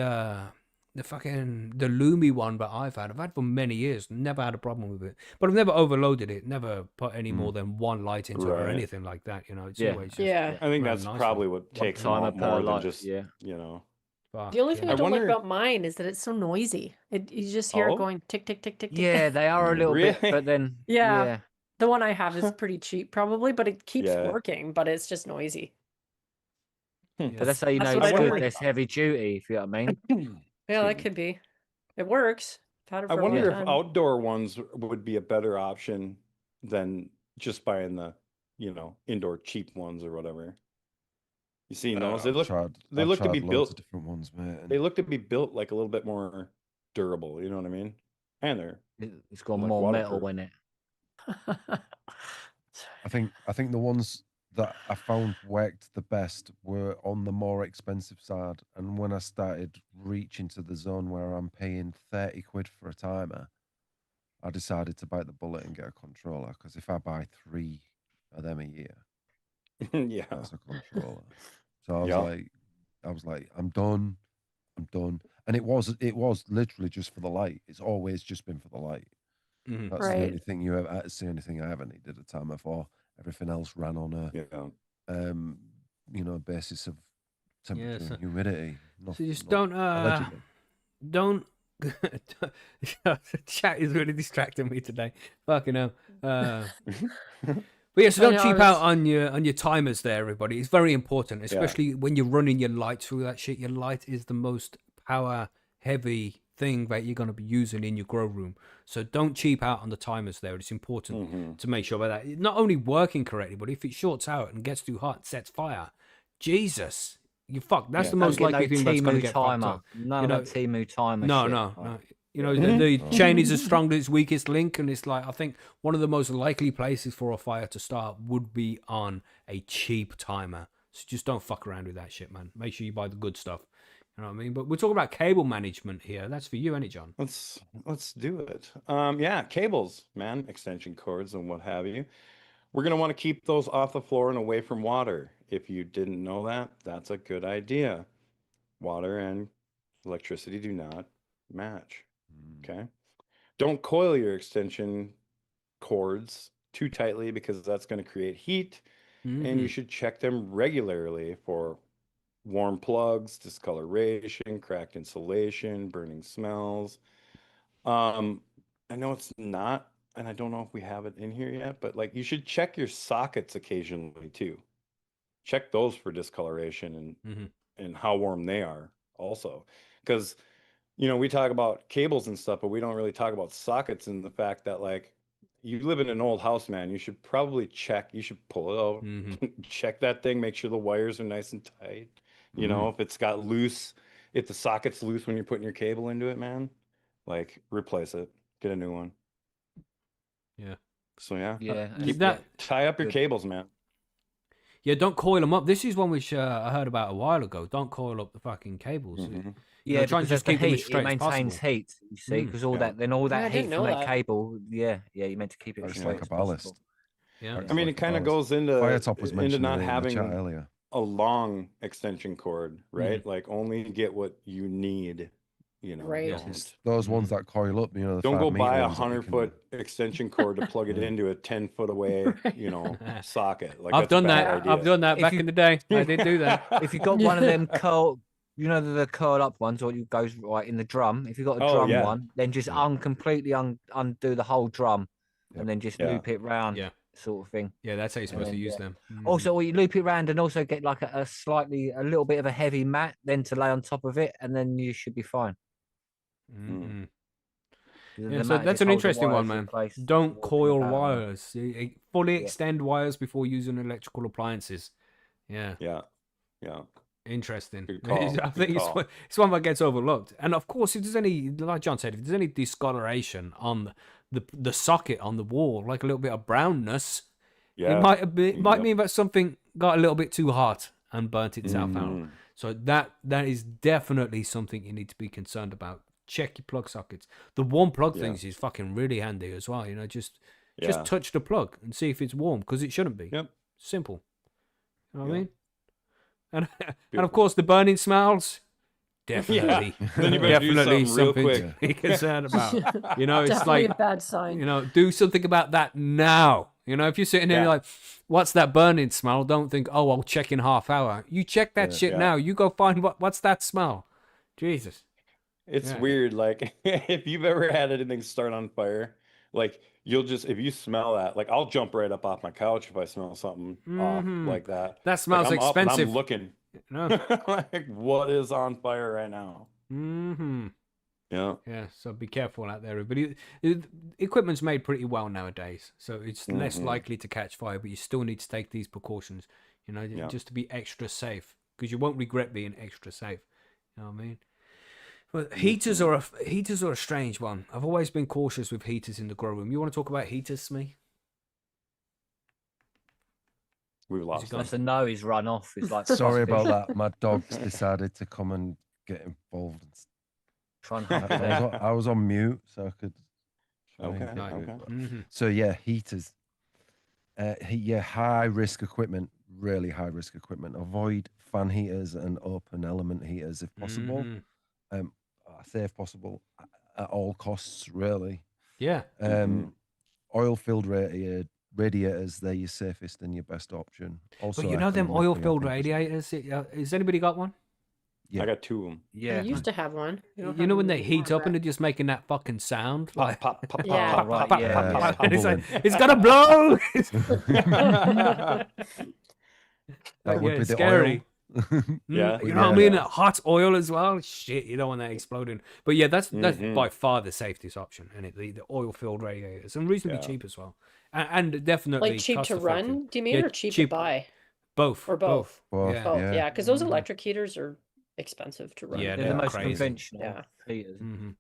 Lumi one that I've had for many years. Never had a problem with it, but I've never overloaded it. Never put any more than one light into it or Right. anything like that. You know, it's Yeah. always just Yeah. I think ran that's nicely. probably what takes them timer out per more than light, just, yeah. you know. Fuck, The only thing yeah. I don't like wonder- about mine is that it's so noisy. You just hear Oh? it going tick, tick, tick, tick, tick. Yeah, they are a little bit, Really? but then Yeah. The one I have is pretty cheap, probably, but it keeps Yeah. working, but it's just noisy. But that's how you That's know what it's I don't good. like There's heavy duty, if you know what I mean. Yeah, that Excuse me. could be. It works. I've had it I for a wonder long if time. outdoor ones would be a better option than just buying the, indoor cheap ones or whatever. You seen those? They I've look tried to be loads built. of different ones, mate. and They look to be built like a little bit more durable. You know what I mean? And they're It's got Like more metal waterproof. in it. I think the ones that I found worked the best were on the more expensive side. And when I started reaching to the zone where I'm paying 30 quid for a timer, I decided to bite the bullet and get a controller. Because if I buy 3 of them a year, yeah. that's a controller. So I was Yeah. like, I'm done. And it was literally just for the light. It's always just been for the light. Mhm. That's the Right. only thing that's the only thing I ever needed a timer for. Everything else ran on a Yeah. basis of temperature so- and humidity. So just allegedly. don't. Chat is really distracting me today. Fucking hell. But yeah, so I don't know, cheap I out on your timers there, everybody. It's very important, Yeah. especially when you're running your light through that shit. Your light is the most power heavy thing that you're going to be using in your grow room. So don't cheap out on the timers there. It's important Mhm. to make sure that it's not only working correctly, but if it shorts out and gets too hot, sets fire, Jesus, you fuck. That's Yeah. the Don't most get likely no thing that's going to Timu get fucked timer. up. No, You no know- Timu timer. No, shit. no, Like, no. You know, Mhm. the chain is as strong as its weakest link, and it's like I think one of the most likely places for a fire to start would be on a cheap timer. So just don't fuck around with that shit, man. Make sure you buy the good stuff. You know what I mean? But we're talking about cable management here. That's for you, ain't it, John? Let's do it. Yeah, cables, man, extension cords and what have you. We're gonna want to keep those off the floor and away from water. If you didn't know that, that's a good idea. Water and electricity do not match. Okay. Don't coil your extension cords too tightly because that's going to create heat, and you Mhm. should check them regularly for warm plugs, discoloration, cracked insulation, burning smells. I know it's not, and I don't know if we have it in here yet, but like you should check your sockets occasionally too. Check those for discoloration Mhm. and how warm they are also. Because we talk about cables and stuff, but we don't really talk about sockets and the fact that like you live in an old house, man. You should probably check. You should pull it out, Mhm. check that thing, make sure the wires are nice and tight. If it's got loose, if the socket's loose when you're putting your cable into it, man, like replace it, get a new one. Yeah. So yeah, Yeah. Keep that. tie up your Good. cables, man. Yeah, don't coil them up. This is one which I heard about a while ago. Don't coil up the fucking cables. Mhm. Yeah, try and because just of the keep them as heat, straight it as maintains possible. heat. You see, Mm. because all Yeah. that, then all I that heat didn't from know that that. cable. Yeah, you're meant to keep it It's as like straight a as ballast. possible. Yeah. It's I mean, like it a kind of ballast. goes into Firetop was into mentioned not in the chat having earlier. a long extension cord, right? Like only get what you need. Right. Yeah. Don't Those ones that coil up, the don't 5 go meter buy a ones that you can- 100-foot extension cord to plug it Yeah. into a 10-foot away, socket. Like I've that's a done bad that. idea. I've done that If back you- in the day. I did do that. If you've got one of them curl, the curl up ones, or you goes right in the drum. If you've got a Oh, drum yeah. one, then just Yeah. completely undo the whole drum, Yep. and then just Yeah. loop it round, Yeah. sort of thing. Yeah, that's how you're supposed to then, use yeah. them. Mhm. Also, or you loop it round and also get like a little bit of a heavy mat, then to lay on top of it, and then you should be fine. Mhm. The Yeah, mat so that's just an holds the interesting one, wires in man. place, Don't walking coil about. wires. Fully Yeah. extend wires before using electrical appliances. Yeah, Yeah. Yeah. interesting. Good call, I good think call. it's one that gets overlooked. And of course, if there's any, like John said, if there's any discoloration on the socket on the wall, like a little bit of brownness, Yeah. It might Yep. mean that something got a little bit too hot and burnt itself out. Mhm. So that is definitely something you need to be concerned about. Check your plug sockets. The warm plug Yeah. things is fucking really handy as well. Just Yeah. touch the plug and see if it's warm, because it shouldn't be. Yep. Simple. You know what I Yeah. mean? And of Beautiful. course the burning smells. Definitely, Then you better do definitely something real something quick. to be concerned about. It's Definitely like, a bad sign. do something about that now. If you're sitting there and you're like, what's that burning smell? Don't think, oh, I'll check in half hour. You check that shit Yeah. now. You go find what's that smell. Jesus. It's Yeah. weird. Like, if you've ever had anything start on fire, like, if you smell that, like, I'll jump right up off my couch if I smell something off Mhm. like that. That Like, smells I'm up and expensive. I'm looking, No. like, what is on fire right now? Mm-hmm. Yeah. Yeah, so be careful out there. But equipment's made pretty well nowadays, so it's less Mhm. likely to catch fire. But you still need to take these precautions, Yeah. just to be extra safe, because you won't regret being extra safe. You know what I mean? But heaters are a strange one. I've always been cautious with heaters in the grow room. You want to talk about heaters, Smee? We've lost gone? it. That's a no. He's run off. It's like Sorry about suspicious. that. My dogs decided to come and get involved. Try and I, hunt I was them. on, I was on mute, so I could. try and Okay, get to it, okay. but- Mm-hmm. So yeah, heaters. High risk equipment, really high risk equipment. Avoid fan heaters and open element heaters if possible. Mm-hmm. I say if possible, at all costs, really. Yeah. Mhm. Oil-filled radiators, they're your safest and your best option. Also, But them economically, I oil-filled think, as well. radiators. Has anybody got one? Yeah. I got two of them. I Yeah. used to have one. We don't You have know when them they heat anymore, up and they're just making that fucking sound, like Pop, pop, Yeah. pop, Right, pop, yeah, pop, yeah. pop, and it's like, bubbling. it's gonna blow. That Like, would yeah, be it's the scary. oil. Yeah, You know what I yeah. mean? Hot oil as well. Shit, you don't want that exploding. But yeah, that's Mhm. by far the safest option, and the oil-filled radiators, and reasonably Yeah. cheap as well, and definitely Like cheap to cost-effective. run, do you mean, Yeah, or cheap to buy? Both, Or both? Both, Yeah. Both, yeah, because those Mhm. electric heaters are expensive to run. Yeah, They're they're the most crazy. conventional Yeah. heaters. Mm-hmm.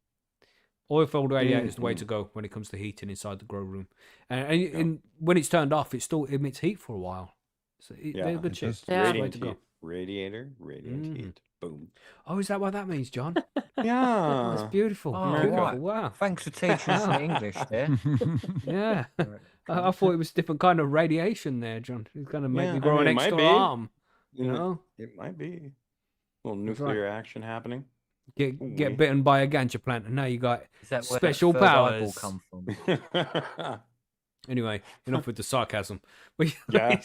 Oil-filled radiator is the way Mhm. to go when it comes to heating inside the grow room, and when it's turned off, it still emits heat for a while. So Yeah, they're good it shit. does. That's the way Radiant to go. heat. Radiant Mhm. heat. Boom. Oh, is that what that means, John? Oh, that's Yeah. beautiful. Oh, Beautiful. right. Wow. Thanks for teaching us some English there. Yeah. I thought it was a different kind of radiation there, John. It's going to make me grow an it might extra be. arm. You It might- know? It might be. A little That's right. nuclear action happening. Get Ooh-wee. bitten by a ganja plant, and now you got Is that where special that third eyeball powers. come from? Anyway, enough with the sarcasm. But Yeah.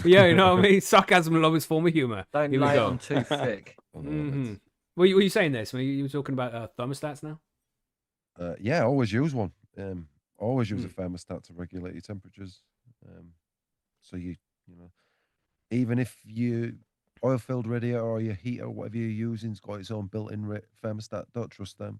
yeah, you know what I mean? Sarcasm and lowest form of humor. Don't Here we lay it go. on too thick. Mm-hmm. What were you saying there? So you were talking about thermostats now? Yeah, always use one. Always use a Hmm. thermostat to regulate your temperatures. So you know, even if you oil-filled radiator or your heater, whatever you're using's got its own built-in thermostat, don't trust them.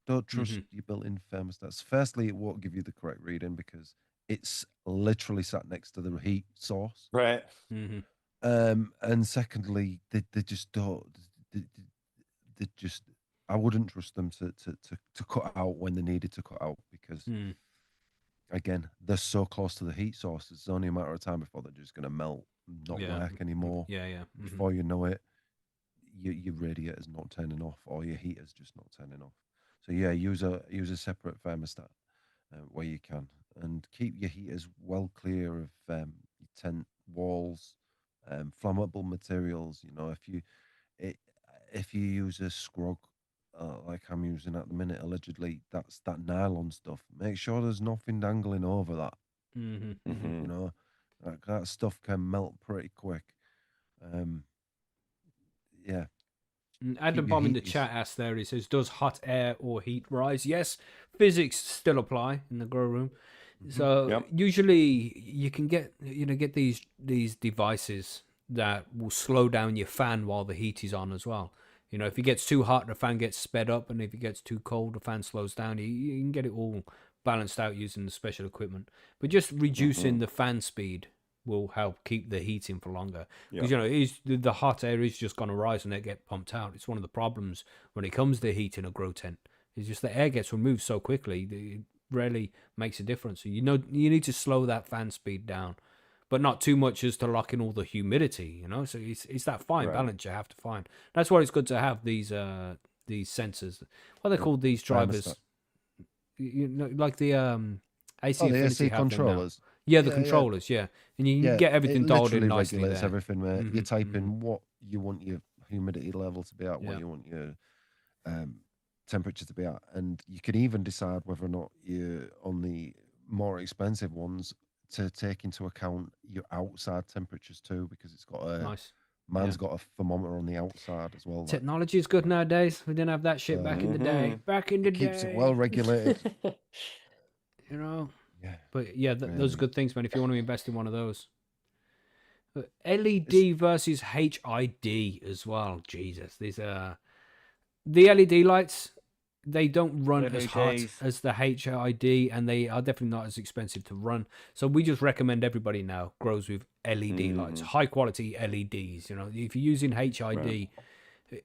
Don't trust Mhm. your built-in thermostats. Firstly, it won't give you the correct reading because it's literally sat next to the heat source. Right. Mm-hmm. And secondly, they just don't. They just. I wouldn't trust them to cut out when they needed to cut out because Mm. again, they're so close to the heat source. It's only a matter of time before they're just going to melt, not Yeah. work anymore. Yeah, yeah. Mhm. Before you know it, your radiator's not turning off, or your heater's just not turning off. So yeah, use a separate thermostat where you can, and keep your heaters well clear of your tent walls, flammable materials. You know, if you use a scrog. Like I'm using at the minute, allegedly, that's that nylon stuff. Make sure there's nothing dangling over that. Mm-hmm. Mhm. You know, that stuff can melt pretty quick. Yeah. Adam Keep your Bomb in the heaters. chat asks there, he says, does hot air or heat rise? Yes, physics still apply in the grow room. So Yep. usually you can get these devices that will slow down your fan while the heat is on as well. You know, if it gets too hot, the fan gets sped up, and if it gets too cold, the fan slows down. You can get it all balanced out using the special equipment. But just reducing the fan speed will help keep the heat in for longer. Because, the hot air is just going to rise and it get pumped out. It's one of the problems when it comes to heat in a grow tent. It's just the air gets removed so quickly, it rarely makes a difference. So you need to slow that fan speed down. but not too much as to lock in all the humidity. So it's that fine Right. balance you have to find. That's why it's good to have these sensors. What are they called? These drivers, Thermostat. like the AC Oh, the Infinity AC have them now. controllers. Yeah, the Yeah, controllers. Yeah, and you Yeah, get everything it dialed in literally nicely regulates there. everything, mate. You Mhm, type in what you want your humidity level to be at, what Yeah. you want your temperature to be at, and you can even decide whether or not you're on the more expensive ones to take into account your outside temperatures too, because it's got a Nice. man's got a thermometer on the outside as well. That Technology is good nowadays. We didn't have that shit back in the day. Back in the day, keeps it well regulated. Yeah. Yeah, Those are really. good things, man. If you want to invest in one of those. LED versus HID as well. Jesus, these the LED lights. They don't run as hot LEDs. as the HID, and they are definitely not as expensive to run. So we just recommend everybody now grows with LED lights, high quality LEDs. If you're using HID,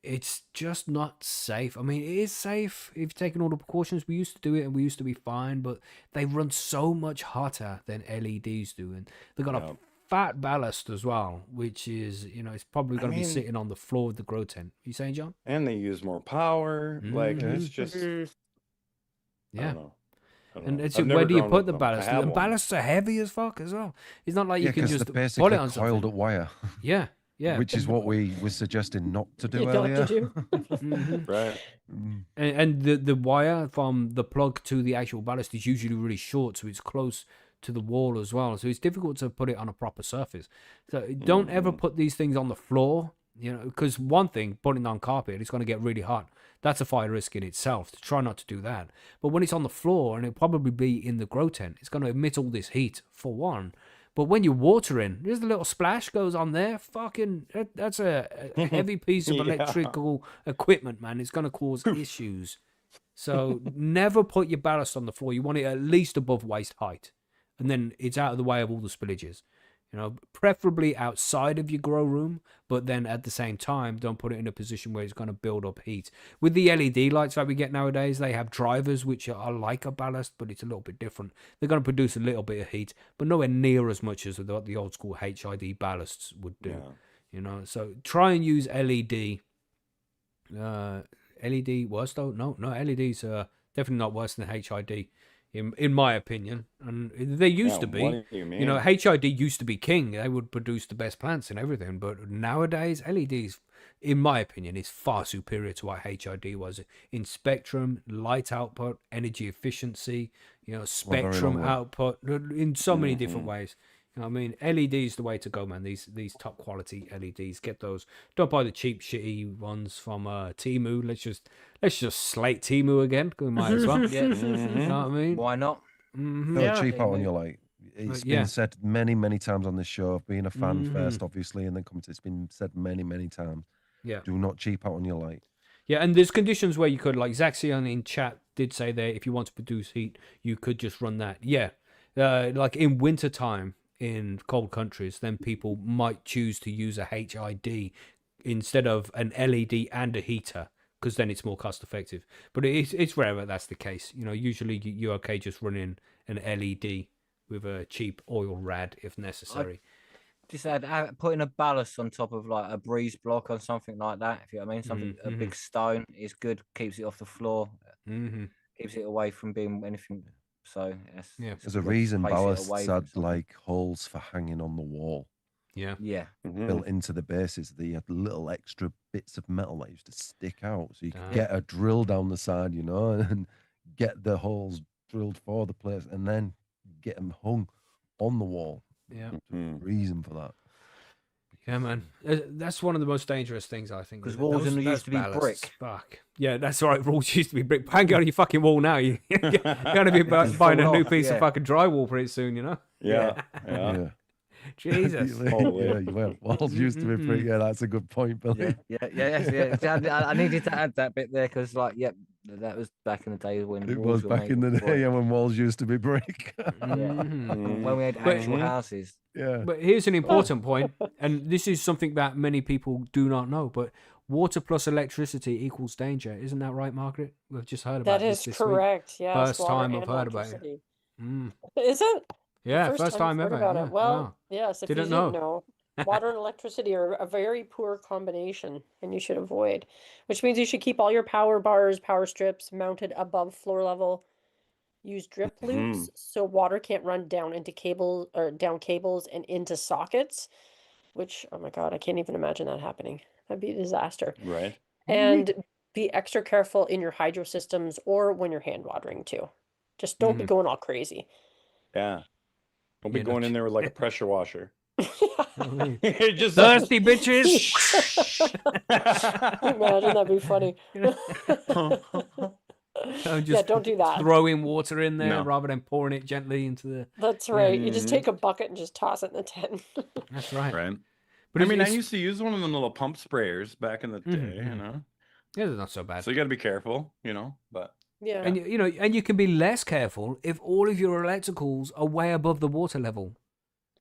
it's just not safe. I mean, it is safe if you're taking all the precautions. We used to do it, and we used to be fine, but they run so much hotter than LEDs do, and they've got a fat ballast as well, which is, it's probably going to be sitting on the floor of the grow tent. You saying, John? And they use more power. Like, it's just, I Yeah. don't know. And it's I've where never do you grown put with the them. ballast? I have The one. ballasts are heavy as fuck as well. It's not like Yeah, you can because just they're put basically it on coiled something. at wire, Yeah. which is what we were suggesting not to do Not to earlier. do. Right. And the wire from the plug to the actual ballast is usually really short, so it's close to the wall as well. So it's difficult to put it on a proper surface. So don't ever put these things on the floor, because one thing, putting it on carpet, it's going to get really hot. That's a fire risk in itself. To try not to do that. But when it's on the floor, and it'll probably be in the grow tent, it's going to emit all this heat for one. But when you're watering, there's a little splash goes on there. That's a heavy piece of Yeah. electrical equipment, man. It's going to cause issues. So never put your ballast on the floor. You want it at least above waist height. And then it's out of the way of all the spillages. Preferably outside of your grow room, but then at the same time, don't put it in a position where it's going to build up heat. With the LED lights that we get nowadays, they have drivers which are like a ballast, but it's a little bit different. They're going to produce a little bit of heat, but nowhere near as much as what the old school HID ballasts would do. So try and use LED. LED worse though? No, LEDs are definitely not worse than HID. In my opinion, and they used to be. What do you mean? HID used to be king. They would produce the best plants and everything. But nowadays, LEDs, in my opinion, is far superior to what HID was in spectrum, light output, energy efficiency, spectrum output, in so many different ways. LED is the way to go, man. These top quality LEDs, get those. Don't buy the cheap, shitty ones from Temu. Let's just slate Temu again. We might as well. Yeah. You know what I mean? Why not? Don't Yeah. cheap out on your light. It's been said many, many times on this show. Being a fan first, obviously, and then coming to it's been said many, many times. Yeah. Do not cheap out on your light. Yeah, and there's conditions where you could, like Zaxion in chat did say there, if you want to produce heat, you could just run that. Yeah. Like in winter time in cold countries, then people might choose to use a HID instead of an LED and a heater, because then it's more cost effective. But it's rare that that's the case. Usually you're okay just running an LED with a cheap oil rad if necessary. Just putting a ballast on top of like a breeze block or something like that, if you know what I mean. Something a big stone is good, keeps it off the floor, keeps it away from being anything. So There's a reason ballasts had like holes for hanging on the wall. Yeah. Built into the bases. They had little extra bits of metal that used to stick out, so you could get a drill down the side, and get the holes drilled for the place, and then get them hung on the wall. Yeah. Reason for that. Yeah, man. That's one of the most dangerous things, I think. Because walls used to be brick. Fuck. Yeah, that's right. Walls used to be brick. Hang on your fucking wall now. You're going to be buying a new piece of fucking drywall pretty soon, Yeah. Jesus. Walls used to be pretty. Yeah, that's a good point, Billy. Yeah. I needed to add that bit there because, that was back in the day when It walls was were back in the made day when walls used to be brick. when we had actual houses. Yeah. But here's an important point, and this is something that many people do not know, but water plus electricity equals danger. Isn't that right, Margaret? We've just heard about That is this correct. week. Yes. First water time and I've heard about it. electricity. Is it? Yeah, First first time time I've heard ever. about Yeah. it. Well, Wow. yes, if Didn't you didn't know. know, water and electricity are a very poor combination, and you should avoid, which means you should keep all your power bars, power strips mounted above floor level. Use drip loops so water can't run down into cable or down cables and into sockets, which, oh my God, I can't even imagine that happening. That'd be a disaster. Right. And be extra careful in your hydro systems or when you're hand watering too. Just don't be going all crazy. Yeah. Don't be Yeah, going in there with like a pressure washer. It just Thirsty bitches. Imagine that'd be funny. And Yeah, just don't do that. throwing water in there No. rather than pouring it gently into the. That's right. You just Mhm. take a bucket and just toss it in the tin. That's right. Right. But I mean, I it's- used to use one of them little pump sprayers back in the day, you know. Yeah, they're not so bad. So you got to be careful, you know. But Yeah. And you know, and you can be less careful if all of your electricals are way above the water level.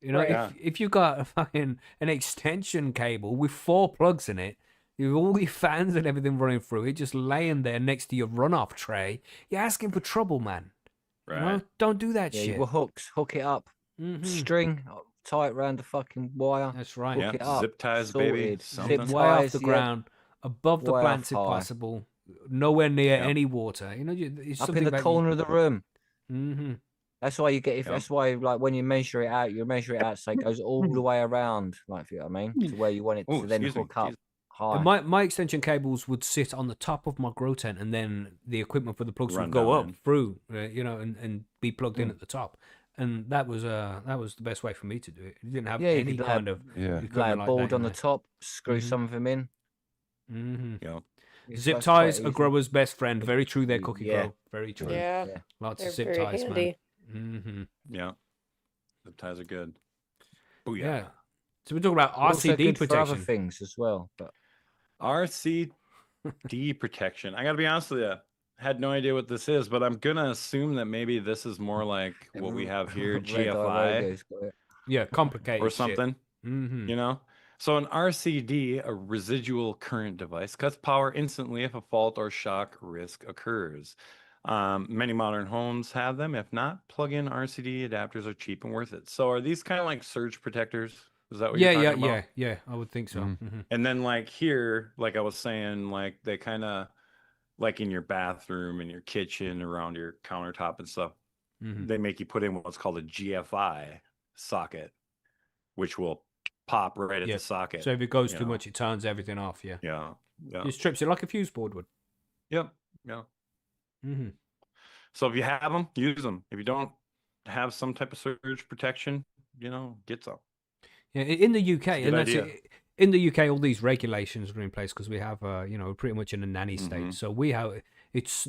You know, Right. Yeah. if you've got a fucking an extension cable with 4 plugs in it, with all the fans and everything running through it, just laying there next to your runoff tray, you're asking for trouble, man. You know? right. Don't do that Yeah, shit. well, hooks, hook it up, Mhm. string, tie it around the fucking wire. That's right. Hook Yeah, it up, zip ties, baby. sorted. Something. Zip Way off ties, the yeah. ground, above the Way plants if off high. possible, nowhere near Yep. any water. You know, it's Up something in the about corner of the room. Mm-hmm. That's why you get. Yep. That's why, like, when you measure it out, you measure it out so it goes all the way around. Like, if you know what I mean, to where you want it Oh, to then excuse me, hook up Jesus. high. And my extension cables would sit on the top of my grow tent, and then the equipment for the plugs Run would go down up in. through, you know, and be plugged in at the top. And that was the best way for me to do it. You didn't have Yeah, you any could kind of Yeah. Lay a equipment like board that on the top, screw some of them in. Mm-hmm. Yeah. Zip That's quite ties are easy. grower's best friend. Very true there, Cookie Yeah. Grow. Very true. Yeah. Yeah. Lots They're of zip very ties, handy. man. Mm-hmm. Yeah. Zip ties are good. Oh Yeah. yeah. So we're talking about They're also RCD good for other protection. things as well. But RCD protection. I gotta be honest with you. Had no idea what this is, but I'm gonna assume that maybe this is more like what we have here, Red Eye GFI Radio's got it. Yeah, complicated or shit. something. Mm-hmm. You know? So an RCD, a residual current device, cuts power instantly if a fault or shock risk occurs. Many modern homes have them. If not, plug-in RCD adapters are cheap and worth it. So are these kind of like surge protectors? Is that what Yeah, you're talking about? yeah. I would think so. Mm-hmm. And then like here, like I was saying, like they kind of like in your bathroom, in your kitchen, around your countertop and stuff, they make you put in what's called a GFI socket, which will pop right at Yeah. the socket. So if it goes you too know. much, it turns everything off. Yeah. Yeah. Yeah. It strips it like a fuse board would. Yep. Yeah. Mm-hmm. So if you have them, use them. If you don't have some type of surge protection, you know, get some. Yeah, in the UK, It's a and good that's idea. it. In the UK, all these regulations are in place because we have, you know, pretty much in a nanny state. So we have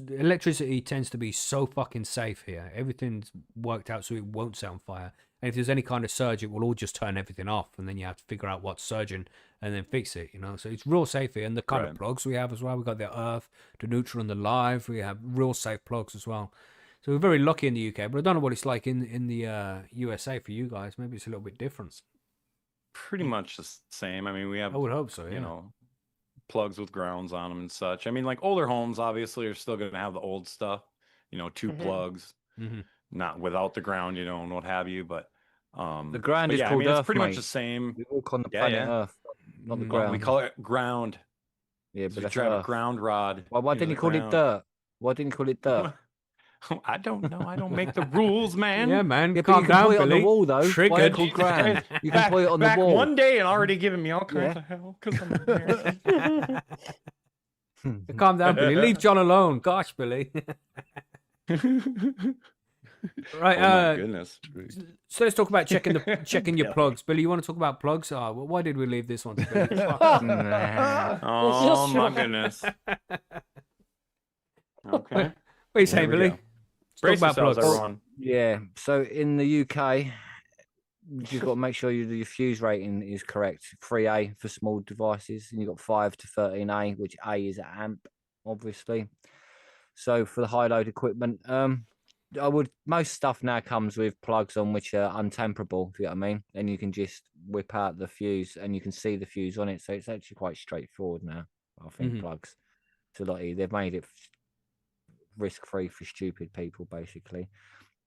electricity tends to be so fucking safe here. Everything's worked out so it won't set on fire. And if there's any kind of surge, it will all just turn everything off, and then you have to figure out what's surging and then fix it. You know, so it's real safe here. And the kind of Right. plugs we have as well, we got the Earth, the Neutral, and the Live. We have real safe plugs as well. So we're very lucky in the UK, but I don't know what it's like in the USA for you guys. Maybe it's a little bit different. Pretty much the same. I mean, we have, I would hope so. Yeah. you know, plugs with grounds on them and such. I mean, like older homes obviously are still going to have the old stuff, you know, 2 plugs, not without the ground, you know, and what have you. But The ground but is yeah, I called mean, it's Earth, pretty much mate. the same. We walk on the Yeah, planet yeah. Earth, not the Mm. ground. We call it ground. Yeah, So but you that's drive a Earth. ground rod. Why into didn't you the call it ground. dirt? Why didn't you call it dirt? I don't know. I don't make the rules, man. Yeah, man. Yeah, but Calm you can down, put it on the Billy. wall though. Why Triggered. not called ground? You can put it on the back wall. one day and already giving me all kinds Yeah. of hell because I'm American. Calm down, Billy. Leave John alone. Gosh, Billy. Right. Oh my goodness. So let's talk about checking your Yeah. plugs. Billy, you want to talk about plugs? Oh, well, why did we leave this one to Billy? Fuck. Nah. Oh just my true. goodness. Okay. What are you saying, Here we Billy? go. Let's Brace talk about yourselves, plugs. everyone. Yeah. So in the UK, you've got to make sure your fuse rating is correct. 3A for small devices, and you've got 5 to 13A, which A is an amp, obviously. So for the high load equipment, most stuff now comes with plugs on which are untamperable, if you know what I mean. And you can just whip out the fuse and you can see the fuse on it. So it's actually quite straightforward now, I think, plugs. It's a lot easier. They've made it risk-free for stupid people, basically.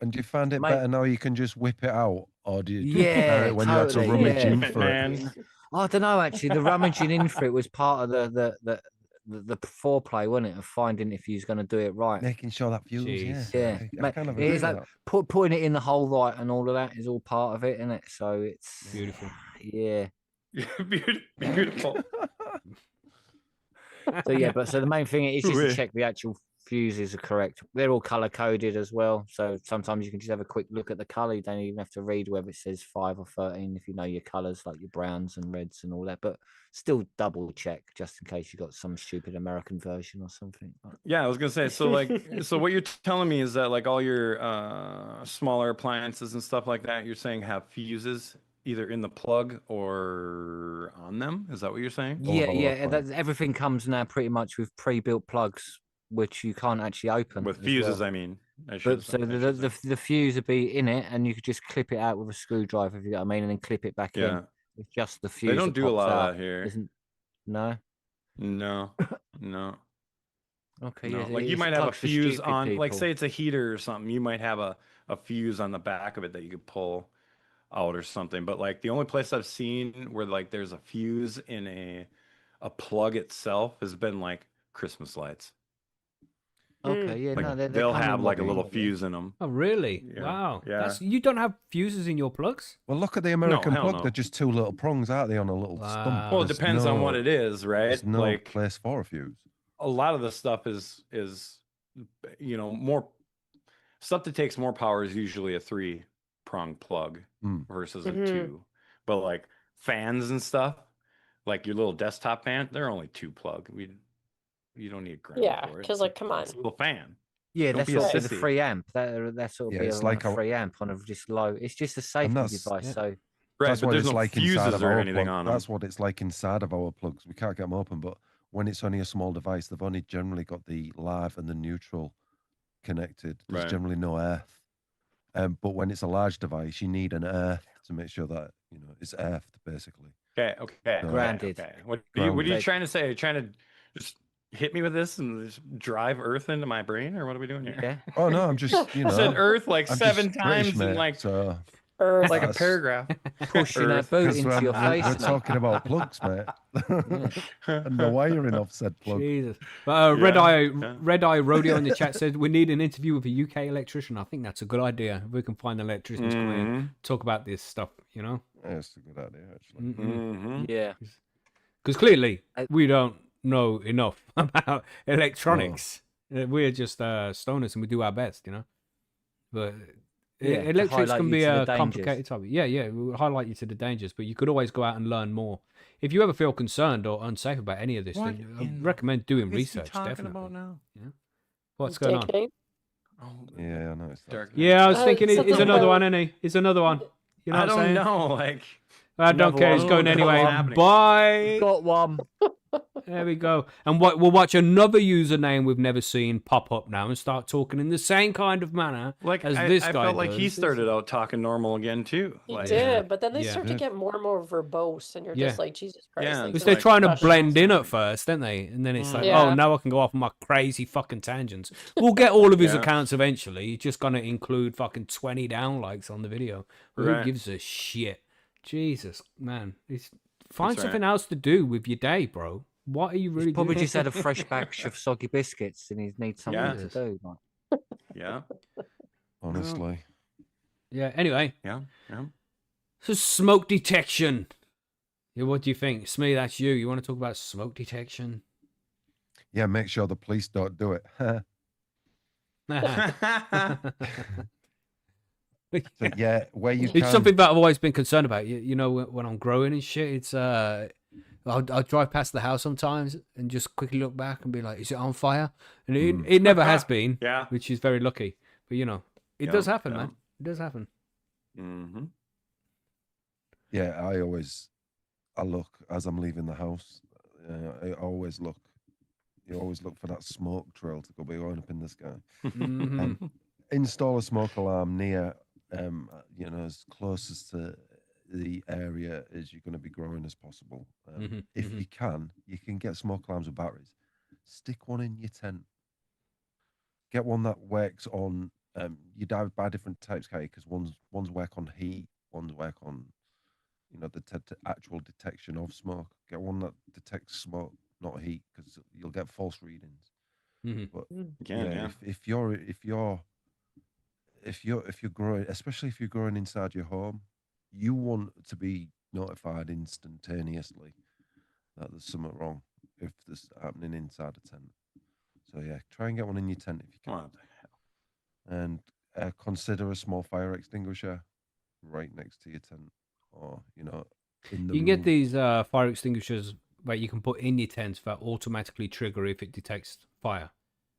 And do you find it Mate- better now you can just whip it out? Or do you Yeah, prefer it when you had to totally, rummage yeah. in Whip it, for it? man. I don't know. Actually, the rummaging in for it was part of the foreplay, wasn't it? Of finding if you was going to do it right. Making sure that fuse, Jeez. Yeah, I mate, kind of it agree is with like that. putting it in the hole right and all of that is all part of it, isn't it? So it's Beautiful. Yeah. Beautiful. So yeah, but so the main thing is just to Ooh-wee. check the actual fuses are correct. They're all color coded as well, so sometimes you can just have a quick look at the color. You don't even have to read whether it says 5 or 13 if you know your colors, like your browns and reds and all that. But still double check just in case you got some stupid American version or something. Yeah, I was gonna say. So like, so what you're telling me is that like all your smaller appliances and stuff like that, you're saying have fuses either in the plug or on them. Is that what you're saying? All of Yeah, our yeah, appliances. everything comes now pretty much with pre-built plugs, which you can't actually open With as fuses, well. I mean. I But should so say, I should say. the fuse would be in it, and you could just clip it out with a screwdriver, if you know what I mean, and then clip it back Yeah. in. It's just the They fuse don't that do a pops lot of out. that here. Isn't no? No, no, Okay, no. yeah, Like you it's might have a plugs for fuse stupid on, like people. say it's a heater or something. You might have a fuse on the back of it that you could pull out or something. But like the only place I've seen where like there's a fuse in a plug itself has been like Christmas lights. Okay, yeah, Like no, they they'll come in have like a modern little colours. fuse in them. Oh, really? Yeah, Wow. yeah. That's you don't have fuses in your plugs? Well, look at the American hell plug. no. They're just two little prongs, aren't they, on a little stump? Wow. Well, it There's depends on what it is, right? There's no Like place for a fuse. a lot of the stuff is more stuff that takes more power is usually a 3-prong plug versus a 2. But like fans and stuff, like your little desktop fan, they're only 2-plug. You don't need ground Yeah, for it. because like, come on. It's a little fan. Yeah, Don't that's be a sort of the sissy. free amp. That sort of Yeah, be it's on like a a- free amp on a just low. It's just a safety that's- device. yeah. So Right, That's but what there's it's no like inside fuses of or our anything plug. on them. That's what it's like inside of our plugs. We can't get them open, but when it's only a small device, they've only generally got the live and the neutral connected. There's Right. generally no earth. But when it's a large device, you need an earth to make sure that it's earthed basically. Okay. Grounded. Okay. What are you Grounded. trying to say? Are you trying to just hit me with this and just drive Earth into my brain, or what are we doing here? yeah, Oh no, I'm just You said Earth like I'm 7 just times British, in mate, like so Earth. like a that's- paragraph. pushing that Earth. boot 'cause into your we're face. mate. talking about plugs, mate, and the wiring of said plug. Jesus. Red Yeah, Eye yeah. Red Eye Rodeo in the chat said we need an interview with a UK electrician. I think that's a good idea. If we can find an electrician to come in Mhm. talk about this stuff, Yeah, it's a good idea actually. Mhm. Yeah, because clearly I- we don't know enough about electronics. We're just stoners and we do our best, But Yeah, to electrics highlight can you be to the a complicated topic. Yeah, we'll highlight you to the dangers, but you could always go out and learn more. If you ever feel concerned or unsafe about any of this, What then in I recommend doing What is he research. talking Definitely. about now? What's going on? JK? Oh, Yeah, I noticed that. dark. Yeah, I was thinking something is another about- one, any? Is another one. You know I what I'm don't saying? know. Like I don't Neville, care. I It's don't going know what the anyway. hell's happening. Bye. got one. There we go. And we'll watch another username we've never seen pop up now and start talking in the same kind of manner like as I, this I guy felt like he does. started out talking normal again too. He Like did, but then they Yeah. start to get more and more verbose, and you're Yeah. just like, Jesus Christ. Yeah, like, Because they're they're trying to professionals. blend in at first, don't they? And then it's like, Yeah. oh, now I can go off on my crazy fucking tangents. We'll get all of his Yeah. accounts eventually. You're just going to include fucking 20 down likes on the video. Who Right. gives a shit? Jesus, man. Find That's something else to do with your day, bro. What are you really He's probably doing? just had a fresh batch of soggy biscuits, and he needs something Yeah. to do. Like. yeah, Honestly, Yeah, anyway. yeah. So smoke detection. Yeah, what do you think? Smee, that's you. You want to talk about smoke detection? yeah. Make sure the police don't do it. So, yeah, where you It's can. something that I've always been concerned about. You know, when I'm growing and shit, it's I'll drive past the house sometimes and just quickly look back and be like, is it on fire? And it never has been, Yeah. which is very lucky. But it Yeah, does happen, yeah. man. It does happen. Mm-hmm. Yeah, I look as I'm leaving the house. I always look. You always look for that smoke trail to go going up in the sky. Mhm. Install a smoke alarm near, as close as to the area as you're going to be growing as possible. If you can get smoke alarms with batteries. Stick one in your tent. Get one that works on you buy different types, because one's work on heat, one's work on, the actual detection of smoke. Get one that detects smoke, not heat, because you'll get false readings. But You can, yeah. if you're growing, especially if you're growing inside your home, you want to be notified instantaneously that there's something wrong if this happening inside a tent. So yeah, try and get one in your tent if you can. What the hell? And consider a small fire extinguisher right next to your tent, or in the You can get room. these fire extinguishers where you can put in your tent that automatically trigger if it detects fire.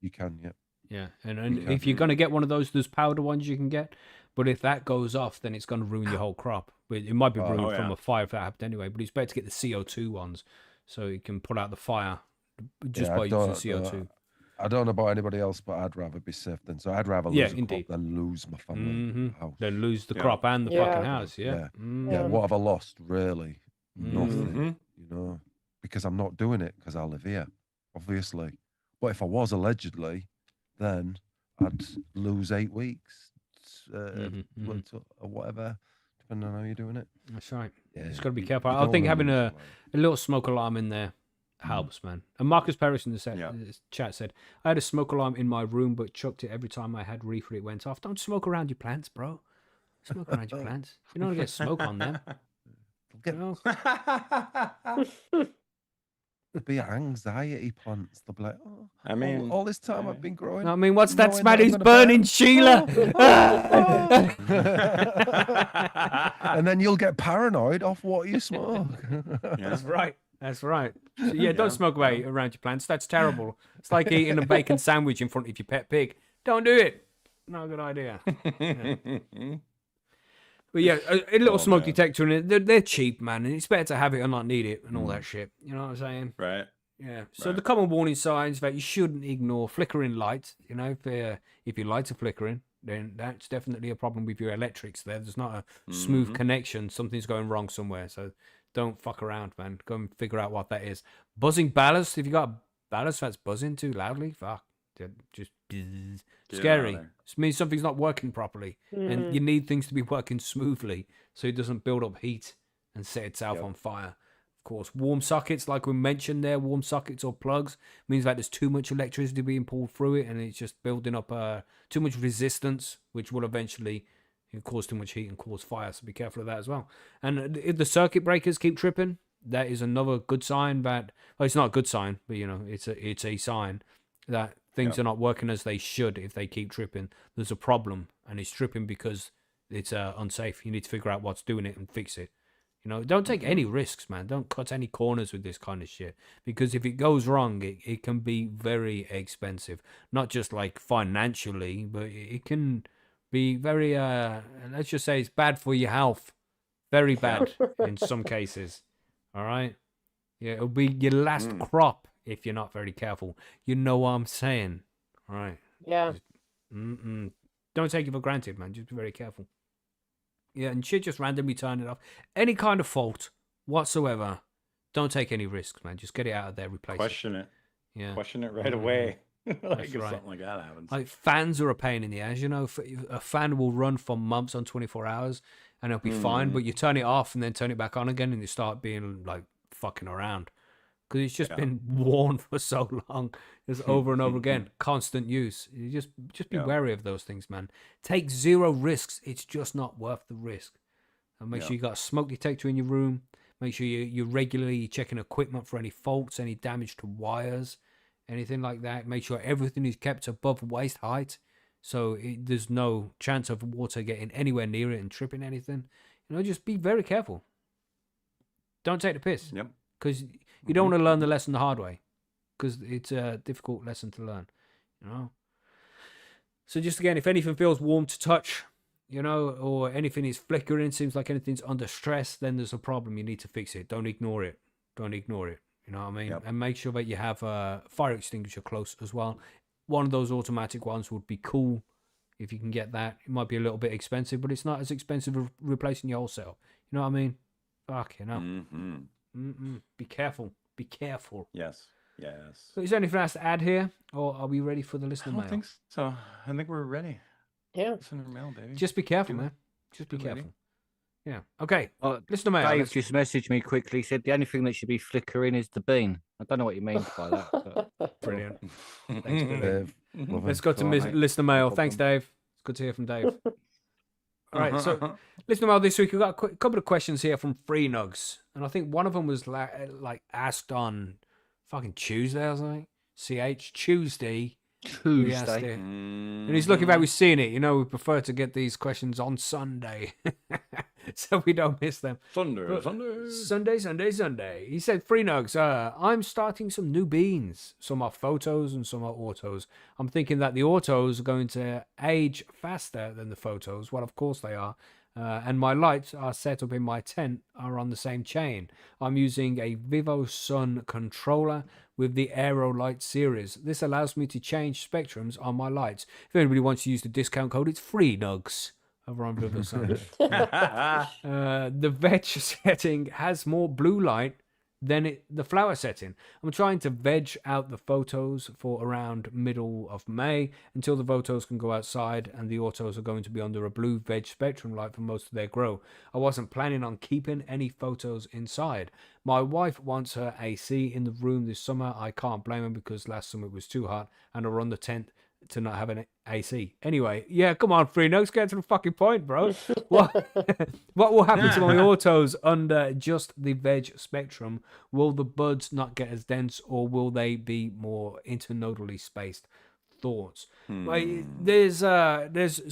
You can, yeah. Yeah, and if you're going to get one of those, there's powder ones you can get. But if that goes off, then it's going to ruin your whole crop. But it might be ruined from a fire if that happened anyway. But it's better to get the CO2 ones so you can put out the fire just by using CO2. I don't know about anybody else, but I'd rather be safe than so. I'd rather lose a crop than lose my family house. Then lose the crop and the fucking house. Yeah. Yeah. What have I lost? Really, nothing. Because I'm not doing it because I live here, obviously. But if I was allegedly, then I'd lose 8 weeks, or whatever, depending on how you're doing it. That's right. Yeah, Just got to be careful. I think having a little smoke alarm in there helps, man. And Marcus Paris in the chat said, I had a smoke alarm in my room, but chucked it every time I had reefer, it went off. Don't smoke around your plants, bro. Smoke around your plants. You don't want to get smoke on them. There'll be anxiety plants. They'll be like, I mean, all this time I've been growing. I mean, what's that smell? He's burning, Sheila. And then you'll get paranoid off what you smoke. That's right. That's right. So, don't smoke around your plants. That's terrible. It's like eating a bacon sandwich in front of your pet pig. Don't do it. Not a good idea. But yeah, a little smoke detector, and they're cheap, man, and it's better to have it and not need it and all that shit. You know what I'm saying? Right. Yeah. So the common warning signs that you shouldn't ignore: flickering light. If your lights are flickering, then that's definitely a problem with your electrics. There's not a smooth connection. Something's going wrong somewhere. So don't fuck around, man. Go and figure out what that is. Buzzing ballast. If you got a ballast that's buzzing too loudly, fuck. Just scary. It means something's not working properly, and you need things to be working smoothly so it doesn't build up heat and set itself on fire. Of course, warm sockets, like we mentioned there, warm sockets or plugs, means that there's too much electricity being pulled through it, and it's just building up too much resistance, which will eventually cause too much heat and cause fire. So be careful of that as well. And if the circuit breakers keep tripping, that is another good sign that, well, it's not a good sign, but it's a sign that things are not working as they should. If they keep tripping, there's a problem, and it's tripping because it's unsafe. You need to figure out what's doing it and fix it. Don't take any risks, man. Don't cut any corners with this kind of shit, because if it goes wrong, it can be very expensive. Not just like financially, but it can be very, let's just say it's bad for your health. Very bad in some cases. All right? Yeah, it'll be your last crop if you're not very careful. You know what I'm saying? All right. Yeah. Don't take it for granted, man. Just be very careful. Yeah, and shit, just randomly turn it off. Any kind of fault whatsoever. Don't take any risks, man. Just get it out of there, replace Question it. Yeah. Question it right away. Like if something like that happens. Like fans are a pain in the ass. A fan will run for months on 24 hours and it'll be fine, but you turn it off and then turn it back on again and you start being like fucking around. Because it's just been worn for so long. It's over and over again. Constant use. You just be wary of those things, man. Take zero risks. It's just not worth the risk. And make sure you got a smoke detector in your room. Make sure you're regularly checking equipment for any faults, any damage to wires, anything like that. Make sure everything is kept above waist height, so there's no chance of water getting anywhere near it and tripping anything. Just be very careful. Don't take the piss. Yep. Because you don't want to learn the lesson the hard way, because it's a difficult lesson to learn, So just again, if anything feels warm to touch, or anything is flickering, seems like anything's under stress, then there's a problem. You need to fix it. Don't ignore it. You know what I mean? Yep. And make sure that you have a fire extinguisher close as well. One of those automatic ones would be cool if you can get that. It might be a little bit expensive, but it's not as expensive as replacing your whole setup. You know what I mean? Fuck, Be careful. Be careful. Yes. So is there anything else to add here, or are we ready for the listener mail? I don't think so. I think we're ready. Yeah. Listener mail, baby. Just be careful, Do it. man. Just be Do it, lady. careful. Yeah. Okay. Oh, Listener mail. Dave let's- just messaged me quickly. He said the only thing that should be flickering is the bean. I don't know what he means by that. But... Brilliant. Thanks, Billy. Dave, love Let's him. go to All right, mate. listener mail. No Thanks, problem. Dave. It's good to hear from Dave. All right, so listener mail this week. We've got a couple of questions here from Free Nugs, and I think one of them was like asked on fucking Tuesday or something. Tuesday. We asked Tuesday. it. And he's looking back. We've seen it. You know, we prefer to get these questions on Sunday, so we don't miss them. Sunday. He said, "Free Nugs, I'm starting some new beans. Some are photos and some are autos. I'm thinking that the autos are going to age faster than the photos. Well, of course they are. And my lights are set up in my tent are on the same chain. I'm using a Vivo Sun controller with the Airline series. This allows me to change spectrums on my lights. If anybody wants to use the discount code, it's Free Nugs over on Vivo Sun. The veg setting has more blue light than the flower setting. I'm trying to veg out the photos for around middle of May until the photos can go outside, and the autos are going to be under a blue veg spectrum light for most of their grow. I wasn't planning on keeping any photos inside. My wife wants her AC in the room this summer. I can't blame her because last summer it was too hot and I run the tent to not have an AC. Anyway, yeah, come on, Free Notes, get to the fucking point, bro. What will happen to my autos under just the veg spectrum? Will the buds not get as dense, or will they be more internodally spaced? Thoughts? Like, there's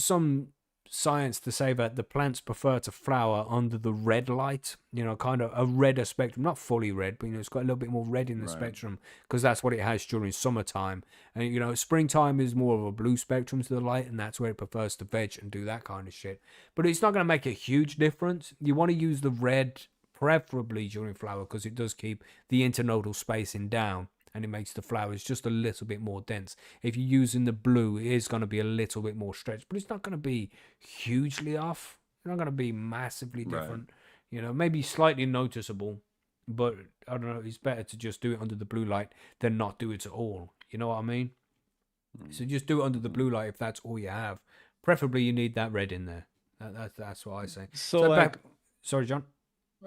some science to say that the plants prefer to flower under the red light, you know, kind of a redder spectrum, not fully red, but you know, it's got a little bit more red in the spectrum because that's what it has during summertime. And you know, springtime is more of a blue spectrum to the light, and that's where it prefers to veg and do that kind of shit. But it's not going to make a huge difference. You want to use the red preferably during flower because it does keep the internodal spacing down, and it makes the flowers just a little bit more dense. If you're using the blue, it is going to be a little bit more stretched, but it's not going to be hugely off. It's not going to be massively different. You know, maybe slightly noticeable, but I don't know. It's better to just do it under the blue light than not do it at all. You know what I mean? So just do it under the blue light if that's all you have. Preferably, you need that red in there. That's what I say. So like, sorry, John.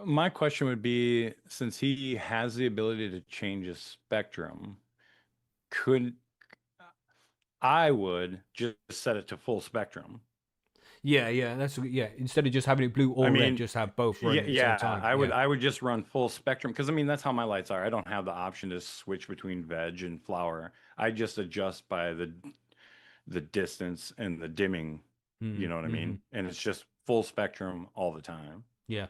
My question would be, since he has the ability to change a spectrum, I would just set it to full spectrum. Yeah, instead of just having it blue or red, just have both running at the same time. I would just run full spectrum because I mean that's how my lights are. I don't have the option to switch between veg and flower. I just adjust by the distance and the dimming. You know what I mean? And it's just full spectrum all the time. Yeah.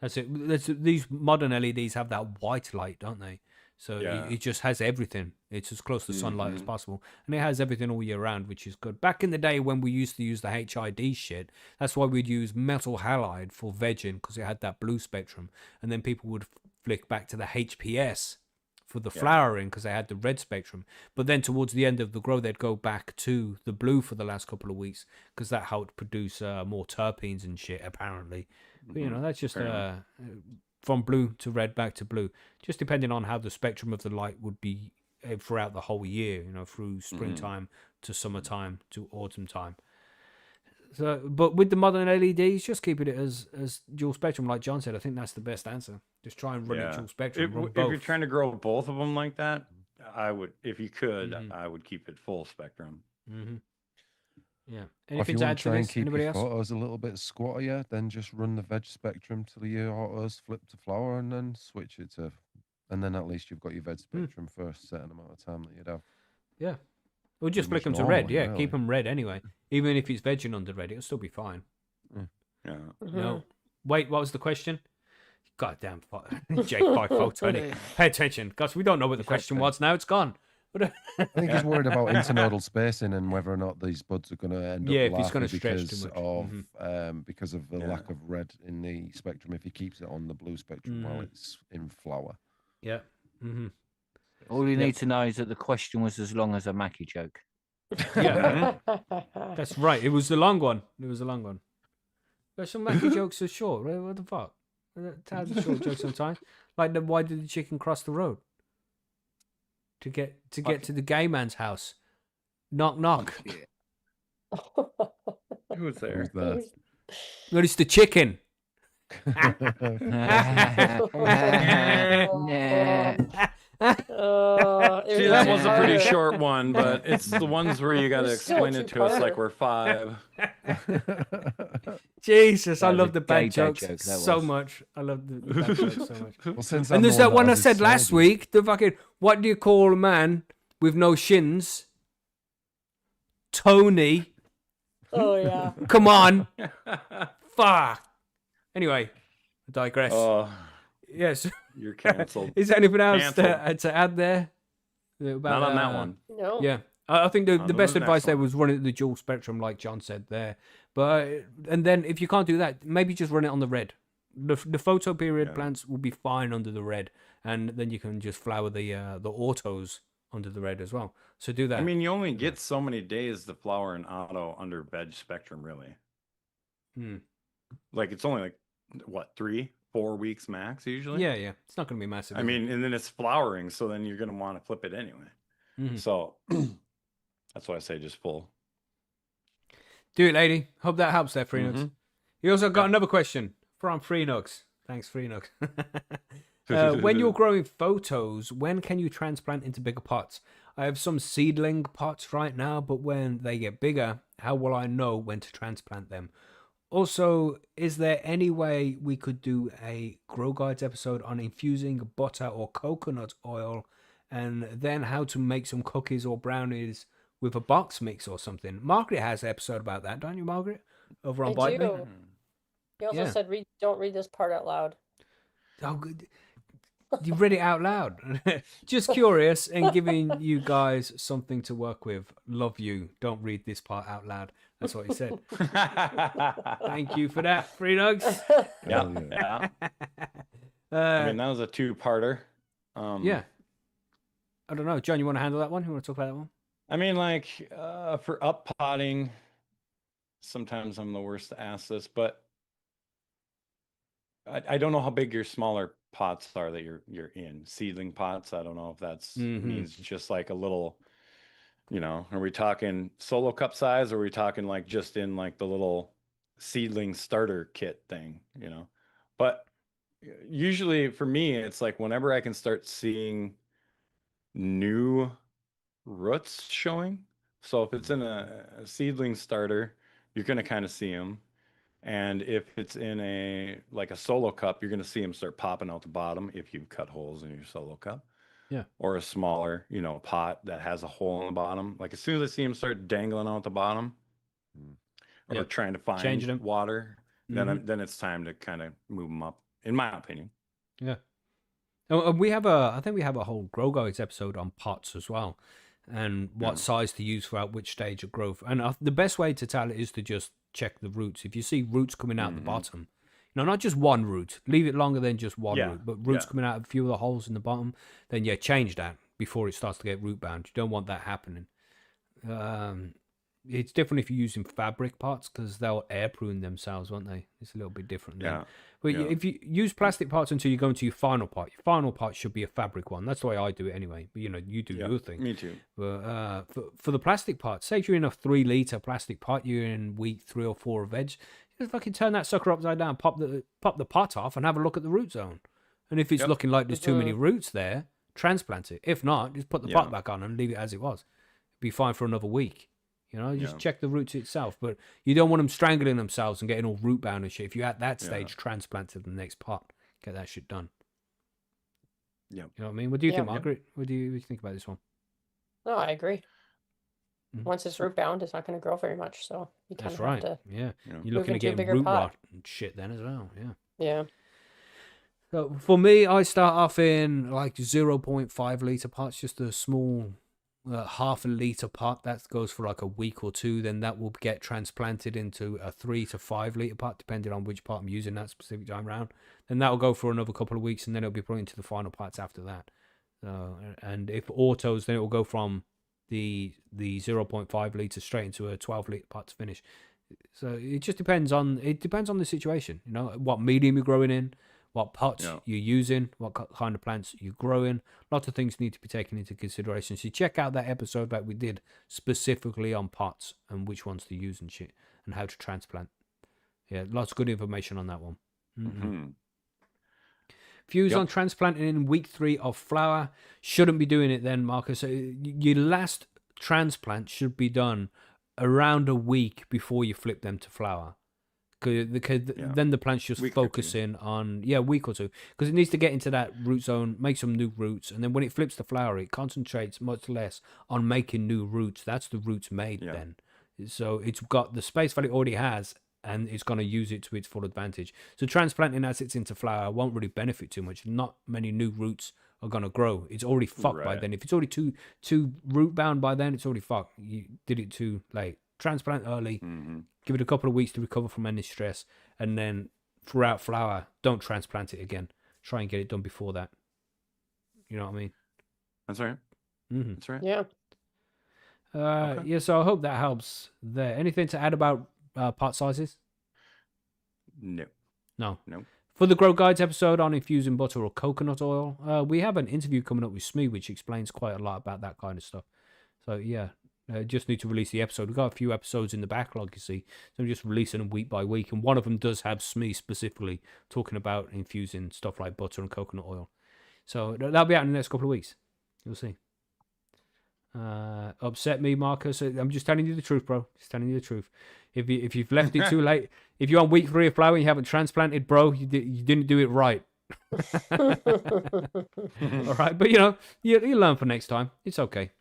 That's it. These modern LEDs have that white light, don't they? So it just has everything. It's as close to sunlight as possible. And it has everything all year round, which is good. Back in the day when we used to use the HID shit, that's why we'd use metal halide for vegging because it had that blue spectrum. And then people would flick back to the HPS for the flowering because they had the red spectrum. But then towards the end of the grow, they'd go back to the blue for the last couple of weeks because that helped produce more terpenes and shit, apparently. But, you know, that's just from blue to red back to blue, just depending on how the spectrum of the light would be throughout the whole year, you know, through springtime to summertime to autumn time. So, but with the modern LEDs, just keeping it as dual spectrum, like John said. I think that's the best answer. Just try and run it dual spectrum. If you're trying to grow both of them like that, I would, if you could, I would keep it full spectrum. Yeah. If you Anything to want add to to try and this? keep Anybody your else? photos a little bit squattier, then just run the veg spectrum till your autos flip to flower and then switch it to, and then at least you've got your veg spectrum for a certain amount of time that you'd have. Yeah. Or just flick much them to red. normally, Yeah, really. keep them red anyway. Even if it's vegging under red, it'll still be fine. Yeah. No. Wait, what was the question? Goddamn J5 photo. Pay attention. Gosh, we don't know what the question was now. It's gone. I think he's worried about internodal spacing and whether or not these buds are going to end up if it's going larvae to stretch too much. because of the lack of red in the spectrum if he keeps it on the blue spectrum while it's in flower. Yeah. All you need to know is that the question was as long as a Mackie joke. Yeah. That's right. It was the long one. But some Mackie jokes are short. What the fuck? Tell the short jokes sometimes. Like, why did the chicken cross the road? To get to the gay man's house. Knock knock. Who's there? Who's there? Well, it's the chicken. See, that was a pretty short one, but it's the ones where you got to It's still explain it to us like two-parter. we're 5. Jesus, I That was love a the gay bad dad jokes joke, that so was. much. I love the bad jokes so much. Well, since And I'm there's the that one I has his said last surgery- week. The fucking, what do you call a man with no shins? Tony. Oh yeah. Come on. Fuck. Anyway, I digress. Oh, Yes. you're canceled. Is there anything else Cancelled. to add there? About, Not on that one. No. Yeah. I think the On best to the advice next there one. was running the dual spectrum, like John said there. But and then if you can't do that, maybe just run it on the red. The photo period Yeah. plants will be fine under the red, and then you can just flower the autos under the red as well. So do that. I mean, you only get so many days to flower an auto under veg spectrum, really. Hmm. Like, it's only like, what, 3-4 weeks max usually? yeah, it's not going to be massive. I is it? mean, and then it's flowering, so then you're going to want to flip it anyway. Mhm. So that's why I say just full. Do it, lady. Hope that helps there, Freenux. Mhm. You also got another question from Freenux. Thanks, Freenux. When you're growing photos, when can you transplant into bigger pots? I have some seedling pots right now, but when they get bigger, how will I know when to transplant them? Also, is there any way we could do a Grow Guides episode on infusing butter or coconut oil, and then how to make some cookies or brownies with a box mix or something? Margaret has an episode about that, don't you, Margaret? Over on I Bite Me? do. You also Yeah. said don't read this part out loud. Oh, good. You read it out loud. Just curious and giving you guys something to work with. Love you. Don't read this part out loud. That's what he said. Thank you for that, Free Dogs. Yeah. Hell Yeah. I mean, that was a 2-parter. Yeah. I don't know. John, you want to handle that one? You want to talk about that one? I mean, like, for up potting, sometimes I'm the worst to ask this, but I don't know how big your smaller pots are that you're in. Seedling pots, I don't know if that's Mhm. means just like a little, are we talking solo cup size, or are we talking like just in like the little seedling starter kit thing, But usually for me, it's like whenever I can start seeing new roots showing. So if it's in a seedling starter, you're going to kind of see them. And if it's in a solo cup, you're going to see them start popping out the bottom if you've cut holes in your solo cup. Yeah. Or a smaller, pot that has a hole in the bottom. Like as soon as I see them start dangling out the bottom, or Yep. trying to find Changing 'em. water, then it's time to kind of move them up, in my opinion. Yeah. And I think we have a whole Grow Guides episode on pots as well, and what size to use throughout which stage of growth. And the best way to tell it is to just check the roots. If you see roots coming out the bottom, not just one root, leave it longer than just one root, but roots coming out of a few of the holes in the bottom, then change that before it starts to get root bound. You don't want that happening. It's different if you're using fabric pots because they'll air prune themselves, won't they? It's a little bit different then. Yeah. But Yeah. if you use plastic pots until you go into your final pot should be a fabric one. That's the way I do it anyway. But, you do your thing. Me too. But for the plastic pot, say if you're in a 3-liter plastic pot, you're in week 3 or 4 of veg, just fucking turn that sucker upside down, pop the pot off, and have a look at the root zone. And if it's looking like there's too many roots there, transplant it. If not, just put the pot back on and leave it as it was. Be fine for another week. Just check the roots itself. But you don't want them strangling themselves and getting all root bound and shit. If you're at that stage, transplant to the next pot. Get that shit done. Yeah. You know what I mean? What do you think, Yeah. Margaret? What do you think about this one? No, I agree. Mhm. Once it's root bound, it's not going to grow very much. So you kind That's of right. have to. Yeah. Yeah. You're looking at into a getting bigger root pot. rot and shit then as well. Yeah. Yeah. So for me, I start off in like 0.5 liter pots, just a small half a liter pot. That goes for like a week or two. Then that will get transplanted into a 3 to 5 liter pot, depending on which pot I'm using that specific time round. Then that'll go for another couple of weeks, and then it'll be put into the final pots after that. And if autos, then it will go from the 0.5 liter straight into a 12 liter pot to finish. So it just depends on the situation. What medium you're growing in, what pots Yeah. you're using, what kind of plants you're growing. Lots of things need to be taken into consideration. So check out that episode that we did specifically on pots and which ones to use and shit and how to transplant. Yeah, lots of good information on that one. Mm-hmm. Views Yep. on transplanting in week 3 of flower. Shouldn't be doing it then, Marcus. Your last transplant should be done around a week before you flip them to flower. Because then the plant's just Week or two. focusing on, a week or two. Because it needs to get into that root zone, make some new roots. And then when it flips to flower, it concentrates much less on making new roots. That's the roots made then. So it's got the space that it already has, and it's going to use it to its full advantage. So transplanting as it's into flower won't really benefit too much. Not many new roots are going to grow. It's already fucked by then. If it's already too root bound by then, it's already fucked. You did it too late. Transplant early. Give it a couple of weeks to recover from any stress, and then throughout flower, don't transplant it again. Try and get it done before that. You know what I mean? That's right. Mm-hmm. That's right. Yeah. Okay. Yeah, so I hope that helps there. Anything to add about pot sizes? No. No. No. For the Grow Guides episode on infusing butter or coconut oil, we have an interview coming up with Smee, which explains quite a lot about that kind of stuff. So, yeah, just need to release the episode. We've got a few episodes in the backlog, you see. So I'm just releasing them week by week. And one of them does have Smee specifically talking about infusing stuff like butter and coconut oil. So that'll be out in the next couple of weeks. You'll see. Upset me, Marcus. I'm just telling you the truth, bro. Just telling you the truth. If you've left it too late, if you're on week 3 of flower and you haven't transplanted, bro, you didn't do it right. All right, but you learn for next time. It's okay.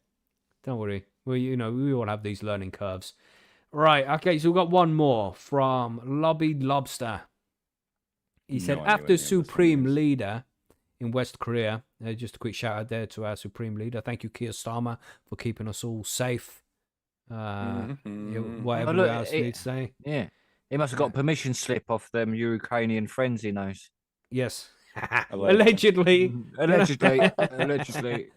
Don't worry. We all have these learning curves. Right. Okay. So we've got one more from Lobby Lobster. He said, No idea what any after of this Supreme means. Leader in West Korea, just a quick shout out there to our Supreme Leader. Thank you, Keir Starmer, for keeping us all safe. Whatever look, else needs to say. Yeah. He must have got permission slip off them Ukrainian friends he knows. Yes. Allegedly. Allegedly. Allegedly.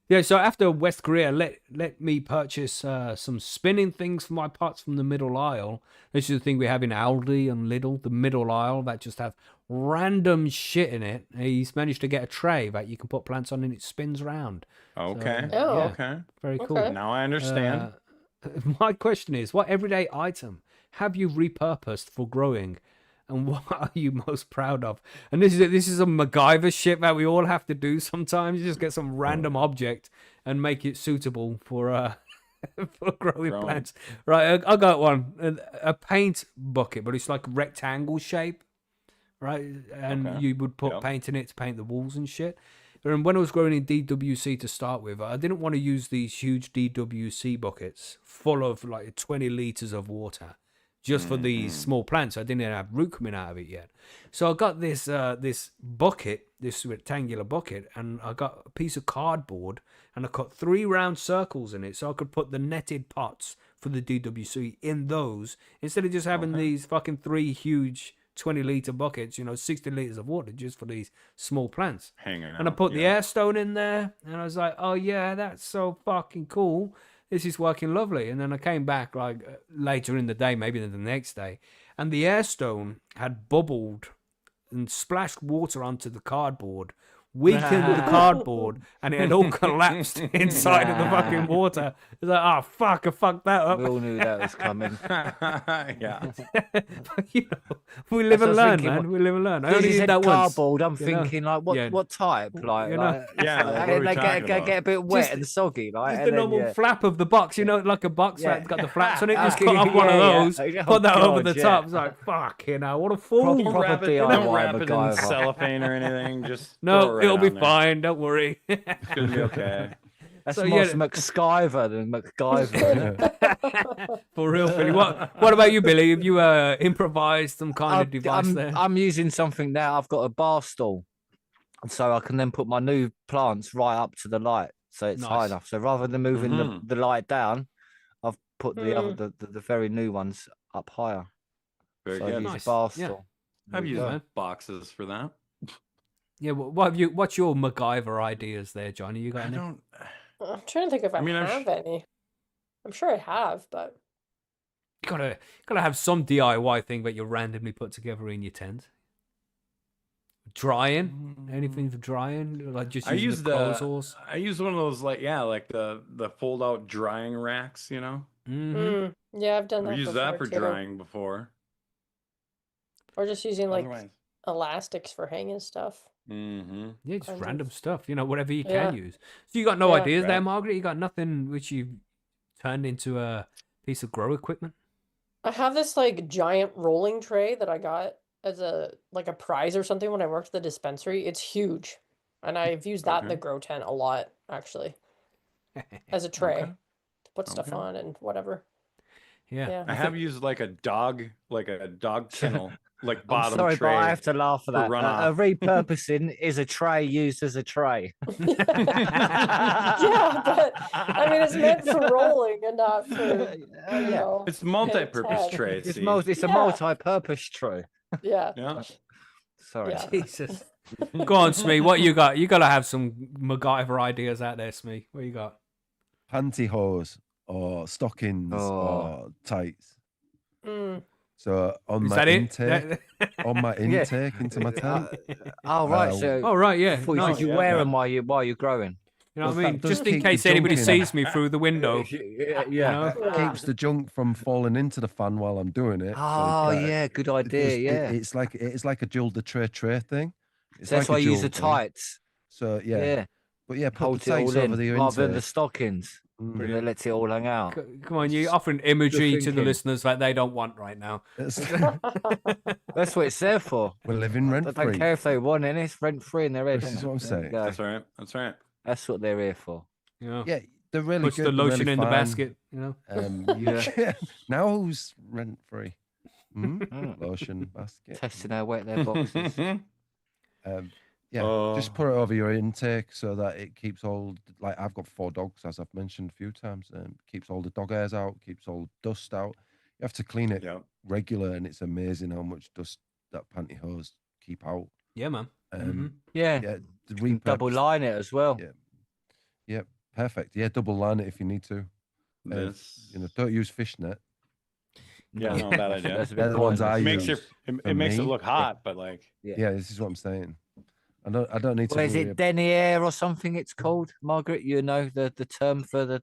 Yeah, so after West Korea, let me purchase some spinning things for my pots from the middle aisle. This is the thing we have in Aldi and Lidl, the middle aisle that just have random shit in it. He's managed to get a tray that you can put plants on and it spins around. Okay. Oh. Okay. Very cool. Okay. Now I understand. My question is, what everyday item have you repurposed for growing? And what are you most proud of? And this is a MacGyver shit that we all have to do sometimes. You just get some random object and make it suitable for for growing plants. Right, I got one. A paint bucket, but it's like rectangle shape, right? And you would put paint in it to paint the walls and shit. And when I was growing in DWC to start with, I didn't want to use these huge DWC buckets full of like 20 liters of water just for these small plants. I didn't have root coming out of it yet. So I got this this bucket, this rectangular bucket, and I got a piece of cardboard and I cut 3 round circles in it so I could put the netted pots for the DWC in those instead of just having these fucking 3 huge 20-liter buckets, 60 liters of water just for these small plants. Hanging out. And I put the air stone in there, and I was like, oh yeah, that's so fucking cool. This is working lovely. And then I came back like later in the day, maybe the next day, and the air stone had bubbled and splashed water onto the cardboard, weakened the cardboard, and it had all collapsed inside of the fucking water. It's like, oh fuck, I fucked that up. We all knew that was coming. Yeah. But, we live and learn, man. We live and learn. I As only you did said that once. cardboard, I'm you know? thinking like, what type? Like, You know? Yeah, what are we they talking about? get a bit wet Just- and soggy, like. Just and the then, normal yeah. flap of the box, like a box Yeah. that's got the flaps on it. Just Okay, cut off one of yeah, yeah. those, Oh, put that over God, the yeah. top. It's like, fuck, what a fool. Proper Wrap it, DIY don't wrap it in MacGyver. cellophane or anything. Just No, throw it right it'll be on there. fine. Don't worry. It's gonna be okay. That's So, more yeah. MacSkyver than MacGyver. For real, Billy. What about you, Billy? Have you improvised some kind of device there? I'm using something now. I've got a bar stool, so I can then put my new plants right up to the light, so it's high Nice. enough. So rather than moving Mhm. the light down, I've put the very new ones up higher. Very So I good. use Nice. a bar Yeah. stool. I've used go. boxes for that. Yeah. What's your MacGyver ideas there, Johnny? You got I any? don't. I'm trying to think if I I'm have any. I'm sure I have, but You gotta have some DIY thing that you randomly put together in your tent. Drying? Anything for drying? Like just I using use the clothes horse? I use one of those like the fold out drying racks, you know. Yeah, I've done I've that used before that for too. drying before. Or just using like Otherwise, elastics for hanging stuff. Yeah, just Kind random of. stuff, whatever you Yeah. can use. So you got no Yeah. ideas there, Right. Margaret? You got nothing which you turned into a piece of grow equipment? I have this like giant rolling tray that I got as a prize or something when I worked at the dispensary. It's huge. And I've used that in the Okay. grow tent a lot, actually, as a tray Okay. to put stuff Okay. on and whatever. Yeah. Yeah. I have used like a dog kennel, like I'm bottom sorry, but I tray have to laugh at for that. A runoff. repurposing is a tray used as a tray. Yeah, but I mean, it's meant for rolling and not for, Yeah. It's multi-purpose tent. tray. It's, See, it's a Yeah. multi-purpose tray. Yeah. yeah. Sorry. Yeah. Jesus. Go on, Smee. What you got? You got to have some MacGyver ideas out there, Smee. What you got? Pantyhose or stockings or tights. Mm. So on Is my that it? intake, on my intake into my tent. Oh right. So Oh, right, yeah. thought Nice. you yeah, wear yeah. them while you're growing. You know what Well, I mean? that does Just in keep the case anybody junk in. sees me through the window. Yeah. It Yeah. keeps the junk from falling into the fan while I'm doing it. Oh yeah, good idea. Yeah. It's like a jewel the tray thing. It's So that's like why a you use the jewel thing. tights. So yeah, but yeah, put the Holds it all tights over in the rather than the intake. stockings. And it lets it all hang out. Come on, you're offering imagery to the thinking. listeners that they don't want right now. It's- That's what it's there for. We're living I rent don't free. care if they want it. It's rent free in their head. This isn't is it? what I'm There you saying. go. That's right. That's right. That's what they're here for. Yeah. Yeah, they're really Puts good. the they're lotion really in the fine. basket, Yeah. Now who's rent free? Mm. Lotion basket. Testing how wet their boxes. Yeah, just put it over your intake so that it keeps all, like I've got 4 dogs, as I've mentioned a few times, keeps all the dog hairs out, keeps all the dust out. You have to clean it Yeah. regular, and it's amazing how much dust that pantyhose keep out. Yeah, man. Yeah. Yeah, the You can double repurposed- line it as well. Yeah, perfect. Yeah, double line it if you need to. This, Don't use fishnet. yeah, no, bad idea. That's a They're bit the ones I It use. makes for it makes it me. look hot, but like Yeah, this is what I'm saying. I don't need to. What is worry it, denier or something? It's called, Margaret. You know the term for the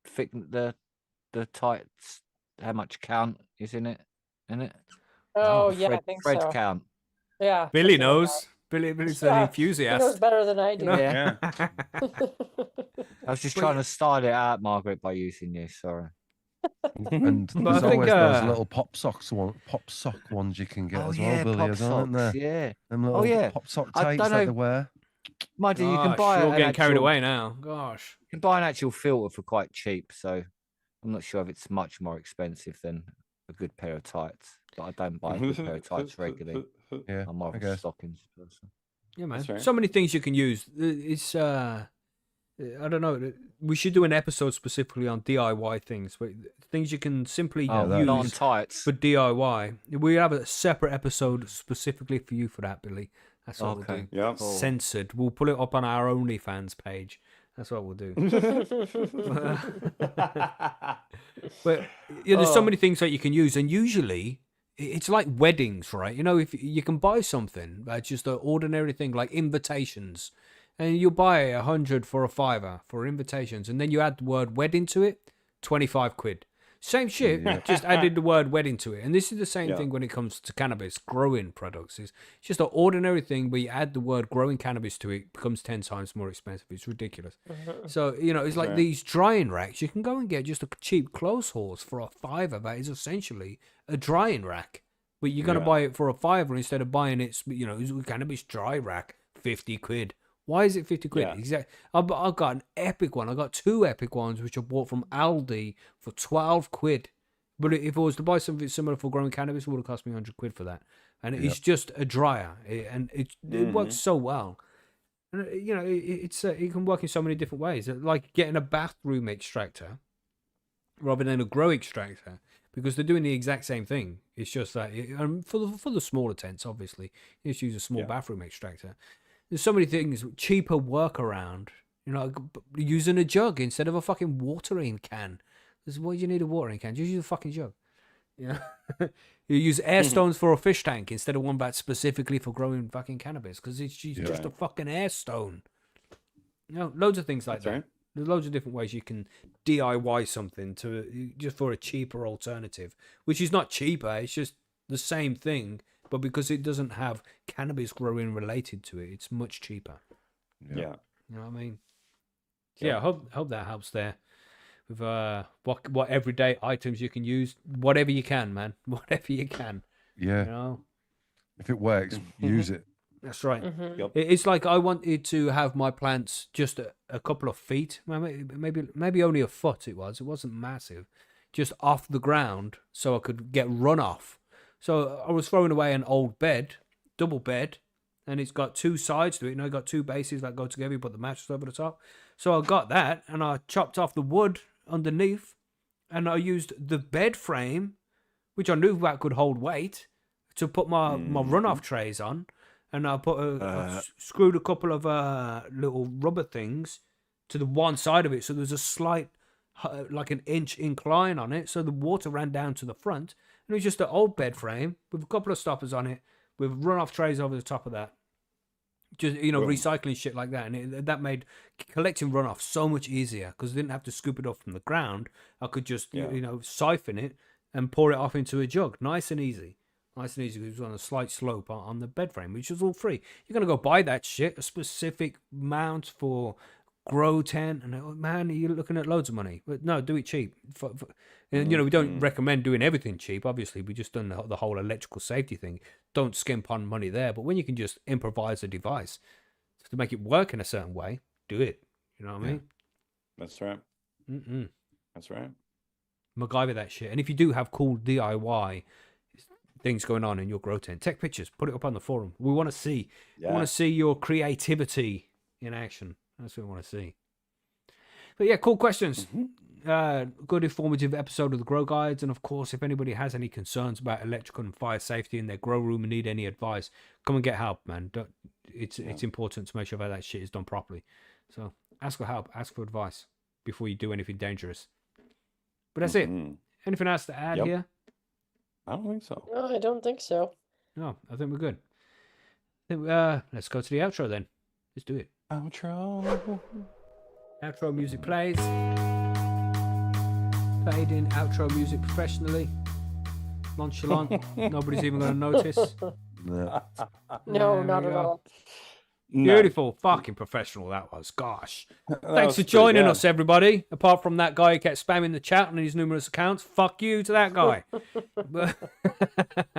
thick the tights. How much count is in it? Oh, yeah, I think Thread so. count. Yeah. Billy something like knows. Billy's an Yeah, He enthusiast. knows better than I do. Yeah. yeah. I was just trying to style it out, Margaret, by using you. Sorry. And But there's I think, always those little pop sock ones you can get Oh as yeah, well, Billy, pop aren't there? socks. Yeah. Them little yeah. pop sock I tights don't that they know. wear. Mind you, you can Gosh, buy you're an getting carried actual- away now. Gosh. You can buy an actual filter for quite cheap, so I'm not sure if it's much more expensive than a good pair of tights. But I don't buy a good pair of tights regularly. Yeah, I'm more of I a guess. stockings person. Yeah, man. That's right. So many things you can use. It's I don't know. We should do an episode specifically on DIY things, but things you can simply Oh, that- use not on tights. for DIY. We have a separate episode specifically for you for that, Billy. That's what we'll Okay. do. Yep. Cool. Censored. We'll put it up on our OnlyFans page. That's what we'll do. But there's so many things that you can use, and usually it's like weddings, right? If you can buy something that's just an ordinary thing like invitations, and you buy 100 for a £5 for invitations, and then you add the word wedding to it, 25 quid. Same shit, just added the word wedding to it. And this is the same thing when it comes to cannabis, growing products. It's just an ordinary thing, but you add the word growing cannabis to it, it becomes 10 times more expensive. It's ridiculous. So, it's like these drying racks. You can go and get just a cheap clothes horse for a £5 that is essentially a drying rack. But you're going to buy it for a £5 instead of buying it, cannabis dry rack, 50 quid. Why is it 50 quid? Yeah. Exactly. I've got an epic one. I got 2 epic ones, which I bought from Aldi for 12 quid. But if I was to buy something similar for growing cannabis, it would have cost me 100 quid for that. And it's just a dryer. It works so well. And, it can work in so many different ways. Like getting a bathroom extractor rather than a grow extractor, because they're doing the exact same thing. It's just that for the smaller tents, obviously, you just use a small bathroom extractor. There's so many things, cheaper workaround. Using a jug instead of a fucking watering can. Why do you need a watering can? Just use a fucking jug. Yeah. You use air stones for a fish tank instead of one that's specifically for growing fucking cannabis because it's just a fucking air stone. You know, loads of things like That's that. right. There's loads of different ways you can DIY something just for a cheaper alternative, which is not cheaper. It's just the same thing, but because it doesn't have cannabis growing related to it, it's much cheaper. Yeah. You know what I mean? Yep. Yeah, I hope that helps there. With what everyday items you can use, whatever you can, man, whatever you can. Yeah. You know, If it works, use it. that's right. Yep. It's like I wanted to have my plants just a couple of feet, maybe only a foot. It wasn't massive, just off the ground, so I could get runoff. So I was throwing away an old bed, double bed, and it's got two sides to it. You know, got two bases that go together. You put the mattress over the top. So I got that, and I chopped off the wood underneath, and I used the bed frame, which I knew that could hold weight, to put my runoff trays on. And I I screwed a couple of little rubber things to the one side of it, so there's a slight, like an inch incline on it, so the water ran down to the front. And it was just an old bed frame with a couple of stoppers on it, with runoff trays over the top of that. Just, you know, recycling shit like that. And that made collecting runoff so much easier because I didn't have to scoop it up from the ground. I could just, you know, siphon it and pour it off into a jug. Nice and easy. Nice and easy. It was on a slight slope on the bed frame, which was all free. You're going to go buy that shit, a specific mount for grow tent, and man, you're looking at loads of money. But no, do it cheap. And, you know, we don't recommend doing everything cheap. Obviously, we just done the whole electrical safety thing. Don't skimp on money there. But when you can just improvise a device to make it work in a certain way, do it. You know what I mean? That's right. That's right. MacGyver that shit. And if you do have cool DIY things going on in your grow tent, take pictures, put it up on the forum. We want to see. We want to see your creativity in action. That's what we want to see. But yeah, cool questions. Good informative episode of the Grow Guides. And of course, if anybody has any concerns about electrical and fire safety in their grow room and need any advice, come and get help, man. It's important to make sure that shit is done properly. So ask for help, ask for advice before you do anything dangerous. But that's it. Anything else to add here? I don't think so. No, I don't think so. No, I think we're good. Let's go to the outro then. Let's do it. Outro. Outro music plays. Played in outro music professionally. Nonchalant. Nobody's even going to notice. No. No, There not we at go. all. Beautiful. Fucking professional that was. Gosh. That Thanks was for pretty joining good. us, everybody. Apart from that guy who kept spamming the chat on his numerous accounts. Fuck you to that guy.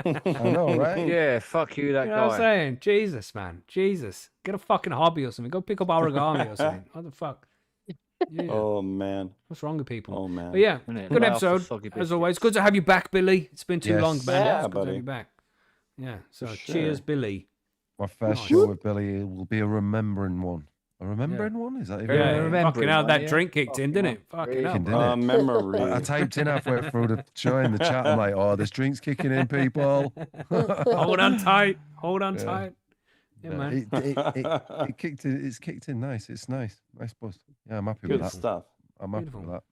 I know, right? Yeah, fuck you, that You know what I'm guy. saying? Jesus, man. Jesus. Get a fucking hobby or something. Go pick up origami or something. What the fuck? Yeah. Oh man. What's wrong with people? Oh man. But yeah, Innit? good Lay off the episode. soggy As biscuits. always. Good to have you back, Billy. It's been too Yes. long, man. Yeah, It's good to have buddy. you back. Yeah. So For cheers, sure. Billy. My first Nice. show with Billy will be a remembering one. A remembering one? Is that even Yeah, right? remembering Fucking hell, one, that yeah. drink kicked in, didn't it? Fucking hell. Fucking did it? Memory. I typed in halfway through the show in the chat. I'm like, oh, this drink's kicking in, people. Hold on tight. Hold on Yeah. tight. Yeah, man. It kicked in. It's kicked in nice. It's nice. Nice buzz. Yeah, I'm happy with Good that. stuff. I'm happy Beautiful. with that.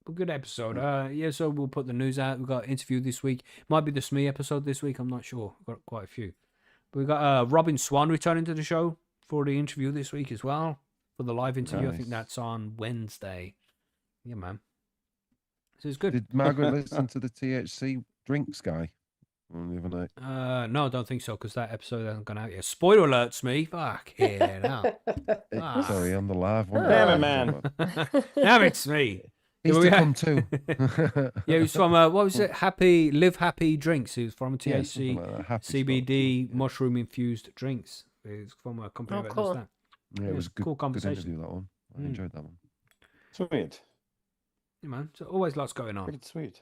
But good episode. Yeah, so we'll put the news out. We've got an interview this week. Might be the SME episode this week. I'm not sure. We've got quite a few. But we've got Robin Swan returning to the show for the interview this week as well. For the live interview. I think Nice. that's on Wednesday. Yeah, man. So it's good. Did Margaret listen to the THC drinks guy on the other night? No, I don't think so, because that episode hasn't gone out yet. Spoiler alerts me. Fuck yeah, no. Ah. Sorry, on the live one. Damn it, man. Damn, it's me. He's Yeah, to we had- come too. Yeah, he was from what was it? Live Happy Drinks. He was from Yeah, THC, something like that. Happy stuff. CBD, mushroom infused drinks. It's from a company Oh, that cool. does that. Yeah, it was a good, cool good conversation. interview, that one. I enjoyed that one. Sweet. Yeah, man. So always lots going on. Pretty sweet.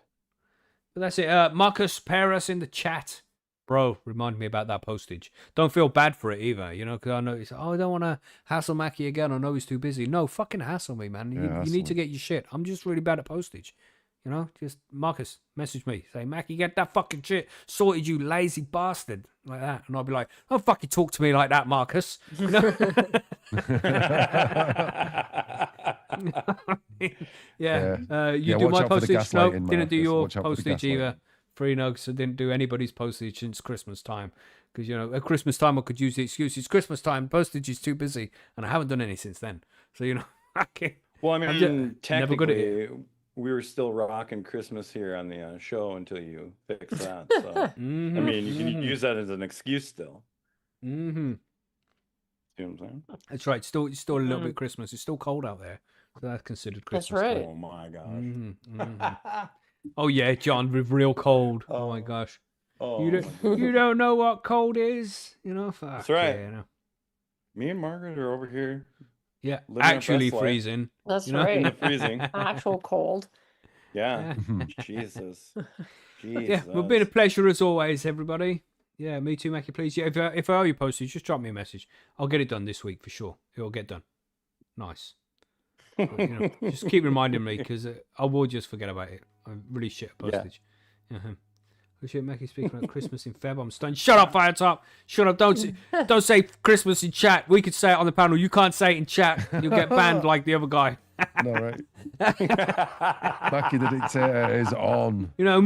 But that's it. Marcus Peres in the chat. Bro, remind me about that postage. Don't feel bad for it either, you know, because I know he's, I don't want to hassle Mackie again. I know he's too busy. No, fucking hassle me, man. Yeah, You hassle need to me. get your shit. I'm just really bad at postage. You know, just Marcus, message me. Say, Mackie, get that fucking shit sorted, you lazy bastard. Like that. And I'll be like, don't fucking talk to me like that, Marcus. You know? Yeah. Yeah. You Yeah, do watch my out for the postage. No, gaslighting, didn't do Marcus. your Watch out for the postage either. free nugs. I didn't do anybody's postage since Christmas time. Because, you know, at Christmas time, I could use the excuse, it's Christmas time, postage is too busy. And I haven't done any since then. So, you know, I can't. Well, I I'm mean, never good at technically, we were still rocking Christmas here on the show until you fix that. So, I mean, you can use that as an excuse still. Mm-hmm. See what I'm saying? That's right. It's still a little bit Christmas. It's still cold out there. So that's considered Christmas. That's right. Oh my gosh. Oh, yeah, John, with real cold. Oh, my gosh. Oh, You don't know what cold is, you know? Fuck, That's right. Yeah, you know. me and Margaret are over here. Yeah, Living our actually best life. freezing. That's You know? In the right. freezing. Actual cold. Yeah. Jesus. Jesus. Yeah, well, been a pleasure as always, everybody. Yeah, me too, Mackie, please. Yeah, if I owe you postage, just drop me a message. I'll get it done this week for sure. It'll get done. Nice. But, you know, just keep reminding me because I will just forget about it. I'm really shit at postage. Oh shit, Mackie speaking about Christmas in Feb. I'm stunned. Shut up, Firetop. Shut up. Don't say Christmas in chat. We could say it on the panel. You can't say it in chat. You'll get banned like the other guy. No, right. Mackie the Dictator is on. You know,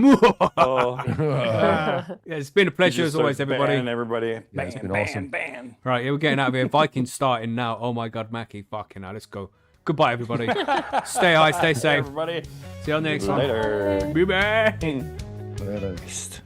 Oh, yeah, it's been a pleasure as always, everybody. Everybody. Yeah, it's been awesome. Ban. Right, yeah, we're getting out of here. Vikings starting now. Oh my God, Mackie. Fucking hell. Let's go. Goodbye, everybody. Stay high, stay safe. Everybody. See you on the next one. Later. Bye-bye. Later. Christ.